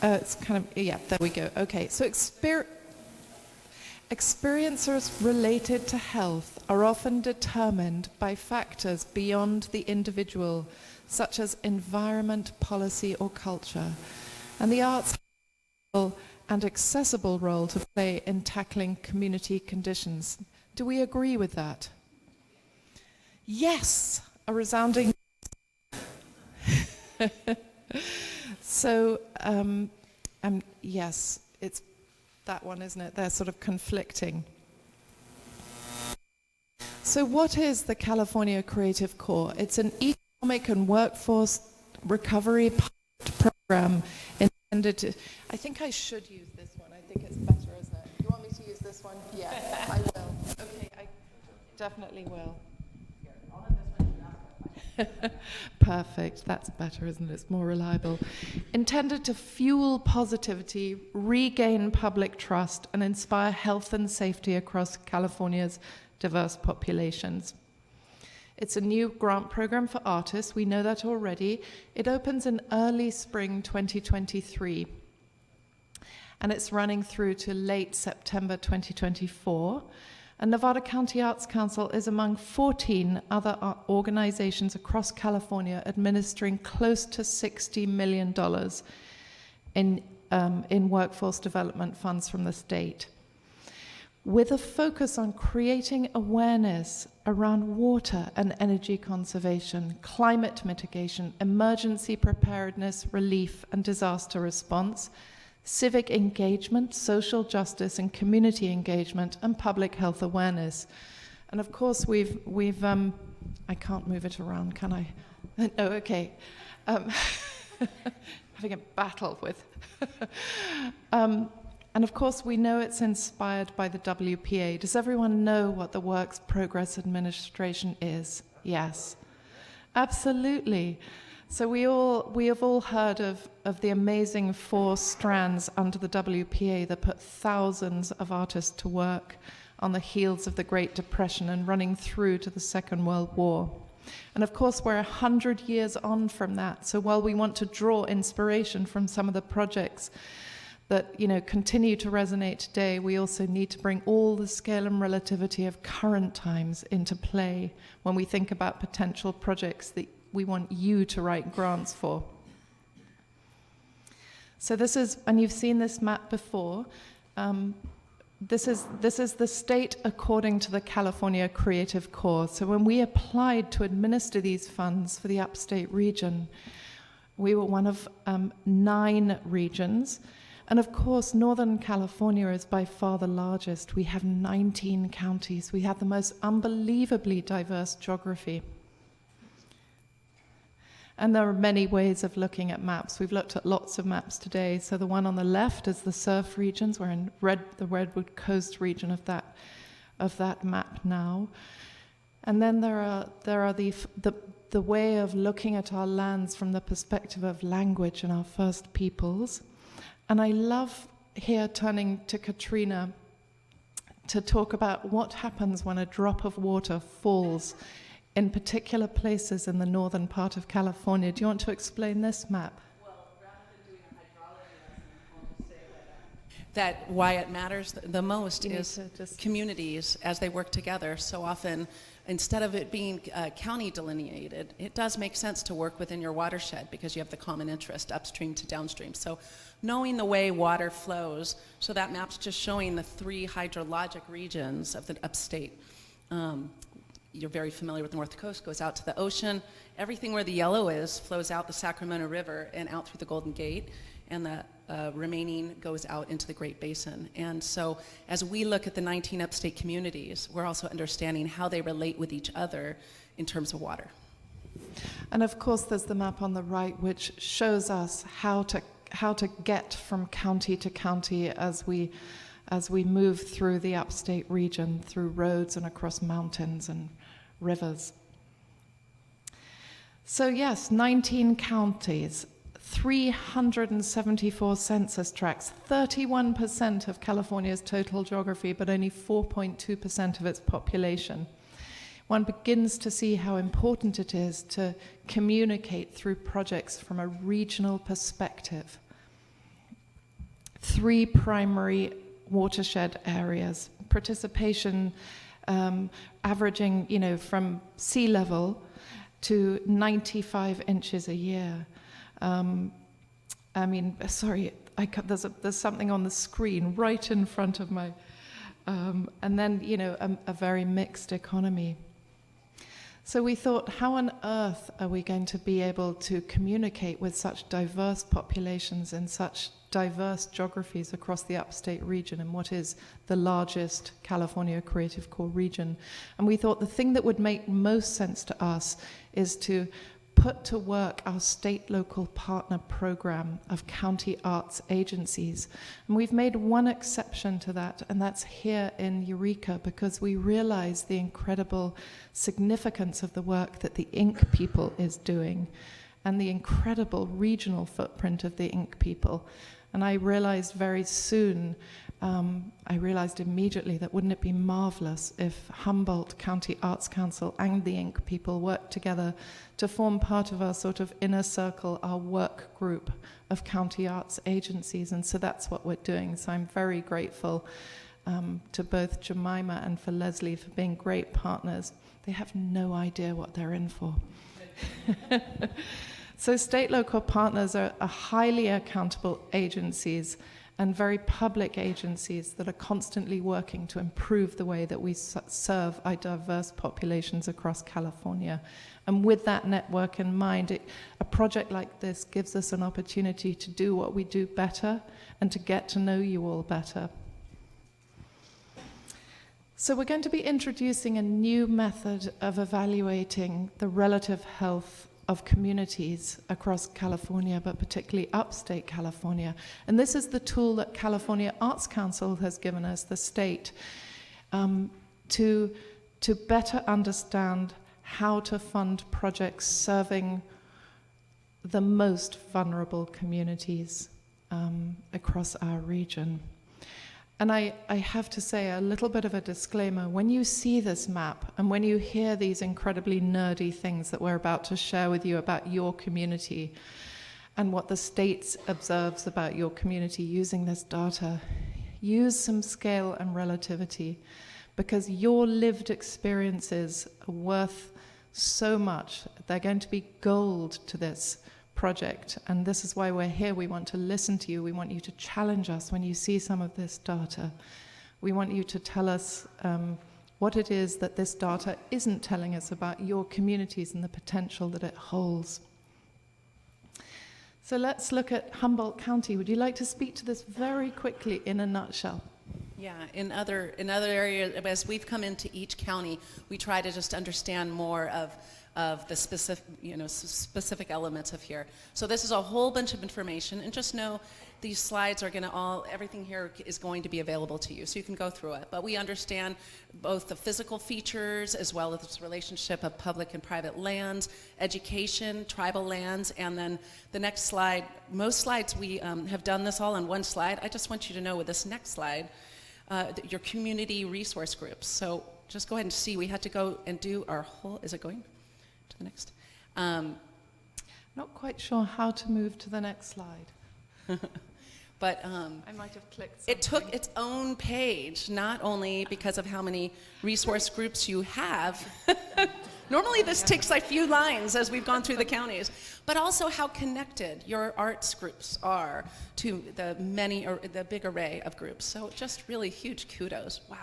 Speaker 6: it's kind of, yeah, there we go. Okay, so experiencers related to health are often determined by factors beyond the individual, such as environment, policy, or culture. And the arts have an accessible role to play in tackling community conditions. Do we agree with that? Yes, a resounding So, yes, it's that one, isn't it? They're sort of conflicting. So what is the California Creative Corps? It's an economic and workforce recovery program intended to... I think I should use this one. I think it's better, isn't it? You want me to use this one? Yeah, I will. Okay, I definitely will. Perfect, that's better, isn't it? It's more reliable. Intended to fuel positivity, regain public trust, and inspire health and safety across California's diverse populations. It's a new grant program for artists, we know that already. It opens in early spring 2023, and it's running through to late September 2024. And Nevada County Arts Council is among 14 other organizations across California administering close to $60 million in workforce development funds from the state, with a focus on creating awareness around water and energy conservation, climate mitigation, emergency preparedness, relief, and disaster response, civic engagement, social justice and community engagement, and public health awareness. And of course we've I can't move it around, can I? No, okay. Having a battle with. And of course we know it's inspired by the WPA. Does everyone know what the Works Progress Administration is? Yes, absolutely. So we have all heard of the amazing 4 strands under the WPA that put thousands of artists to work on the heels of the Great Depression and running through to the Second World War. And of course, we're 100 years on from that. So while we want to draw inspiration from some of the projects that, you know, continue to resonate today, we also need to bring all the scale and relativity of current times into play when we think about potential projects that we want you to write grants for. So this is, and you've seen this map before, this is the state according to the California Creative Corps. So when we applied to administer these funds for the upstate region, we were one of 9 regions. And of course, Northern California is by far the largest. We have 19 counties. We have the most unbelievably diverse geography. And there are many ways of looking at maps. We've looked at lots of maps today. So the one on the left is the surf regions. We're in the Redwood Coast region of that map now. And then there are the way of looking at our lands from the perspective of language and our First Peoples. And I love here turning to Katrina to talk about what happens when a drop of water falls in particular places in the northern part of California. Do you want to explain this map?
Speaker 21: Well, rather than doing a hydrology lesson, I'll just say that why it matters the most is communities as they work together. So often, instead of it being county delineated, it does make sense to work within your watershed because you have the common interest upstream to downstream. So knowing the way water flows, so that map's just showing the 3 hydrologic regions of the upstate. You're very familiar with the North Coast, goes out to the ocean. Everything where the yellow is flows out the Sacramento River and out through the Golden Gate, and the remaining goes out into the Great Basin. And so as we look at the 19 upstate communities, we're also understanding how they relate with each other in terms of water.
Speaker 6: And of course there's the map on the right which shows us how to get from county to county as we as we move through the upstate region, through roads and across mountains and rivers. So yes, 19 counties, 374 census tracts, 31% of California's total geography, but only 4.2% of its population. One begins to see how important it is to communicate through projects from a regional perspective. 3 primary watershed areas, participation averaging, from sea level to 95 inches a year. There's something on the screen right in front of my, and then, a very mixed economy. So we thought, how on earth are we going to be able to communicate with such diverse populations in such diverse geographies across the upstate region in what is the largest California Creative Core region? And we thought the thing that would make most sense to us is to put to work our state local partner program of county arts agencies. And we've made one exception to that, and that's here in Eureka, because we realize the incredible significance of the work that the Ink people is doing and the incredible regional footprint of the Ink people. And I realized very soon, immediately that wouldn't it be marvelous if Humboldt County Arts Council and the Ink people worked together to form part of our sort of inner circle, our work group of county arts agencies. And so that's what we're doing. So I'm very grateful to both Jemima and for Leslie for being great partners. They have no idea what they're in for. So state local partners are highly accountable agencies and very public agencies that are constantly working to improve the way that we serve our diverse populations across California. And with that network in mind, a project like this gives us an opportunity to do what we do better and to get to know you all better. So we're going to be introducing a new method of evaluating the relative health of communities across California, but particularly upstate California. And this is the tool that California Arts Council has given us, the state, to better understand how to fund projects serving the most vulnerable communities across our region. And I have to say a little bit of a disclaimer. When you see this map and when you hear these incredibly nerdy things that we're about to share with you about your community and what the state observes about your community using this data, use some scale and relativity, because your lived experiences are worth so much. They're going to be gold to this project, and this is why we're here. We want to listen to you. We want you to challenge us when you see some of this data. We want you to tell us what it is that this data isn't telling us about your communities and the potential that it holds. So let's look at Humboldt County. Would you like to speak to this very quickly in a nutshell?
Speaker 21: Yeah, in other areas, as we've come into each county, we try to just understand more of the specific elements of here. So this is a whole bunch of information, and just know these slides are everything here is going to be available to you, so you can go through it. But we understand both the physical features as well as this relationship of public and private lands, education, tribal lands, and then the next slide. Most slides we have done this all in one slide. I just want you to know with this next slide, your community resource groups. So just go ahead and see, we had to go and do our whole, is it going to the next?
Speaker 6: Not quite sure how to move to the next slide.
Speaker 21: But
Speaker 6: I might have clicked something.
Speaker 21: It took its own page, not only because of how many resource groups you have. Normally this takes a few lines as we've gone through the counties, but also how connected your arts groups are to the big array of groups. So just really huge kudos. Wow.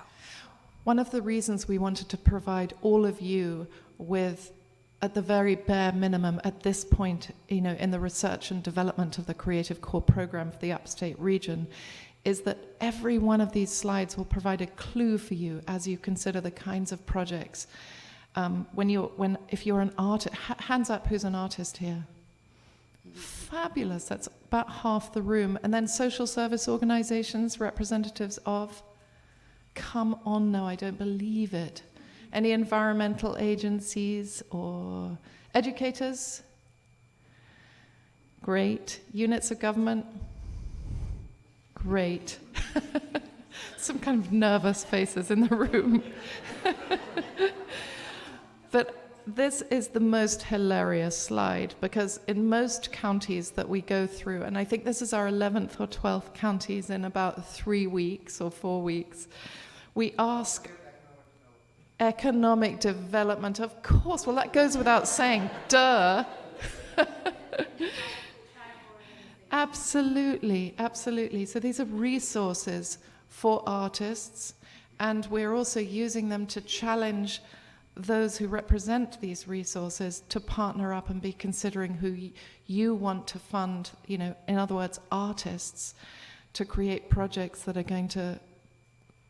Speaker 6: One of the reasons we wanted to provide all of you with, at the very bare minimum at this point, in the research and development of the Creative Core program for the upstate region, is that every one of these slides will provide a clue for you as you consider the kinds of projects. If you're an artist, hands up who's an artist here. Fabulous. about half the room. And then social service organizations, representatives of, come on now, I don't believe it. Any environmental agencies or educators? Great. Units of government? Great. Some kind of nervous faces in the room. But this is the most hilarious slide, because in most counties that we go through, and I think this is our 11th or 12th counties in about 3 weeks or 4 weeks, we ask economic development, of course. Well, that goes without saying, duh. Absolutely, absolutely. So these are resources for artists, and we're also using them to challenge those who represent these resources to partner up and be considering who you want to fund, you know, in other words, artists, to create projects that are going to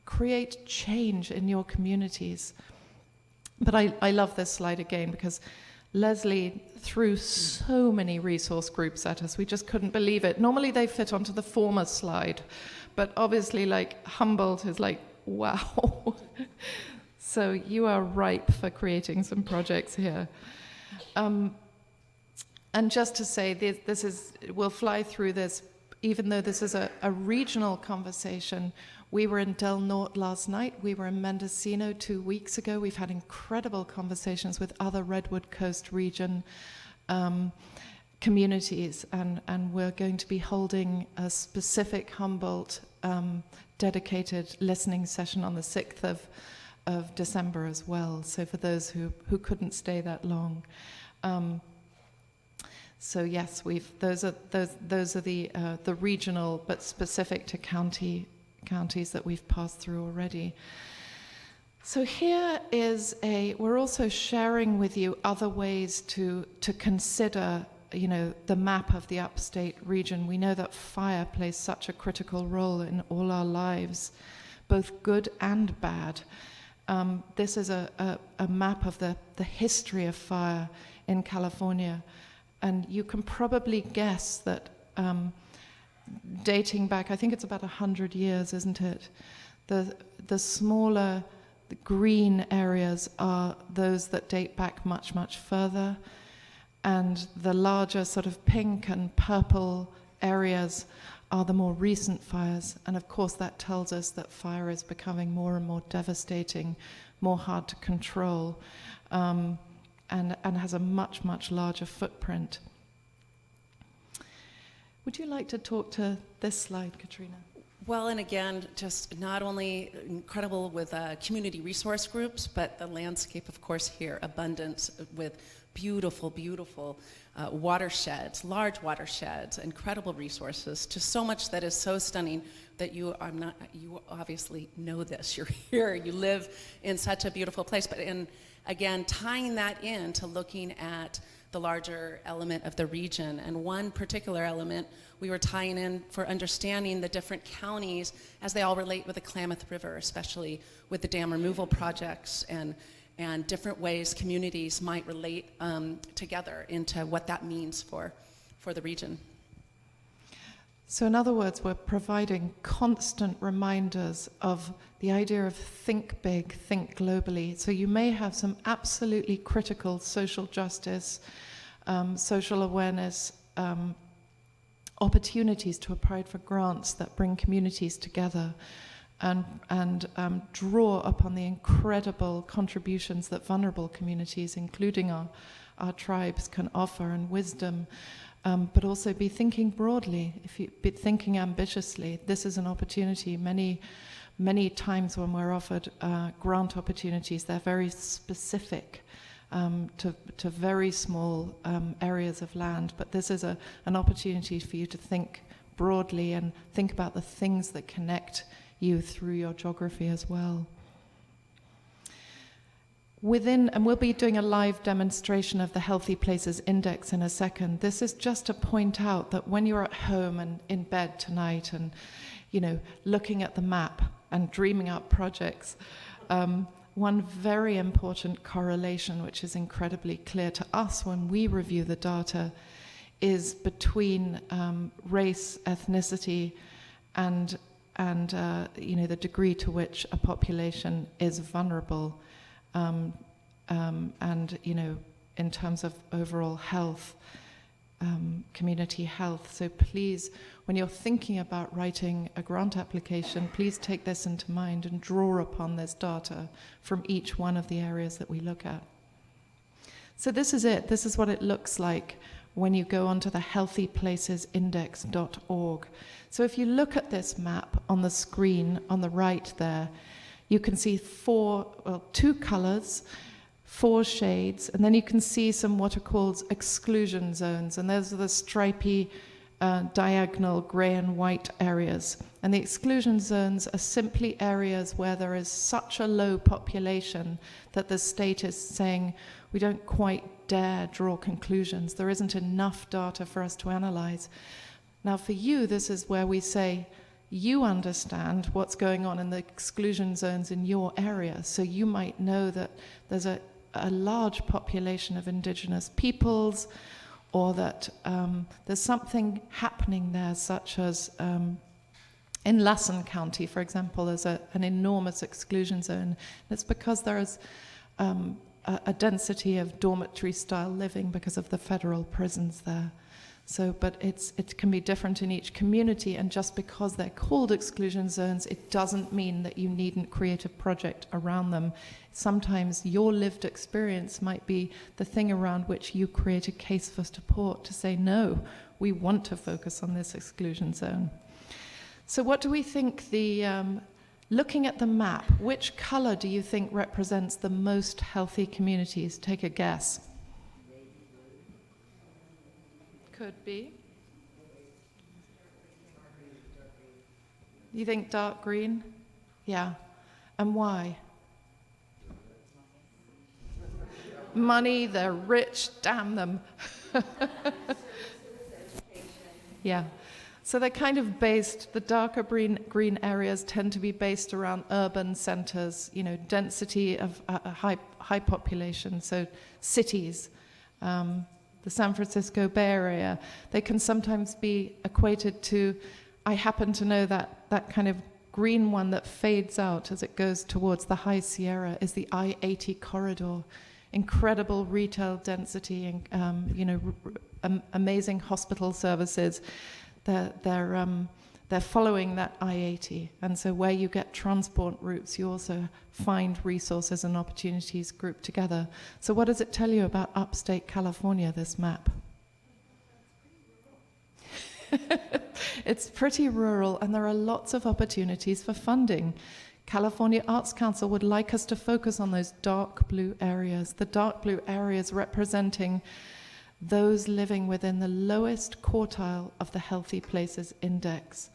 Speaker 6: create change in your communities. But I love this slide again because Leslie threw so many resource groups at us. We just couldn't believe it. Normally they fit onto the former slide, but obviously like Humboldt is like, wow. So you are ripe for creating some projects here. And just to say, we'll fly through this, even though this is a regional conversation. We were in Del Norte last night. We were in Mendocino 2 weeks ago. We've had incredible conversations with other Redwood Coast region communities, and we're going to be holding a specific Humboldt dedicated listening session on the 6th of December as well. So for those who couldn't stay that long. So yes, those are the regional but specific to counties that we've passed through already. So here is we're also sharing with you other ways to consider, you know, the map of the upstate region. We know that fire plays such a critical role in all our lives, both good and bad. This is a map of the history of fire in California, and you can probably guess that dating back, I think it's about 100 years, isn't it? The smaller the green areas are those that date back much, much further, and the larger sort of pink and purple areas are the more recent fires. And of course that tells us that fire is becoming more and more devastating, more hard to control, and has a much, much larger footprint. Would you like to talk to this slide, Katrina?
Speaker 21: Well, and again, just not only incredible with community resource groups, but the landscape, of course, here, abundance with beautiful, beautiful watersheds, large watersheds, incredible resources, just so much that is so stunning that you obviously know this. You're here, you live in such a beautiful place. But again, tying that in to looking at the larger element of the region. And one particular element we were tying in for understanding the different counties as they all relate with the Klamath River, especially with the dam removal projects and different ways communities might relate together into what that means for the region.
Speaker 6: So in other words, we're providing constant reminders of the idea of think big, think globally. So you may have some absolutely critical social justice, social awareness, opportunities to apply for grants that bring communities together and draw upon the incredible contributions that vulnerable communities, including our tribes, can offer, and wisdom. But also be thinking broadly, if you be thinking ambitiously. This is an opportunity. Many times when we're offered grant opportunities, they're very specific to very small areas of land. But this is an opportunity for you to think broadly and think about the things that connect you through your geography as well. And we'll be doing a live demonstration of the Healthy Places Index in a second. This is just to point out that when you're at home and in bed tonight and, you know, looking at the map and dreaming up projects, one very important correlation, which is incredibly clear to us when we review the data, is between race, ethnicity, and the degree to which a population is vulnerable, and in terms of overall health, community health. So please, when you're thinking about writing a grant application, please take this into mind and draw upon this data from each one of the areas that we look at. So this is it. This is what it looks like when you go onto the healthyplacesindex.org. So if you look at this map on the screen on the right there, you can see two colors, 4 shades, and then you can see some what are called exclusion zones, and those are the stripy diagonal gray and white areas. And the exclusion zones are simply areas where there is such a low population that the state is saying, we don't quite dare draw conclusions. There isn't enough data for us to analyze. Now for you, this is where we say, you understand what's going on in the exclusion zones in your area. So you might know that there's a large population of indigenous peoples, or that there's something happening there, such as in Lassen County, for example, there's an enormous exclusion zone. It's because there is a density of dormitory-style living because of the federal prisons there. So, but it can be different in each community, and just because they're called exclusion zones, it doesn't mean that you needn't create a project around them. Sometimes your lived experience might be the thing around which you create a case for support to say, no, we want to focus on this exclusion zone. So what do we think looking at the map, which color do you think represents the most healthy communities? Take a guess. Could be. You think dark green? Yeah. And why? Money, they're rich, damn them. Yeah. So they're kind of based, the darker green areas tend to be based around urban centers, density of high population, so cities. The San Francisco Bay Area, they can sometimes be equated to, I happen to know that kind of green one that fades out as it goes towards the High Sierra is the I-80 corridor. Incredible retail density, and amazing hospital services. They're following that I-80, and so where you get transport routes, you also find resources and opportunities grouped together. So what does it tell you about upstate California, this map? It's pretty rural, and there are lots of opportunities for funding. California Arts Council would like us to focus on those dark blue areas, the dark blue areas representing those living within the lowest quartile of the Healthy Places Index.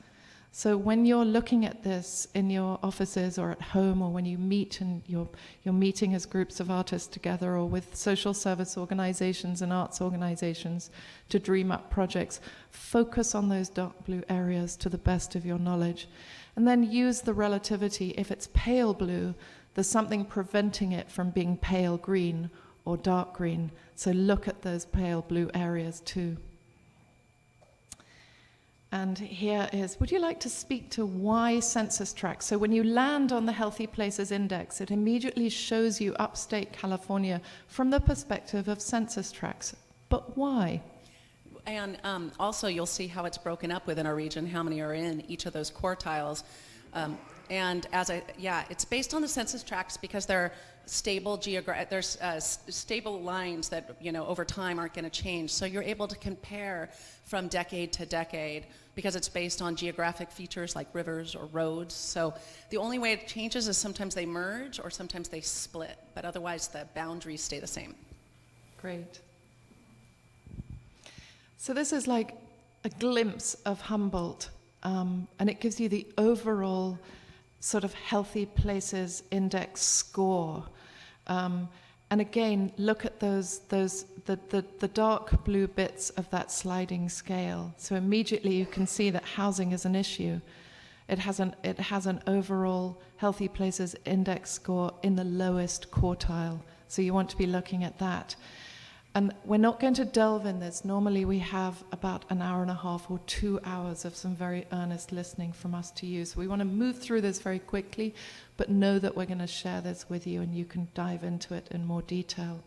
Speaker 6: So when you're looking at this in your offices or at home, or when you meet and you're meeting as groups of artists together, or with social service organizations and arts organizations to dream up projects, focus on those dark blue areas to the best of your knowledge. And then use the relativity. If it's pale blue, there's something preventing it from being pale green or dark green. So look at those pale blue areas too. And here is, would you like to speak to why census tracts? So when you land on the Healthy Places Index, it immediately shows you upstate California from the perspective of census tracts. But why?
Speaker 1: And also you'll see how it's broken up within our region, how many are in each of those quartiles. And it's based on the census tracts because they're stable there's stable lines that over time aren't going to change. So you're able to compare from decade to decade because it's based on geographic features like rivers or roads. So the only way it changes is sometimes they merge or sometimes they split, but otherwise the boundaries stay the same.
Speaker 6: Great. So this is like a glimpse of Humboldt, and it gives you the overall sort of Healthy Places Index score. And again, look at the dark blue bits of that sliding scale. So immediately you can see that housing is an issue. It has an overall Healthy Places Index score in the lowest quartile. So you want to be looking at that. And we're not going to delve in this. Normally we have about an hour and a half or 2 hours of some very earnest listening from us to you. So we want to move through this very quickly, but know that we're going to share this with you and you can dive into it in more detail.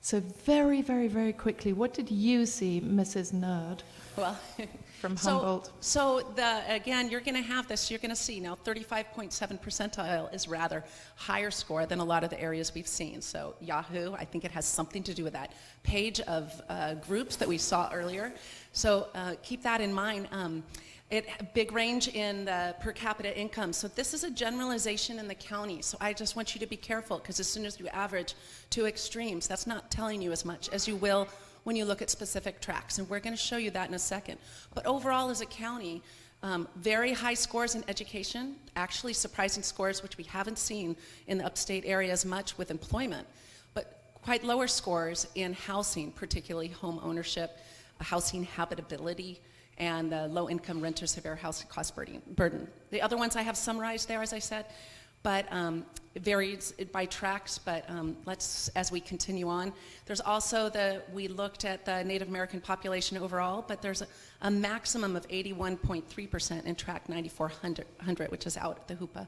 Speaker 6: So very, very, very quickly, what did you see, Mrs. Nerd?
Speaker 1: Well,
Speaker 6: from Humboldt?
Speaker 1: So again, you're going to have this. You're going to see now 35.7 percentile is rather higher score than a lot of the areas we've seen. So Yahoo, I think it has something to do with that page of groups that we saw earlier. So keep that in mind. Big range in the per capita income. So this is a generalization in the county. So I just want you to be careful, because as soon as you average two extremes, that's not telling you as much as you will when you look at specific tracts. And we're going to show you that in a second. But overall as a county, very high scores in education, actually surprising scores which we haven't seen in the upstate area as much with employment, but quite lower scores in housing, particularly home ownership, housing habitability, and low-income renter severe housing cost burden. The other ones I have summarized there, as I said, but it varies by tracts, but let's, as we continue on. There's also we looked at the Native American population overall, but there's a maximum of 81.3% in tract 9400, which is out at the Hoopa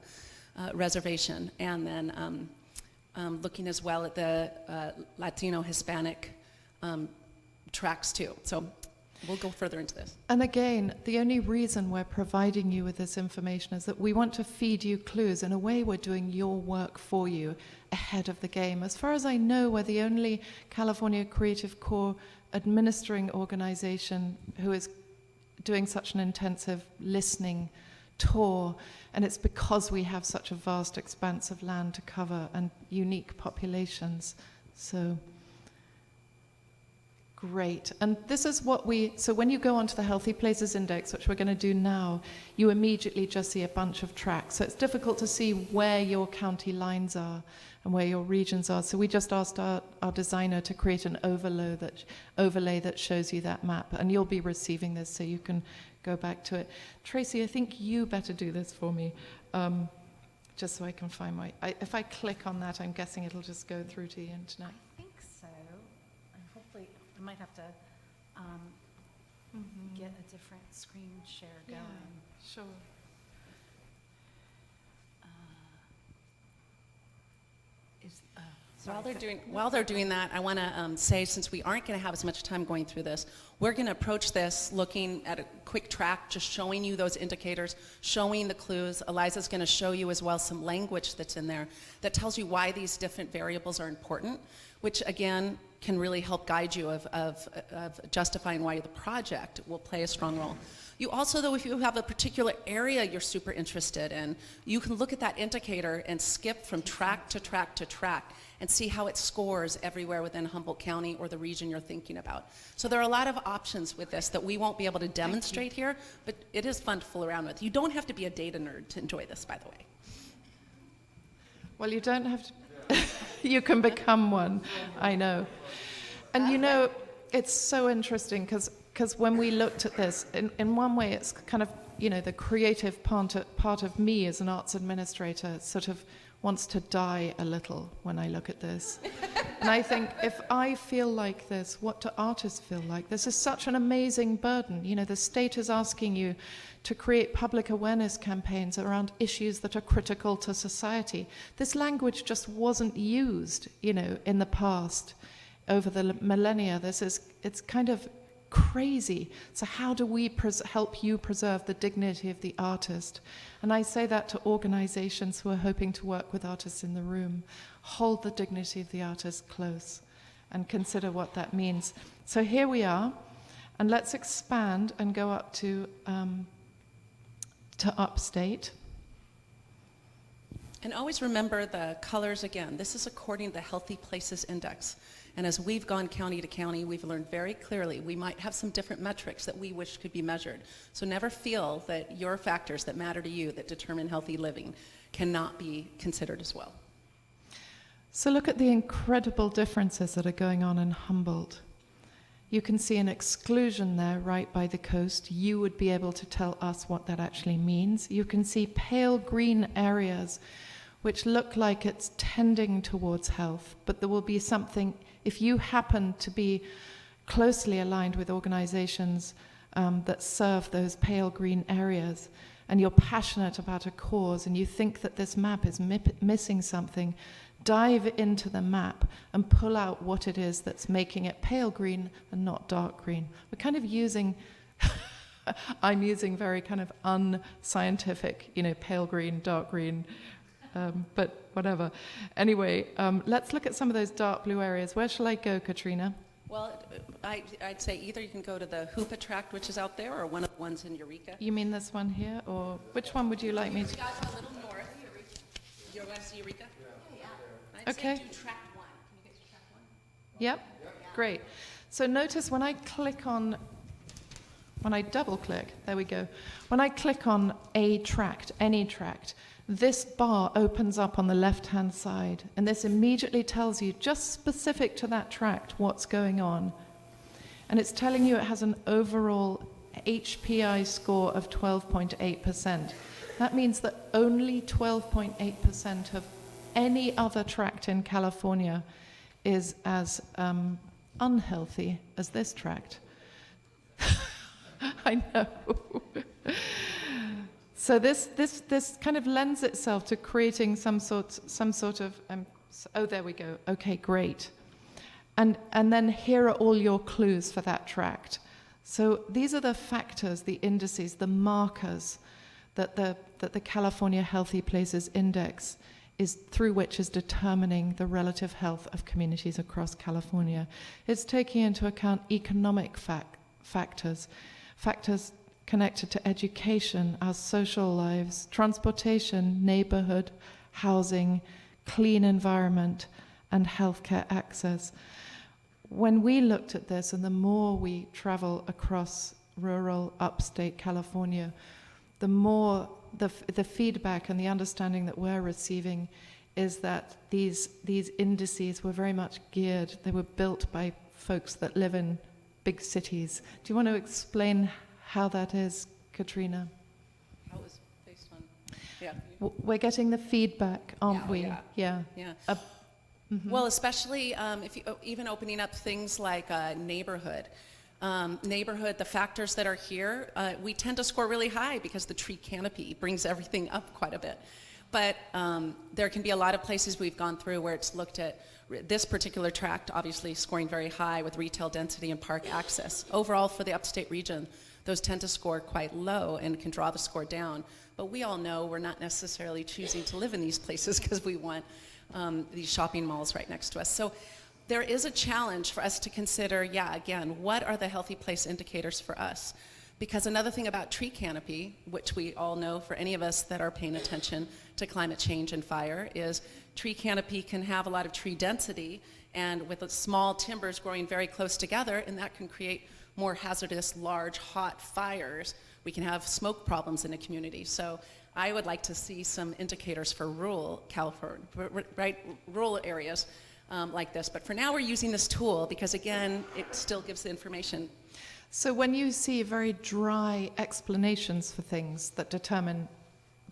Speaker 1: Reservation. And then looking as well at the Latino Hispanic tracts too. So we'll go further into this.
Speaker 6: And again, the only reason we're providing you with this information is that we want to feed you clues. In a way, we're doing your work for you ahead of the game. As far as I know, we're the only California Creative Corps administering organization who is doing such an intensive listening tour. And it's because we have such a vast expanse of land to cover and unique populations. So great. And this is what so when you go onto the Healthy Places Index, which we're going to do now, you immediately just see a bunch of tracks. So it's difficult to see where your county lines are and where your regions are. So we just asked our designer to create an overlay that shows you that map. And you'll be receiving this so you can go back to it. Tracy, I think you better do this for me, just so I can find if I click on that, I'm guessing it'll just go through to the internet.
Speaker 4: I might have to get a different screen share going.
Speaker 6: Sure.
Speaker 1: While they're doing that, I want to say, since we aren't going to have as much time going through this, we're going to approach this looking at a quick track, just showing you those indicators, showing the clues. Eliza's going to show you as well some language that's in there that tells you why these different variables are important, which again can really help guide you of justifying why the project will play a strong role. You also, though, if you have a particular area you're super interested in, you can look at that indicator and skip from track to track to track and see how it scores everywhere within Humboldt County or the region you're thinking about. So there are a lot of options with this that we won't be able to demonstrate here, but it is fun to fool around with. You don't have to be a data nerd to enjoy this, by the way.
Speaker 6: Well, you don't have to. You can become one, I know. And you know, it's so interesting because when we looked at this, in one way it's kind of, you know, the creative part of me as an arts administrator sort of wants to die a little when I look at this. And I think, if I feel like this, what do artists feel like? This is such an amazing burden. You know, the state is asking you to create public awareness campaigns around issues that are critical to society. This language just wasn't used, you know, in the past, over the millennia. It's kind of crazy. So how do we help you preserve the dignity of the artist? And I say that to organizations who are hoping to work with artists in the room. Hold the dignity of the artist close and consider what that means. So here we are, and let's expand and go up to upstate.
Speaker 1: And always remember the colors again. This is according to the Healthy Places Index. And as we've gone county to county, we've learned very clearly we might have some different metrics that we wish could be measured. So never feel that your factors that matter to you, that determine healthy living, cannot be considered as well.
Speaker 6: So look at the incredible differences that are going on in Humboldt. You can see an exclusion there right by the coast. You would be able to tell us what that actually means. You can see pale green areas which look like it's tending towards health, but there will be something, if you happen to be closely aligned with organizations that serve those pale green areas, and you're passionate about a cause, and you think that this map is missing something, dive into the map and pull out what it is that's making it pale green and not dark green. We're kind of using, I'm using very kind of unscientific, pale green, dark green, but whatever. Anyway, let's look at some of those dark blue areas. Where shall I go, Katrina?
Speaker 1: Well, I'd say either you can go to the Hoopa tract, which is out there, or one of the ones in Eureka.
Speaker 6: You mean this one here, or which one would you like me to?
Speaker 1: You guys are a little north. You want to see Eureka? Yeah. I'd
Speaker 6: Okay.
Speaker 1: say do tract 1. Can you get to tract 1?
Speaker 6: Yep, great. So notice when I double click, there we go. When I click on a tract, any tract, this bar opens up on the left-hand side, and this immediately tells you, just specific to that tract, what's going on. And it's telling you it has an overall HPI score of 12.8%. That means that only 12.8% of any other tract in California is as unhealthy as this tract. I know. So this kind of lends itself to creating some sort of oh, there we go. Okay, great. And then here are all your clues for that tract. So these are the factors, the indices, the markers that the California Healthy Places Index is through which is determining the relative health of communities across California. It's taking into account economic factors connected to education, our social lives, transportation, neighborhood, housing, clean environment, and healthcare access. When we looked at this, and the more we travel across rural upstate California, the more the feedback and the understanding that we're receiving is that these indices were very much geared, they were built by folks that live in big cities. Do you want to explain how that is, Katrina?
Speaker 1: How it was based on, yeah.
Speaker 6: We're getting the feedback, aren't we?
Speaker 1: Yeah.
Speaker 6: Mm-hmm.
Speaker 1: Well, especially if you, even opening up things like neighborhood. The factors that are here, we tend to score really high because the tree canopy brings everything up quite a bit. But there can be a lot of places we've gone through where it's looked at this particular tract, obviously scoring very high with retail density and park access. Overall, for the upstate region, those tend to score quite low and can draw the score down. But we all know we're not necessarily choosing to live in these places because we want these shopping malls right next to us. So there is a challenge for us to consider, again, what are the healthy place indicators for us? Because another thing about tree canopy, which we all know for any of us that are paying attention to climate change and fire, is tree canopy can have a lot of tree density, and with the small timbers growing very close together, and that can create more hazardous, large, hot fires. We can have smoke problems in a community. So I would like to see some indicators for rural California, right, rural areas like this. But for now, we're using this tool because, again, it still gives the information.
Speaker 6: So when you see very dry explanations for things that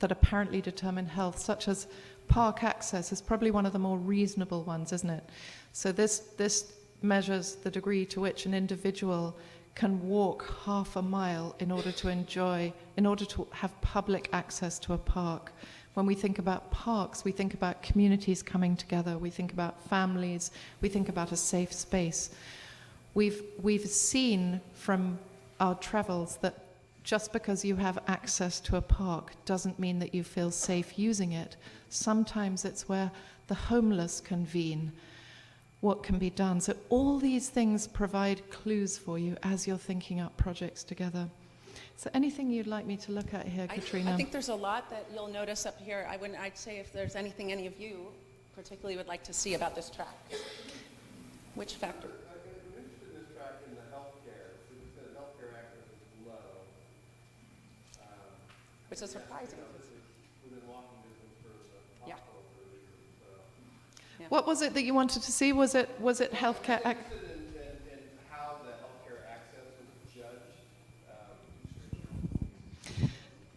Speaker 6: apparently determine health, such as park access, is probably one of the more reasonable ones, isn't it? So this measures the degree to which an individual can walk half a mile in order to have public access to a park. When we think about parks, we think about communities coming together, we think about families, we think about a safe space. We've seen from our travels that just because you have access to a park doesn't mean that you feel safe using it. Sometimes it's where the homeless convene. What can be done? So all these things provide clues for you as you're thinking up projects together. So anything you'd like me to look at here, Katrina?
Speaker 1: I think there's a lot that you'll notice up here. I'd say if there's anything any of you particularly would like to see about this track. Which factor?
Speaker 8: I'm interested in this track in the healthcare. So you said healthcare access is low.
Speaker 1: Which is surprising.
Speaker 8: Within walking distance for the hospital for a reason. So.
Speaker 6: What was it that you wanted to see? Was it healthcare?
Speaker 8: I'm interested in how the healthcare access was judged.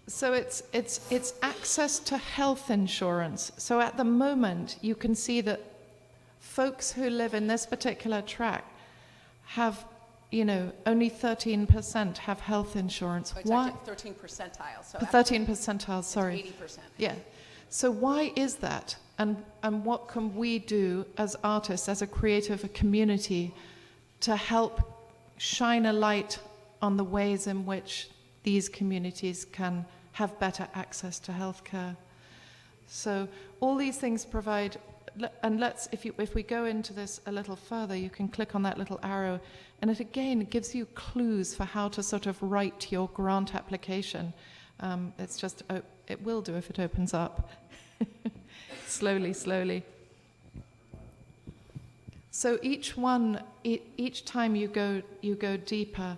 Speaker 6: So it's access to health insurance. So at the moment, you can see that folks who live in this particular tract have, only 13% have health insurance.
Speaker 1: Oh, it's
Speaker 6: Why?
Speaker 1: actually 13 percentile. So
Speaker 6: 13 percentile, sorry.
Speaker 1: 80%.
Speaker 6: Yeah. So why is that? And what can we do as artists, as a creative community, to help shine a light on the ways in which these communities can have better access to healthcare? So all these things provide, and if we go into this a little further, you can click on that little arrow, and it again gives you clues for how to sort of write your grant application. It will do if it opens up. Slowly. So each time you go deeper,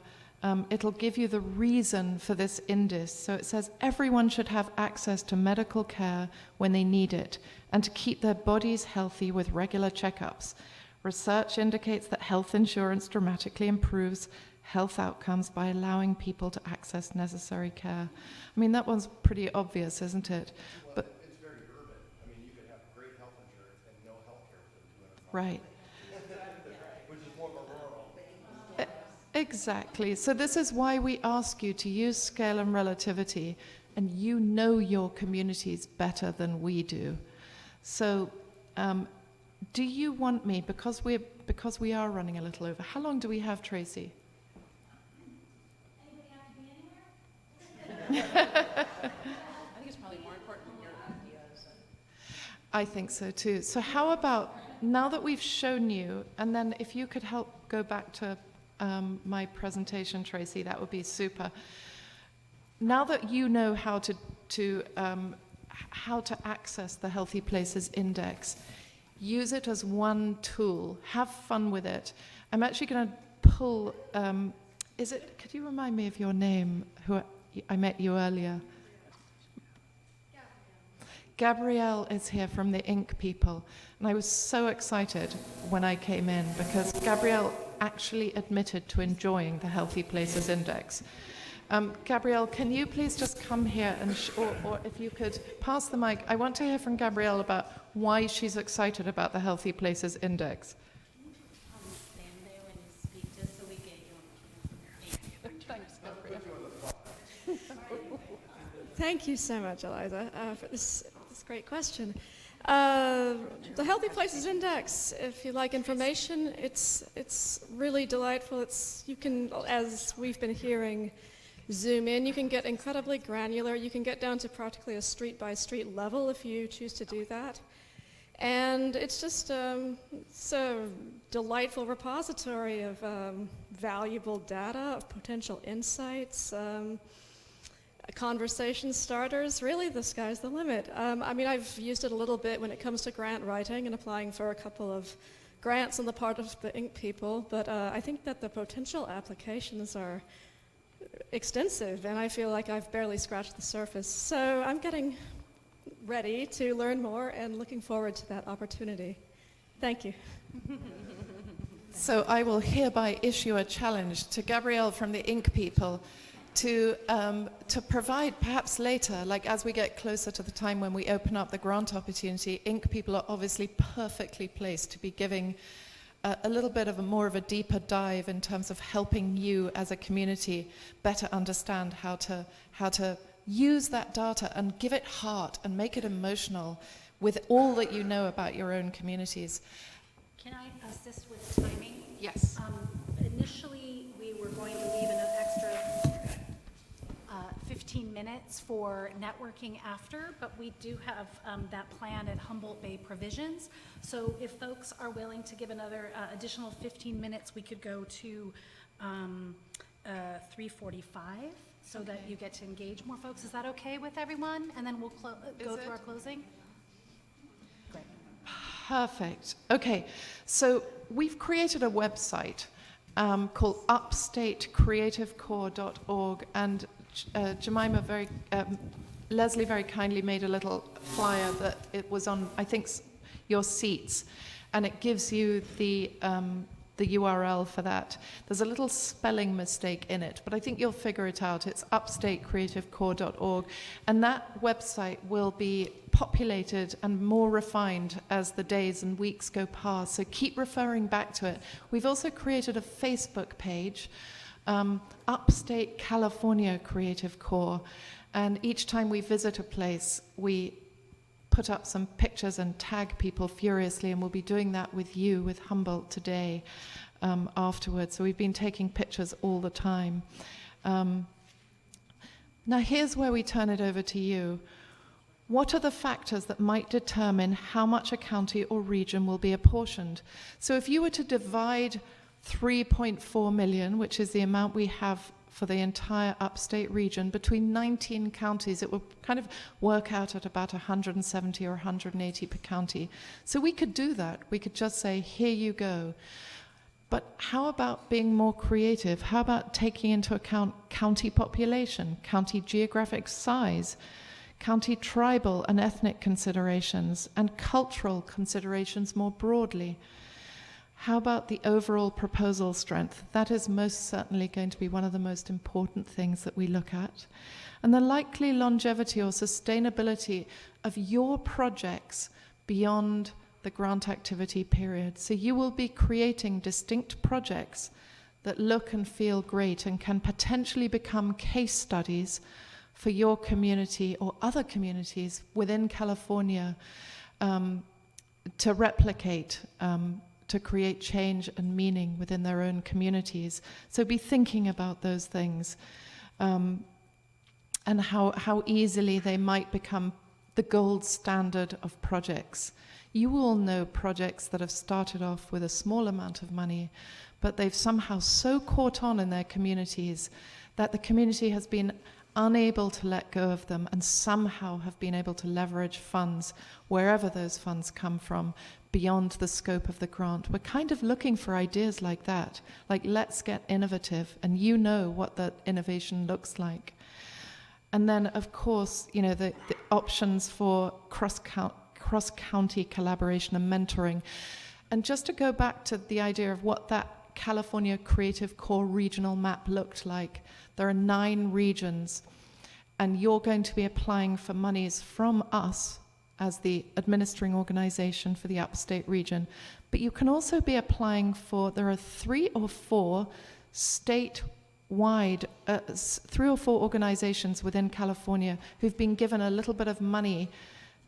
Speaker 6: it'll give you the reason for this indice. So it says everyone should have access to medical care when they need it and to keep their bodies healthy with regular checkups. Research indicates that health insurance dramatically improves health outcomes by allowing people to access necessary care. I mean, that one's pretty obvious, isn't it? But
Speaker 8: it's very urban. I mean, you could have great health insurance and no health care within 200 miles.
Speaker 6: right.
Speaker 8: Which is more of a rural.
Speaker 6: Exactly. So this is why we ask you to use scale and relativity, and you know your communities better than we do. So do you want me, because we are running a little over, how long do we have, Tracy?
Speaker 1: I think it's probably more important than your ideas.
Speaker 6: I think so too. So how about, now that we've shown you, and then if you could help go back to my presentation, Tracy, that would be super. Now that you know how to access the Healthy Places Index, use it as one tool. Have fun with it. I'm actually going to pull. Could you remind me of your name? I met you earlier. Gabrielle is here from the Ink people, and I was so excited when I came in because Gabrielle actually admitted to enjoying the Healthy Places Index. Gabrielle, can you please just come here and, or if you could pass the mic. I want to hear from Gabrielle about why she's excited about the Healthy Places Index.
Speaker 9: Stand there when you speak, just so we get you.
Speaker 1: Thanks, Gabrielle.
Speaker 22: Thank you so much, Eliza, for this great question. The Healthy Places Index, if you like information, it's really delightful. You can, as we've been hearing, zoom in. You can get incredibly granular. You can get down to practically a street-by-street level if you choose to do that. And it's just it's a delightful repository of valuable data, of potential insights, conversation starters. Really, the sky's the limit. I mean, I've used it a little bit when it comes to grant writing and applying for a couple of grants on the part of the Ink people, but I think that the potential applications are extensive, and I feel like I've barely scratched the surface. So I'm getting ready to learn more and looking forward to that opportunity. Thank you.
Speaker 6: So I will hereby issue a challenge to Gabrielle from the Ink people to provide, perhaps later, like as we get closer to the time when we open up the grant opportunity, Ink people are obviously perfectly placed to be giving a little bit of more of a deeper dive in terms of helping you as a community better understand how to use that data and give it heart and make it emotional with all that you know about your own communities.
Speaker 4: Can I assist with timing?
Speaker 6: Yes.
Speaker 4: Initially, we were going to leave an extra 15 minutes for networking after, but we do have that plan at Humboldt Bay Provisions. So if folks are willing to give another additional 15 minutes, we could go to 3:45 so that you get to engage more folks. Is that okay with everyone? And then we'll go to our closing. Great.
Speaker 6: Perfect. Okay, so we've created a website called upstatecreativecorps.org, and Jemima Leslie very kindly made a little flyer that it was on, I think, your seats, and it gives you the the URL for that. There's a little spelling mistake in it, but I think you'll figure it out. It's upstatecreativecorps.org, and that website will be populated and more refined as the days and weeks go past, so keep referring back to it. We've also created a Facebook page, Upstate California Creative Corps, and each time we visit a place, we put up some pictures and tag people furiously, and we'll be doing that with you, with Humboldt today, afterwards. So we've been taking pictures all the time. Now here's where we turn it over to you. What are the factors that might determine how much a county or region will be apportioned? So if you were to divide 3.4 million, which is the amount we have for the entire upstate region, between 19 counties, it will kind of work out at about 170 or 180 per county. So we could do that. We could just say, here you go. But how about being more creative? How about taking into account county population, county geographic size, county tribal and ethnic considerations, and cultural considerations more broadly? How about the overall proposal strength? That is most certainly going to be one of the most important things that we look at. And the likely longevity or sustainability of your projects beyond the grant activity period. So you will be creating distinct projects that look and feel great and can potentially become case studies for your community or other communities within California to replicate, to create change and meaning within their own communities. So be thinking about those things, and how easily they might become the gold standard of projects. You will know projects that have started off with a small amount of money, but they've somehow so caught on in their communities that the community has been unable to let go of them and somehow have been able to leverage funds, wherever those funds come from, beyond the scope of the grant. We're kind of looking for ideas like that, like let's get innovative, and you know what that innovation looks like. And then, of course, you know, the options for cross-county collaboration and mentoring. And just to go back to the idea of what that California Creative Corps regional map looked like, there are 9 regions, and you're going to be applying for monies from us as the administering organization for the upstate region. But you can also be applying for, there are 3 or 4 statewide, 3 or 4 organizations within California who've been given a little bit of money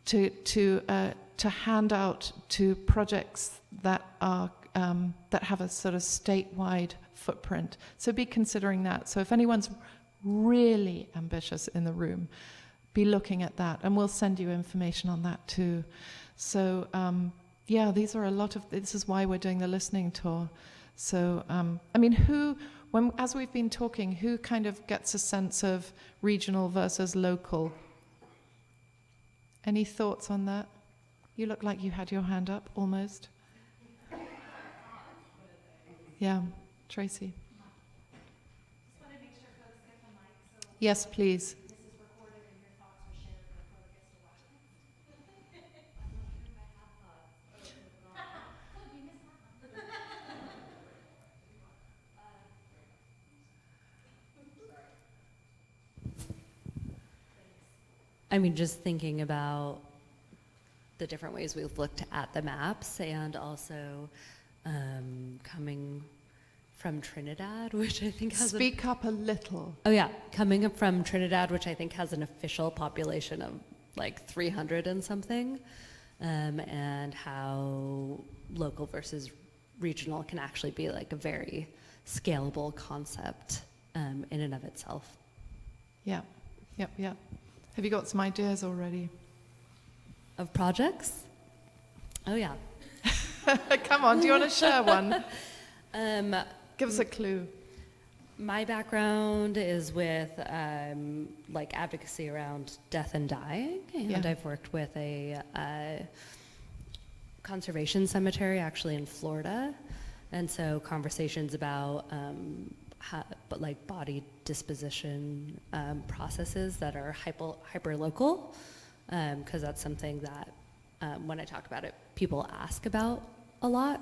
Speaker 6: to hand out to projects that are that have a sort of statewide footprint. So be considering that. So if anyone's really ambitious in the room, be looking at that, and we'll send you information on that too. So yeah, these are a lot of, this is why we're doing the listening tour. So I mean, as we've been talking, who kind of gets a sense of regional versus local? Any thoughts on that? You look like you had your hand up almost. Yeah, Tracy. Yes, please.
Speaker 5: I mean, just thinking about the different ways we've looked at the maps, and also coming from Trinidad, which I think has
Speaker 6: Speak up a little.
Speaker 5: Oh yeah, coming up from Trinidad, which I think has an official population of like 300 and something, and how local versus regional can actually be like a very scalable concept in and of itself.
Speaker 6: Yeah, yep, yep. Have you got some ideas already?
Speaker 5: Of projects? Oh yeah.
Speaker 6: Come on, do you want to share one? Give us a clue.
Speaker 5: My background is with like advocacy around death and dying, and I've worked with a conservation cemetery actually in Florida, and so conversations about but like body disposition processes that are hyper local, because that's something that when I talk about it, people ask about a lot.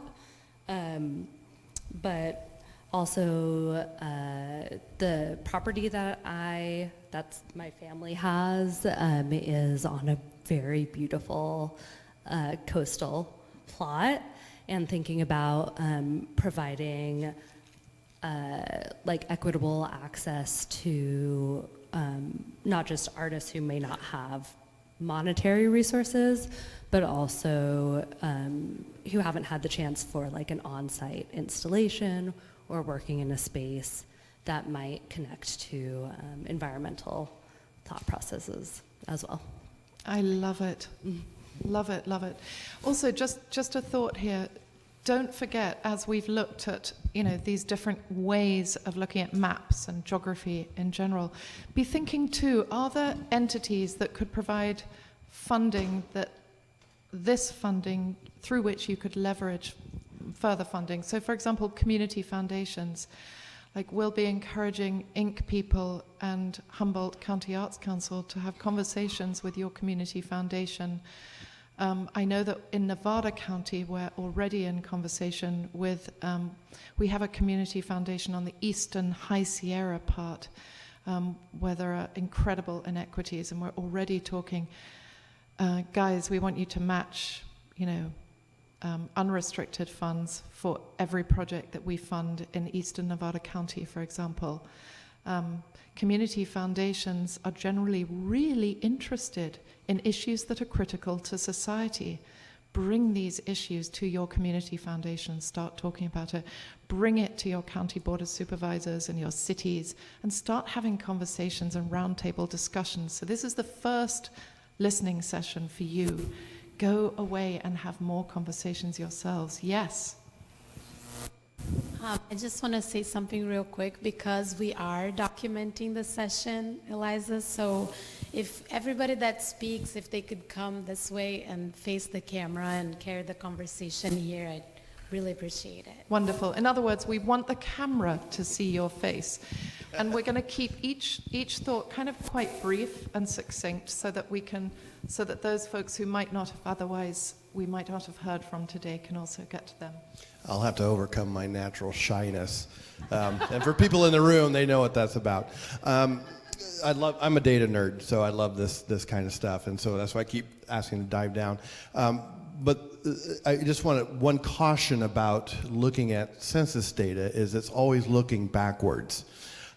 Speaker 5: but also the property that my family has is on a very beautiful coastal plot, and thinking about providing like equitable access to not just artists who may not have monetary resources, but also who haven't had the chance for like an on-site installation or working in a space that might connect to environmental thought processes as well.
Speaker 6: I love it. Love it, love it. Also, just a thought here. Don't forget, as we've looked at, these different ways of looking at maps and geography in general, be thinking too, are there entities that could provide funding through which you could leverage further funding? So for example, community foundations. Like, we'll be encouraging Inc. people and Humboldt County Arts Council to have conversations with your community foundation. I know that in Nevada County, we're already in conversation with, we have a community foundation on the eastern High Sierra part, where there are incredible inequities, and we're already talking, guys, we want you to match, unrestricted funds for every project that we fund in eastern Nevada County, for example. Community foundations are generally really interested in issues that are critical to society. Bring these issues to your community foundation, start talking about it. Bring it to your county board of supervisors and your cities, and start having conversations and roundtable discussions. So this is the first listening session for you. Go away and have more conversations yourselves. Yes.
Speaker 9: I just want to say something real quick, because we are documenting the session, Eliza. So if everybody that speaks, if they could come this way and face the camera and carry the conversation here, I'd really appreciate it.
Speaker 6: Wonderful. In other words, we want the camera to see your face. And we're going to keep each thought kind of quite brief and succinct, so that those folks who might not have otherwise, we might not have heard from today, can also get to them.
Speaker 2: I'll have to overcome my natural shyness. And for people in the room, they know what that's about. I'm a data nerd, so I love this kind of stuff, and so that's why I keep asking to dive down. But I just want one caution about looking at census data is it's always looking backwards.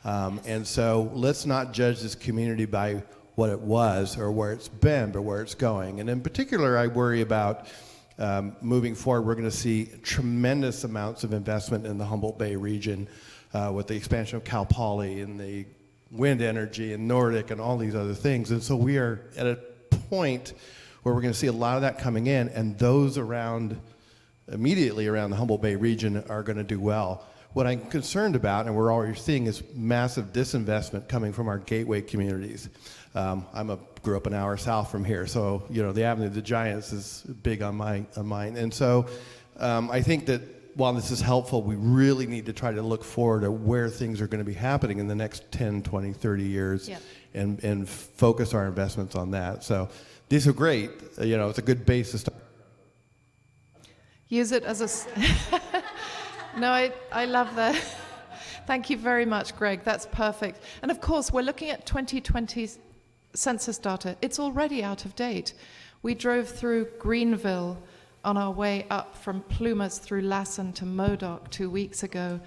Speaker 2: And so let's not judge this community by what it was or where it's been, but where it's going. And in particular, I worry about moving forward, we're going to see tremendous amounts of investment in the Humboldt Bay region with the expansion of Cal Poly and the wind energy and Nordic and all these other things. And so we are at a point where we're going to see a lot of that coming in, and those immediately around the Humboldt Bay region are going to do well. What I'm concerned about, and we're already seeing, is massive disinvestment coming from our gateway communities. Grew up an hour south from here, so the Avenue of the Giants is big on mine. And so I think that while this is helpful, we really need to try to look forward at where things are going to be happening in the next 10, 20, 30 years, and focus our investments on that. So these are great. It's a good basis to
Speaker 6: use it as a... No, I love that. Thank you very much, Greg. That's perfect. And of course, we're looking at 2020 census data. It's already out of date. We drove through Greenville on our way up from Plumas through Lassen to Modoc 2 weeks ago.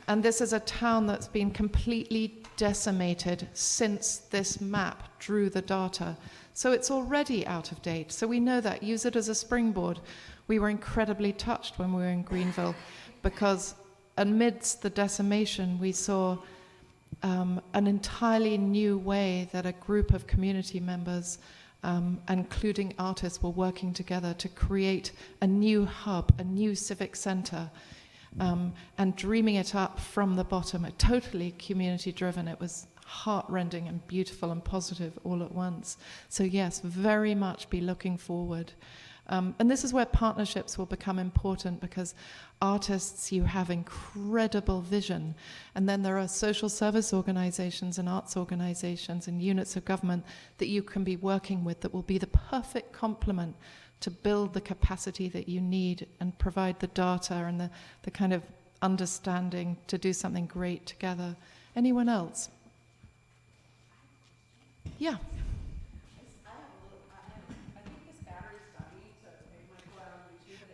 Speaker 6: And this is a town that's been completely decimated since this map drew the data. So it's already out of date. So we know that. Use it as a springboard. We were incredibly touched when we were in Greenville, because amidst the decimation, we saw an entirely new way that a group of community members, including artists, were working together to create a new hub, a new civic center, and dreaming it up from the bottom. Totally community-driven. It was heart-rending and beautiful and positive all at once. So yes, very much be looking forward. And this is where partnerships will become important, because artists, you have incredible vision. And then there are social service organizations and arts organizations and units of government that you can be working with that will be the perfect complement to build the capacity that you need and provide the data and the kind of understanding to do something great together. Anyone else? Yeah.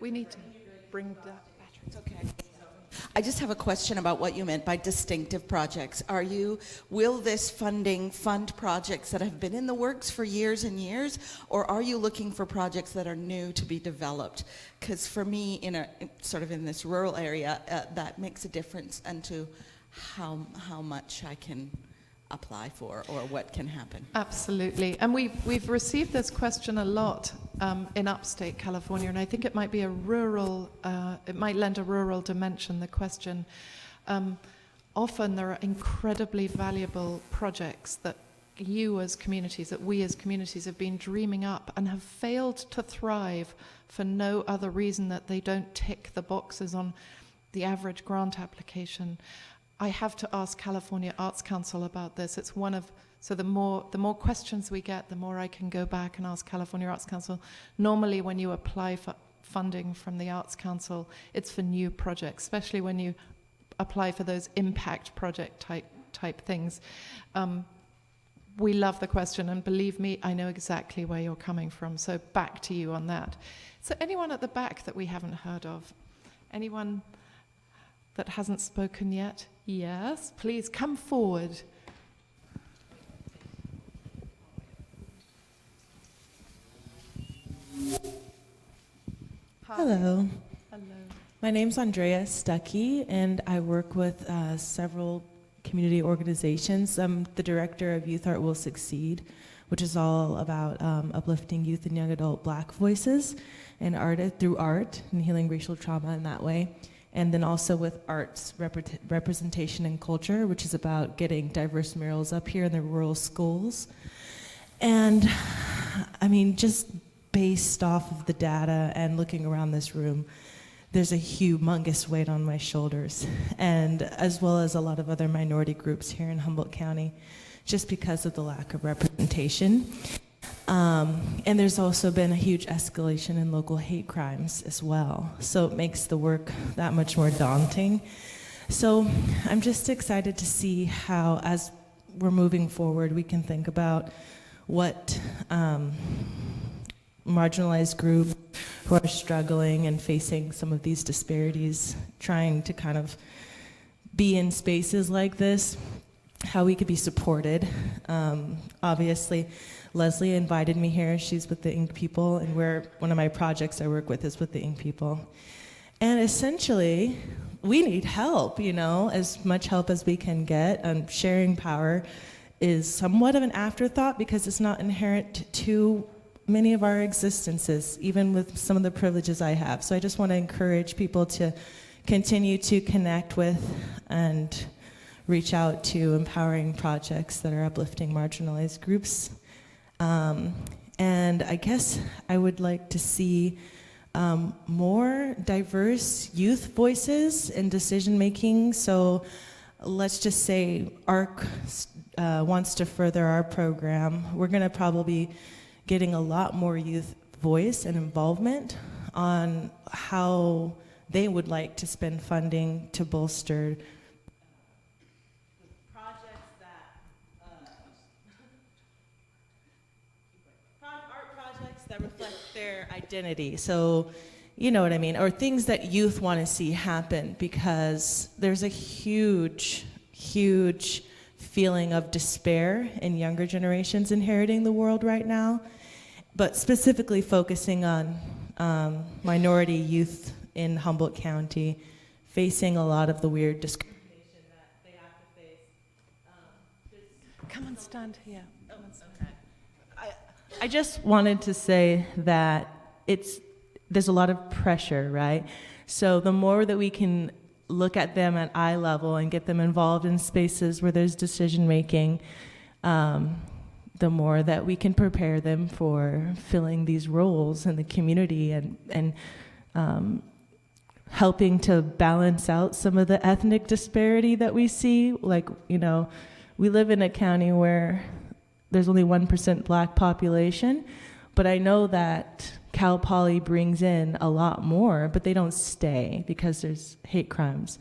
Speaker 6: We need to bring that battery.
Speaker 7: It's okay. I just have a question about what you meant by distinctive projects. Will this funding fund projects that have been in the works for years and years, or are you looking for projects that are new to be developed? Because for me, in this rural area, that makes a difference into how much I can apply for or what can happen.
Speaker 6: Absolutely. And we've received this question a lot in upstate California, and I think it might be it might lend a rural dimension, the question. Often there are incredibly valuable projects that we as communities have been dreaming up and have failed to thrive for no other reason that they don't tick the boxes on the average grant application. I have to ask California Arts Council about this. It's so the more questions we get, the more I can go back and ask California Arts Council. Normally when you apply for funding from the Arts Council, it's for new projects, especially when you apply for those impact project type things. We love the question, and believe me, I know exactly where you're coming from, so back to you on that. So anyone at the back that we haven't heard of? Anyone that hasn't spoken yet? Yes, please come forward.
Speaker 11: Hi. Hello.
Speaker 6: Hello.
Speaker 11: My name's Andrea Stuckey, and I work with several community organizations. I'm the director of Youth Art Will Succeed, which is all about uplifting youth and young adult Black voices and through art and healing racial trauma in that way. And then also with arts representation and culture, which is about getting diverse murals up here in the rural schools. And I mean, just based off of the data and looking around this room, there's a humongous weight on my shoulders, and as well as a lot of other minority groups here in Humboldt County, just because of the lack of representation. And there's also been a huge escalation in local hate crimes as well. So it makes the work that much more daunting. So I'm just excited to see how, as we're moving forward, we can think about what marginalized groups who are struggling and facing some of these disparities, trying to kind of be in spaces like this, how we could be supported. Obviously, Leslie invited me here. She's with the Ink People, and one of my projects I work with is with the Ink People. And essentially, we need help, as much help as we can get. Sharing power is somewhat of an afterthought because it's not inherent to many of our existences, even with some of the privileges I have. So I just want to encourage people to continue to connect with and reach out to empowering projects that are uplifting marginalized groups. And I guess I would like to see more diverse youth voices in decision making. So let's just say ARC wants to further our program. We're going to probably be getting a lot more youth voice and involvement on how they would like to spend funding to bolster that reflect their identity. So, you know what I mean? Or things that youth want to see happen, because there's a huge, huge feeling of despair in younger generations inheriting the world right now, but specifically focusing on minority youth in Humboldt County facing a lot of the weird discrimination that they have to face.
Speaker 6: Come and stand here.
Speaker 11: I just wanted to say that there's a lot of pressure, right? So the more that we can look at them at eye level and get them involved in spaces where there's decision making, the more that we can prepare them for filling these roles in the community and helping to balance out some of the ethnic disparity that we see. Like, we live in a county where there's only 1% Black population, but I know that Cal Poly brings in a lot more, but they don't stay because there's hate crimes.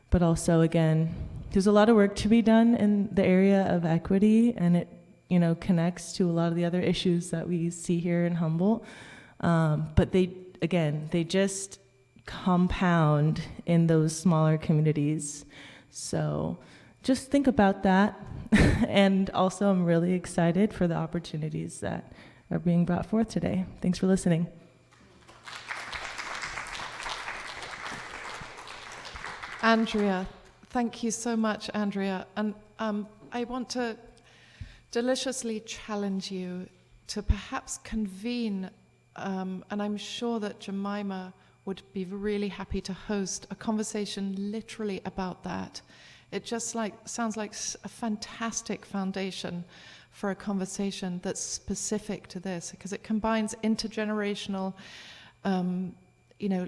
Speaker 11: But also, again, there's a lot of work to be done in the area of equity, and it, you know, connects to a lot of the other issues that we see here in Humboldt. But they just compound in those smaller communities. So just think about that. And also, I'm really excited for the opportunities that are being brought forth today. Thanks for listening.
Speaker 6: Andrea, thank you so much, Andrea. And I want to deliciously challenge you to perhaps convene, and I'm sure that Jemima would be really happy to host a conversation literally about that. It just sounds like a fantastic foundation for a conversation that's specific to this, because it combines intergenerational,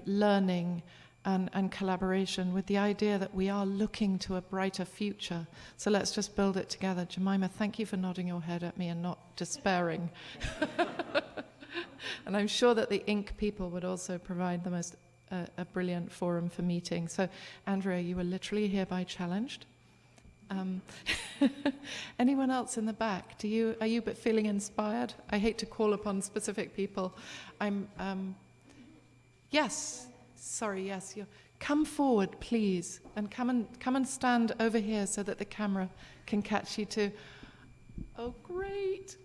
Speaker 6: learning and collaboration with the idea that we are looking to a brighter future. So let's just build it together. Jemima, thank you for nodding your head at me and not despairing. And I'm sure that the Inc. people would also provide the most a brilliant forum for meeting. So, Andrea, you were literally hereby challenged. Anyone else in the back? Are you but feeling inspired? I hate to call upon specific people. Yes. Sorry, yes. Come forward, please, and come and stand over here so that the camera can catch you too. Oh, great.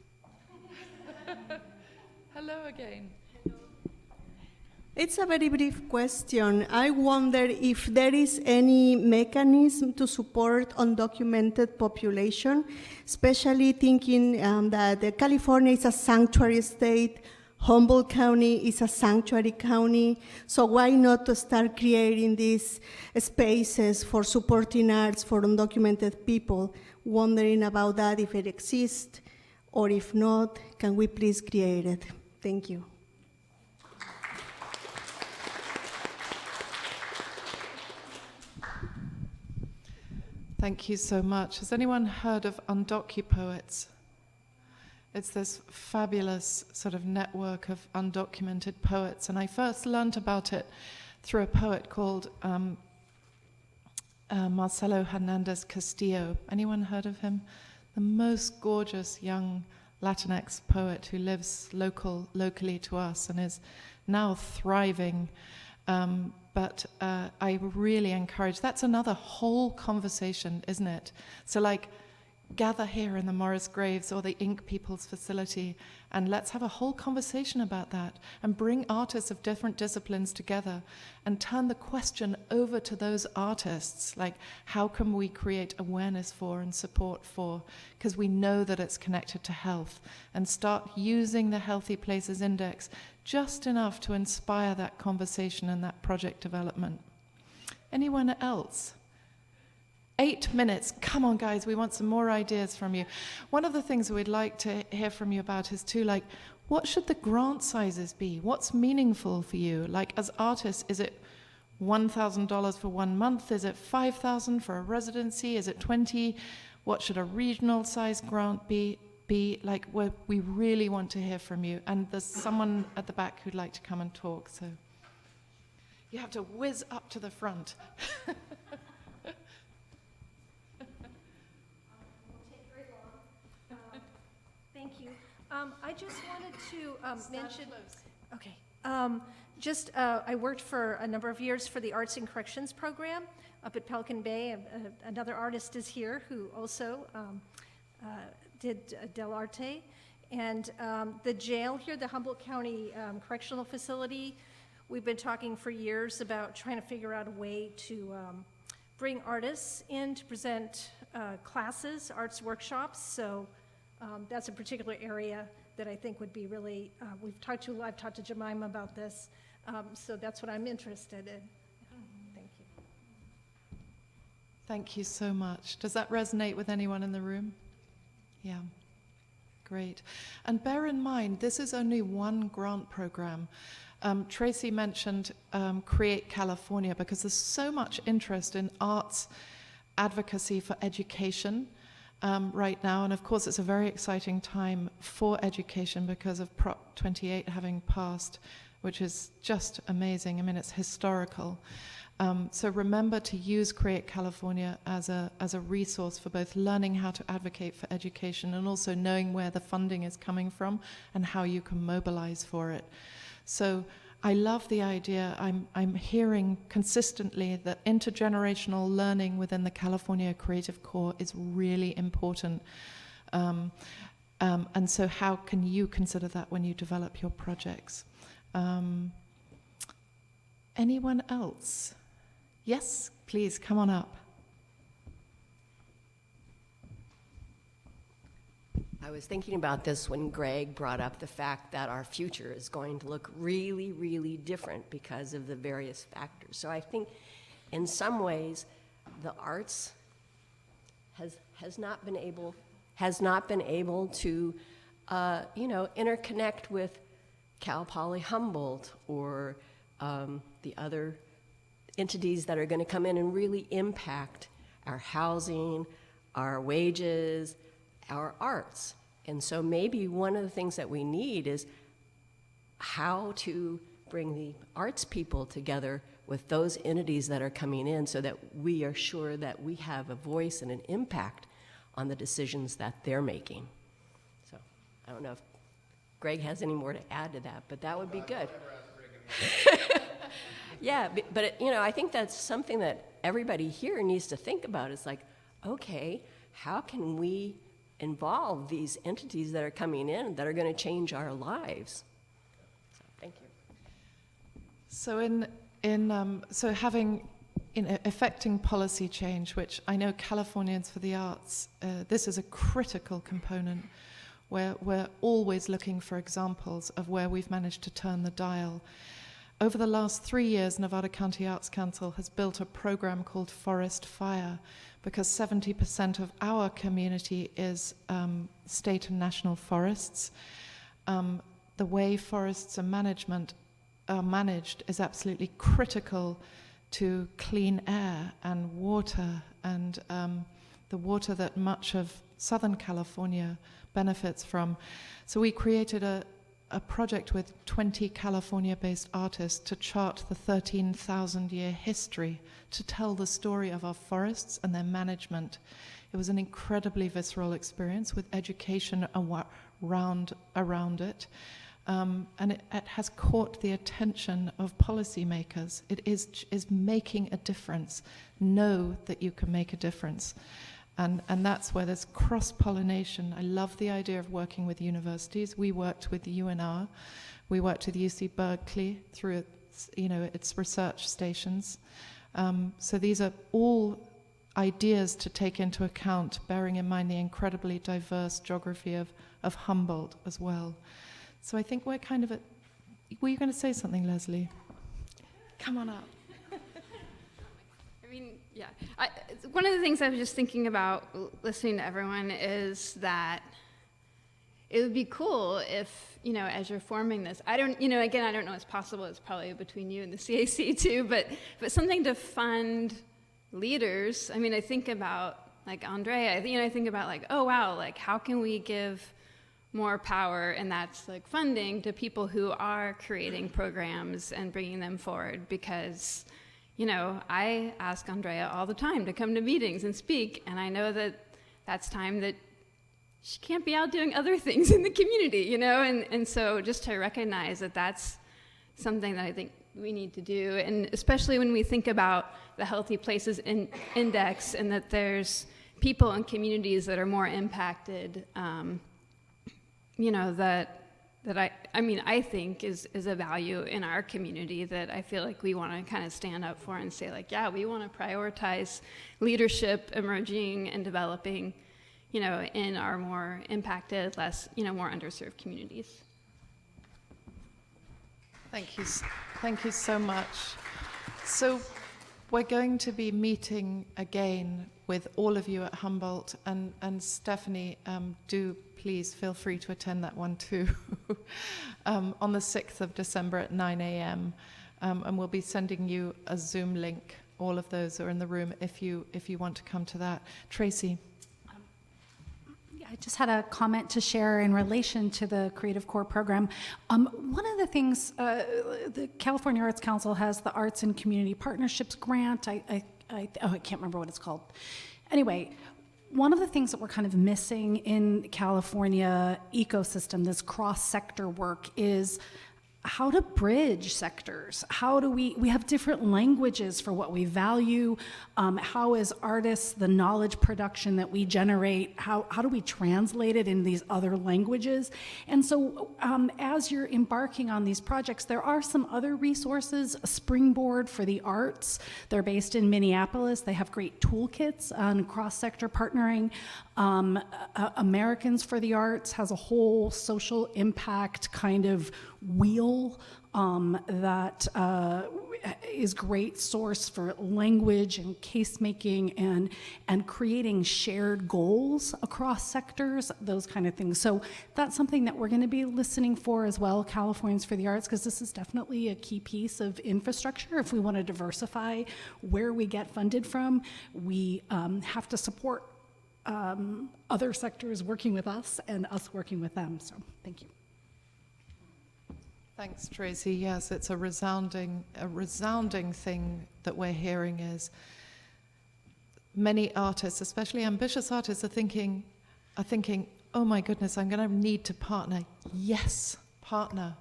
Speaker 6: Hello again.
Speaker 15: It's a very brief question. I wonder if there is any mechanism to support undocumented population, especially thinking that California is a sanctuary state, Humboldt County is a sanctuary county, so why not to start creating these spaces for supporting arts for undocumented people? Wondering about that, if it exists, or if not, can we please create it? Thank you.
Speaker 6: Thank you so much. Has anyone heard of Undocupoets? It's this fabulous sort of network of undocumented poets, and I first learned about it through a poet called Marcelo Hernandez Castillo. Anyone heard of him? The most gorgeous young Latinx poet who lives locally to us and is now thriving. But I really encourage, that's another whole conversation, isn't it? So gather here in the Morris Graves or the Inc. People's Facility, and let's have a whole conversation about that and bring artists of different disciplines together and turn the question over to those artists, like how can we create awareness for and support for, because we know that it's connected to health, and start using the Healthy Places Index just enough to inspire that conversation and that project development. Anyone else? 8 minutes. Come on, guys, we want some more ideas from you. One of the things we'd like to hear from you about is too, what should the grant sizes be? What's meaningful for you? As artists, is it $1,000 for 1 month? Is it $5,000 for a residency? Is it 20? What should a regional size grant be? We really want to hear from you. And there's someone at the back who'd like to come and talk, so you have to whiz up to the front.
Speaker 12: Thank you. I just wanted to mention. Okay. I worked for a number of years for the Arts and Corrections program up at Pelican Bay. Another artist is here who also did Del Arte. And the jail here, the Humboldt County Correctional Facility, we've been talking for years about trying to figure out a way to bring artists in to present classes, arts workshops. So that's a particular area that I think would be really, I've talked to Jemima about this, so that's what I'm interested in. Thank you.
Speaker 6: Thank you so much. Does that resonate with anyone in the room? Yeah, great. And bear in mind, this is only one grant program. Tracy mentioned Create California, because there's so much interest in arts advocacy for education right now, and of course it's a very exciting time for education because of Prop 28 having passed, which is just amazing. I mean, it's historical. So remember to use Create California as a resource for both learning how to advocate for education and also knowing where the funding is coming from and how you can mobilize for it. So I love the idea. I'm hearing consistently that intergenerational learning within the California Creative Core is really important. And so how can you consider that when you develop your projects? Anyone else? Yes, please, come on up.
Speaker 10: I was thinking about this when Greg brought up the fact that our future is going to look really, really different because of the various factors. So I think in some ways the arts has not been able to interconnect with Cal Poly Humboldt or the other entities that are going to come in and really impact our housing, our wages, our arts. And so maybe one of the things that we need is how to bring the arts people together with those entities that are coming in so that we are sure that we have a voice and an impact on the decisions that they're making. So I don't know if Greg has any more to add to that, but that would be good. Yeah, but I think that's something that everybody here needs to think about. It's like, okay, how can we involve these entities that are coming in that are going to change our lives? So, thank you.
Speaker 6: So affecting policy change, which I know Californians for the Arts, this is a critical component where we're always looking for examples of where we've managed to turn the dial. Over the last 3 years, Nevada County Arts Council has built a program called Forest Fire, because 70% of our community is state and national forests. The way forests are managed is absolutely critical to clean air and water, and the water that much of Southern California benefits from. So we created a project with 20 California-based artists to chart the 13,000-year history, to tell the story of our forests and their management. It was an incredibly visceral experience with education around it. And it has caught the attention of policymakers. It is making a difference. Know that you can make a difference. And that's where there's cross-pollination. I love the idea of working with universities. We worked with UNR. We worked with UC Berkeley through its research stations. So these are all ideas to take into account, bearing in mind the incredibly diverse geography of Humboldt as well. So I think we're kind of were you going to say something, Leslie? Come on up.
Speaker 3: I mean, yeah. One of the things I was just thinking about listening to everyone is that it would be cool if, as you're forming this, I don't know what's possible. It's probably between you and the CAC too, but something to fund leaders. I mean, I think about like Andrea. I think about like, oh wow, like how can we give more power, and that's like funding to people who are creating programs and bringing them forward, because I ask Andrea all the time to come to meetings and speak, and I know that that's time that she can't be out doing other things in the community, and so just to recognize that that's something that I think we need to do, and especially when we think about the Healthy Places Index and that there's people and communities that are more impacted, that I think is a value in our community that I feel like we want to kind of stand up for and say like, yeah, we want to prioritize leadership emerging and developing, in our more impacted, less, more underserved communities.
Speaker 6: Thank you so much. So we're going to be meeting again with all of you at Humboldt, and Stephanie, do please feel free to attend that one too, on the 6th of December at 9 a.m. And we'll be sending you a Zoom link. All of those are in the room if you want to come to that. Tracy.
Speaker 4: I just had a comment to share in relation to the Creative Core program. One of the things, the California Arts Council has the Arts and Community Partnerships Grant. I can't remember what it's called. Anyway, one of the things that we're kind of missing in California ecosystem, this cross-sector work, is how to bridge sectors. How do we have different languages for what we value. How as artists, the knowledge production that we generate, how do we translate it in these other languages? And so as you're embarking on these projects, there are some other resources, a Springboard for the Arts. They're based in Minneapolis. They have great toolkits on cross-sector partnering. Americans for the Arts has a whole social impact kind of wheel that is great source for language and case making and creating shared goals across sectors, those kind of things. So that's something that we're going to be listening for as well, Californians for the Arts, because this is definitely a key piece of infrastructure. If we want to diversify where we get funded from, we have to support other sectors working with us and us working with them. So thank you.
Speaker 6: Thanks, Tracy. Yes, it's a resounding thing that we're hearing is many artists, especially ambitious artists, are thinking, oh my goodness, I'm going to need to partner. Yes, partner,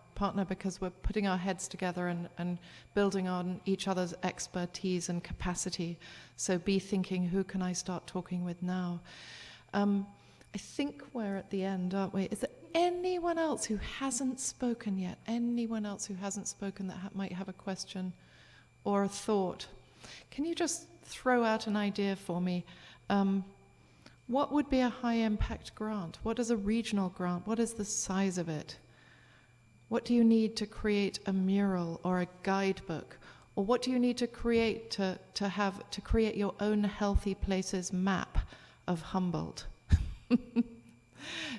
Speaker 6: because we're putting our heads together and building on each other's expertise and capacity. So be thinking, who can I start talking with now? I think we're at the end, aren't we? Is there anyone else who hasn't spoken yet? Anyone else who hasn't spoken that might have a question or a thought? Can you just throw out an idea for me? What would be a high-impact grant? What is a regional grant? What is the size of it? What do you need to create a mural or a guidebook? Or what do you need to create to create your own Healthy Places map of Humboldt?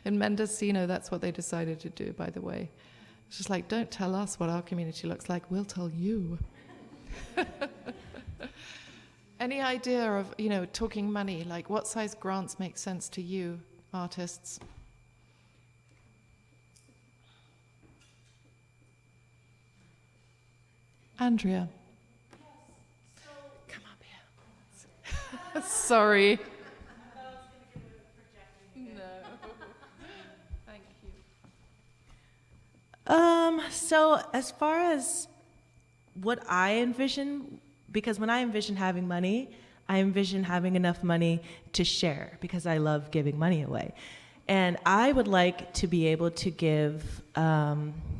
Speaker 6: In Mendocino, that's what they decided to do, by the way. It's just like, don't tell us what our community looks like, we'll tell you. Any idea of, talking money, like what size grants make sense to you, artists? Andrea. Come up here. Sorry.
Speaker 11: So as far as what I envision, because when I envision having money, I envision having enough money to share because I love giving money away. And I would like to be able to give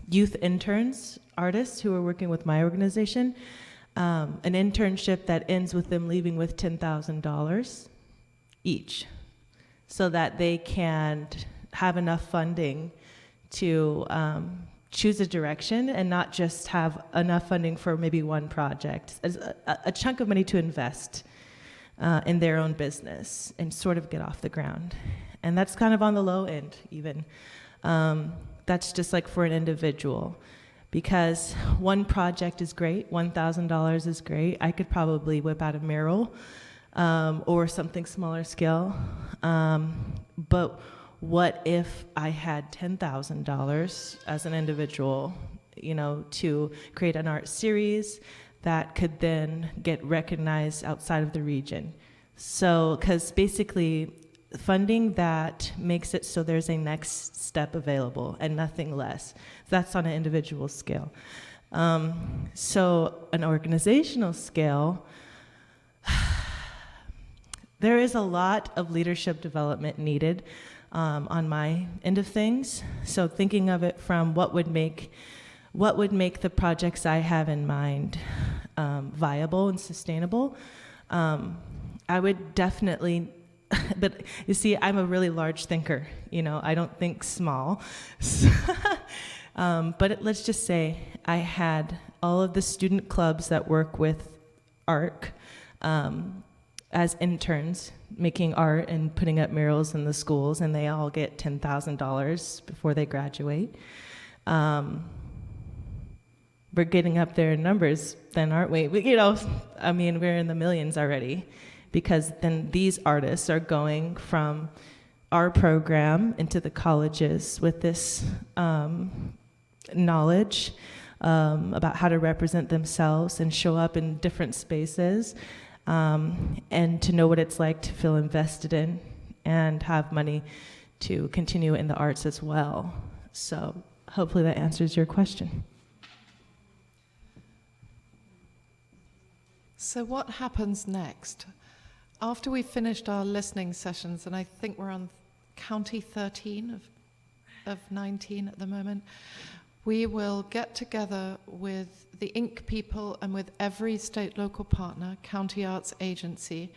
Speaker 11: youth interns, artists who are working with my organization, an internship that ends with them leaving with $10,000 each so that they can have enough funding to choose a direction and not just have enough funding for maybe one project, as a chunk of money to invest in their own business and sort of get off the ground. And that's kind of on the low end even. That's just like for an individual. Because one project is great, $1,000 is great. I could probably whip out a mural or something smaller scale. But what if I had $10,000 as an individual, to create an art series that could then get recognized outside of the region? So, because basically funding that makes it so there's a next step available and nothing less. That's on an individual scale. So an organizational scale, there is a lot of leadership development needed on my end of things. So thinking of it from what would make the projects I have in mind viable and sustainable, I would definitely, but you see, I'm a really large thinker. I don't think small. But let's just say I had all of the student clubs that work with ARC as interns, making art and putting up murals in the schools, and they all get $10,000 before they graduate. We're getting up there in numbers then, aren't we? We're in the millions already, because then these artists are going from our program into the colleges with this knowledge about how to represent themselves and show up in different spaces, and to know what it's like to feel invested in and have money to continue in the arts as well. So hopefully that answers your question.
Speaker 6: So what happens next? After we've finished our listening sessions, and I think we're on County 13 of 19 at the moment, we will get together with the Inc. people and with every state local partner, County Arts Agency,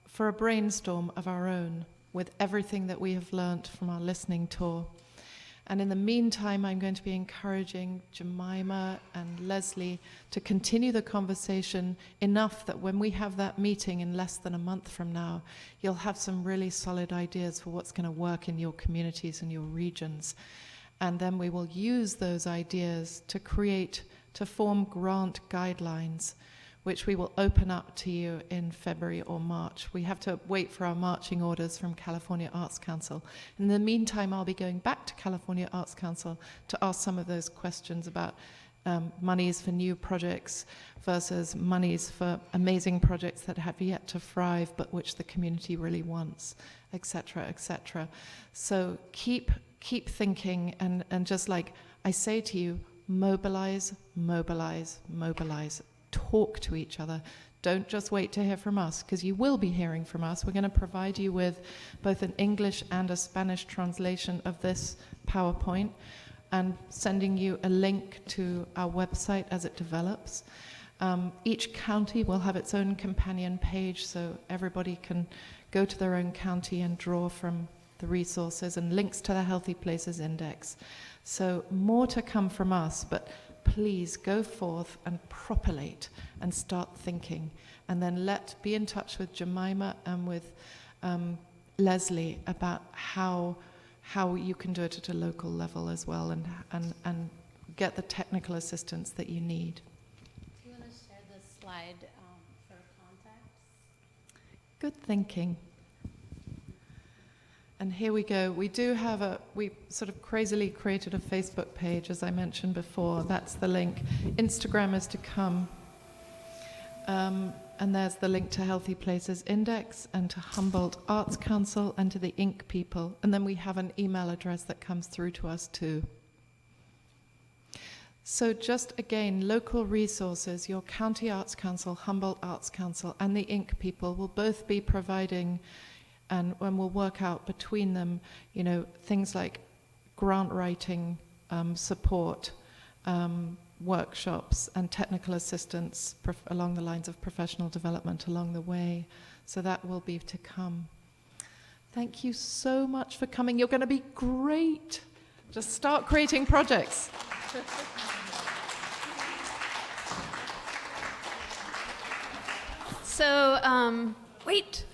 Speaker 6: for a brainstorm of our own with everything that we have learnt from our listening tour. And in the meantime, I'm going to be encouraging Jemima and Leslie to continue the conversation enough that when we have that meeting in less than a month from now, you'll have some really solid ideas for what's going to work in your communities and your regions. And then we will use those ideas to form grant guidelines, which we will open up to you in February or March. We have to wait for our marching orders from California Arts Council. In the meantime, I'll be going back to California Arts Council to ask some of those questions about monies for new projects versus monies for amazing projects that have yet to thrive but which the community really wants, et cetera, et cetera. So keep thinking, and just like I say to you, mobilize, mobilize, mobilize. Talk to each other. Don't just wait to hear from us, because you will be hearing from us. We're going to provide you with both an English and a Spanish translation of this PowerPoint, and sending you a link to our website as it develops. Each county will have its own companion page, so everybody can go to their own county and draw from the resources and links to the Healthy Places Index. So more to come from us, but please go forth and propagate and start thinking, and then be in touch with Jemima and with Leslie about how you can do it at a local level as well, and get the technical assistance that you need.
Speaker 9: Do you want to share the slide for contacts?
Speaker 6: Good thinking. And here we go. We sort of crazily created a Facebook page, as I mentioned before. That's the link. Instagram is to come. And there's the link to Healthy Places Index and to Humboldt Arts Council and to the Inc. people. And then we have an email address that comes through to us too. So just again, local resources, your County Arts Council, Humboldt Arts Council, and the Inc. people will both be providing, and when we'll work out between them, things like grant writing, support, workshops, and technical assistance along the lines of professional development along the way. So that will be to come. Thank you so much for coming. You're going to be great. Just start creating projects.
Speaker 3: So, wait.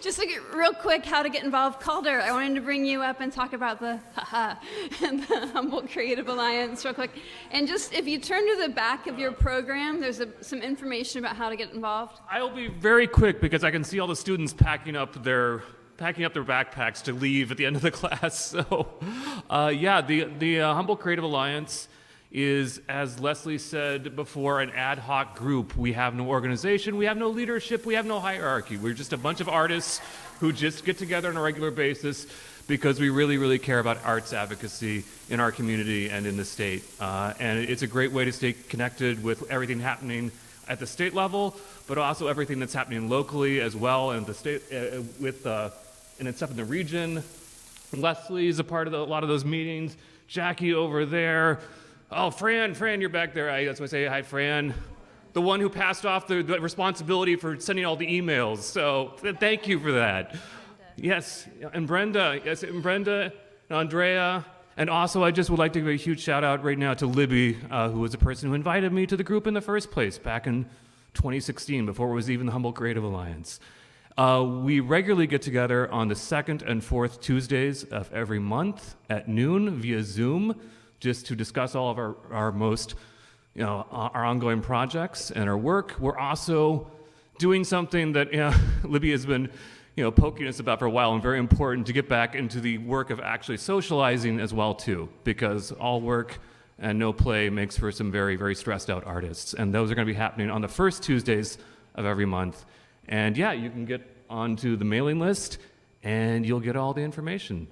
Speaker 3: Just real quick, how to get involved. Calder, I wanted to bring you up and talk about the Humboldt Creative Alliance real quick. And just, if you turn to the back of your program, there's some information about how to get involved.
Speaker 8: I'll be very quick because I can see all the students packing up their backpacks to leave at the end of the class. So, the Humboldt Creative Alliance is, as Leslie said before, an ad hoc group. We have no organization, we have no leadership, we have no hierarchy. We're just a bunch of artists who just get together on a regular basis because we really, really care about arts advocacy in our community and in the state. And it's a great way to stay connected with everything happening at the state level, but also everything that's happening locally as well, and the state and it's up in the region. Leslie is a part of a lot of those meetings. Jackie over there. Oh, Fran, you're back there. That's why I say hi, Fran. The one who passed off the responsibility for sending all the emails. So thank you for that. Brenda. Yes, and Brenda. Yes, and Brenda, and Andrea. And also, I just would like to give a huge shout out right now to Libby, who was the person who invited me to the group in the first place back in 2016, before it was even the Humboldt Creative Alliance. We regularly get together on the 2nd and 4th Tuesdays of every month at noon via Zoom, just to discuss all of our most, our ongoing projects and our work. We're also doing something that Libby has been poking us about for a while, and very important to get back into the work of actually socializing as well too, because all work and no play makes for some very, very stressed out artists. And those are going to be happening on the first Tuesdays of every month. And yeah, you can get onto the mailing list and you'll get all the information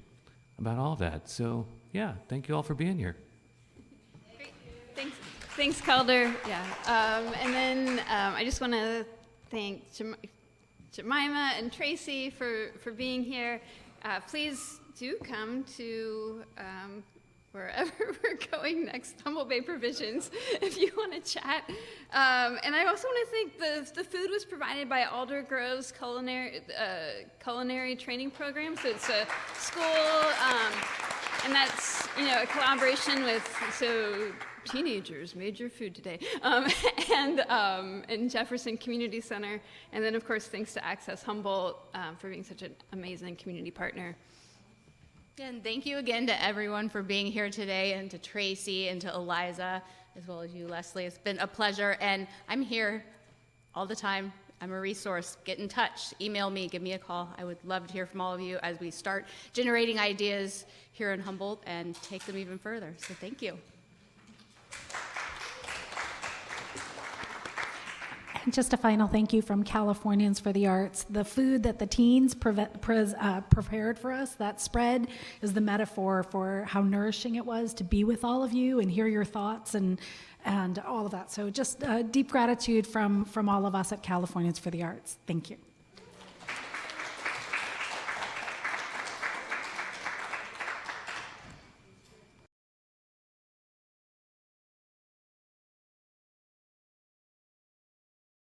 Speaker 8: about all of that. So yeah, thank you all for being here.
Speaker 3: Thanks, Calder. Yeah. And then I just want to thank Jemima and Tracy for being here. Please do come to wherever we're going next, Humboldt Bay Provisions, if you want to chat. And I also want to thank the food was provided by Alder Grove's culinary training program. So it's a school, and that's a collaboration with teenagers made your food today, and Jefferson Community Center, and then of course thanks to Access Humboldt for being such an amazing community partner.
Speaker 13: And thank you again to everyone for being here today, and to Tracy and to Eliza, as well as you, Leslie. It's been a pleasure, and I'm here all the time. I'm a resource. Get in touch. Email me. Give me a call. I would love to hear from all of you as we start generating ideas here in Humboldt and take them even further. So thank you.
Speaker 4: Just a final thank you from Californians for the Arts. The food that the teens prepared for us, that spread, is the metaphor for how nourishing it was to be with all of you and hear your thoughts and all of that. So just deep gratitude from all of us at Californians for the Arts. Thank you.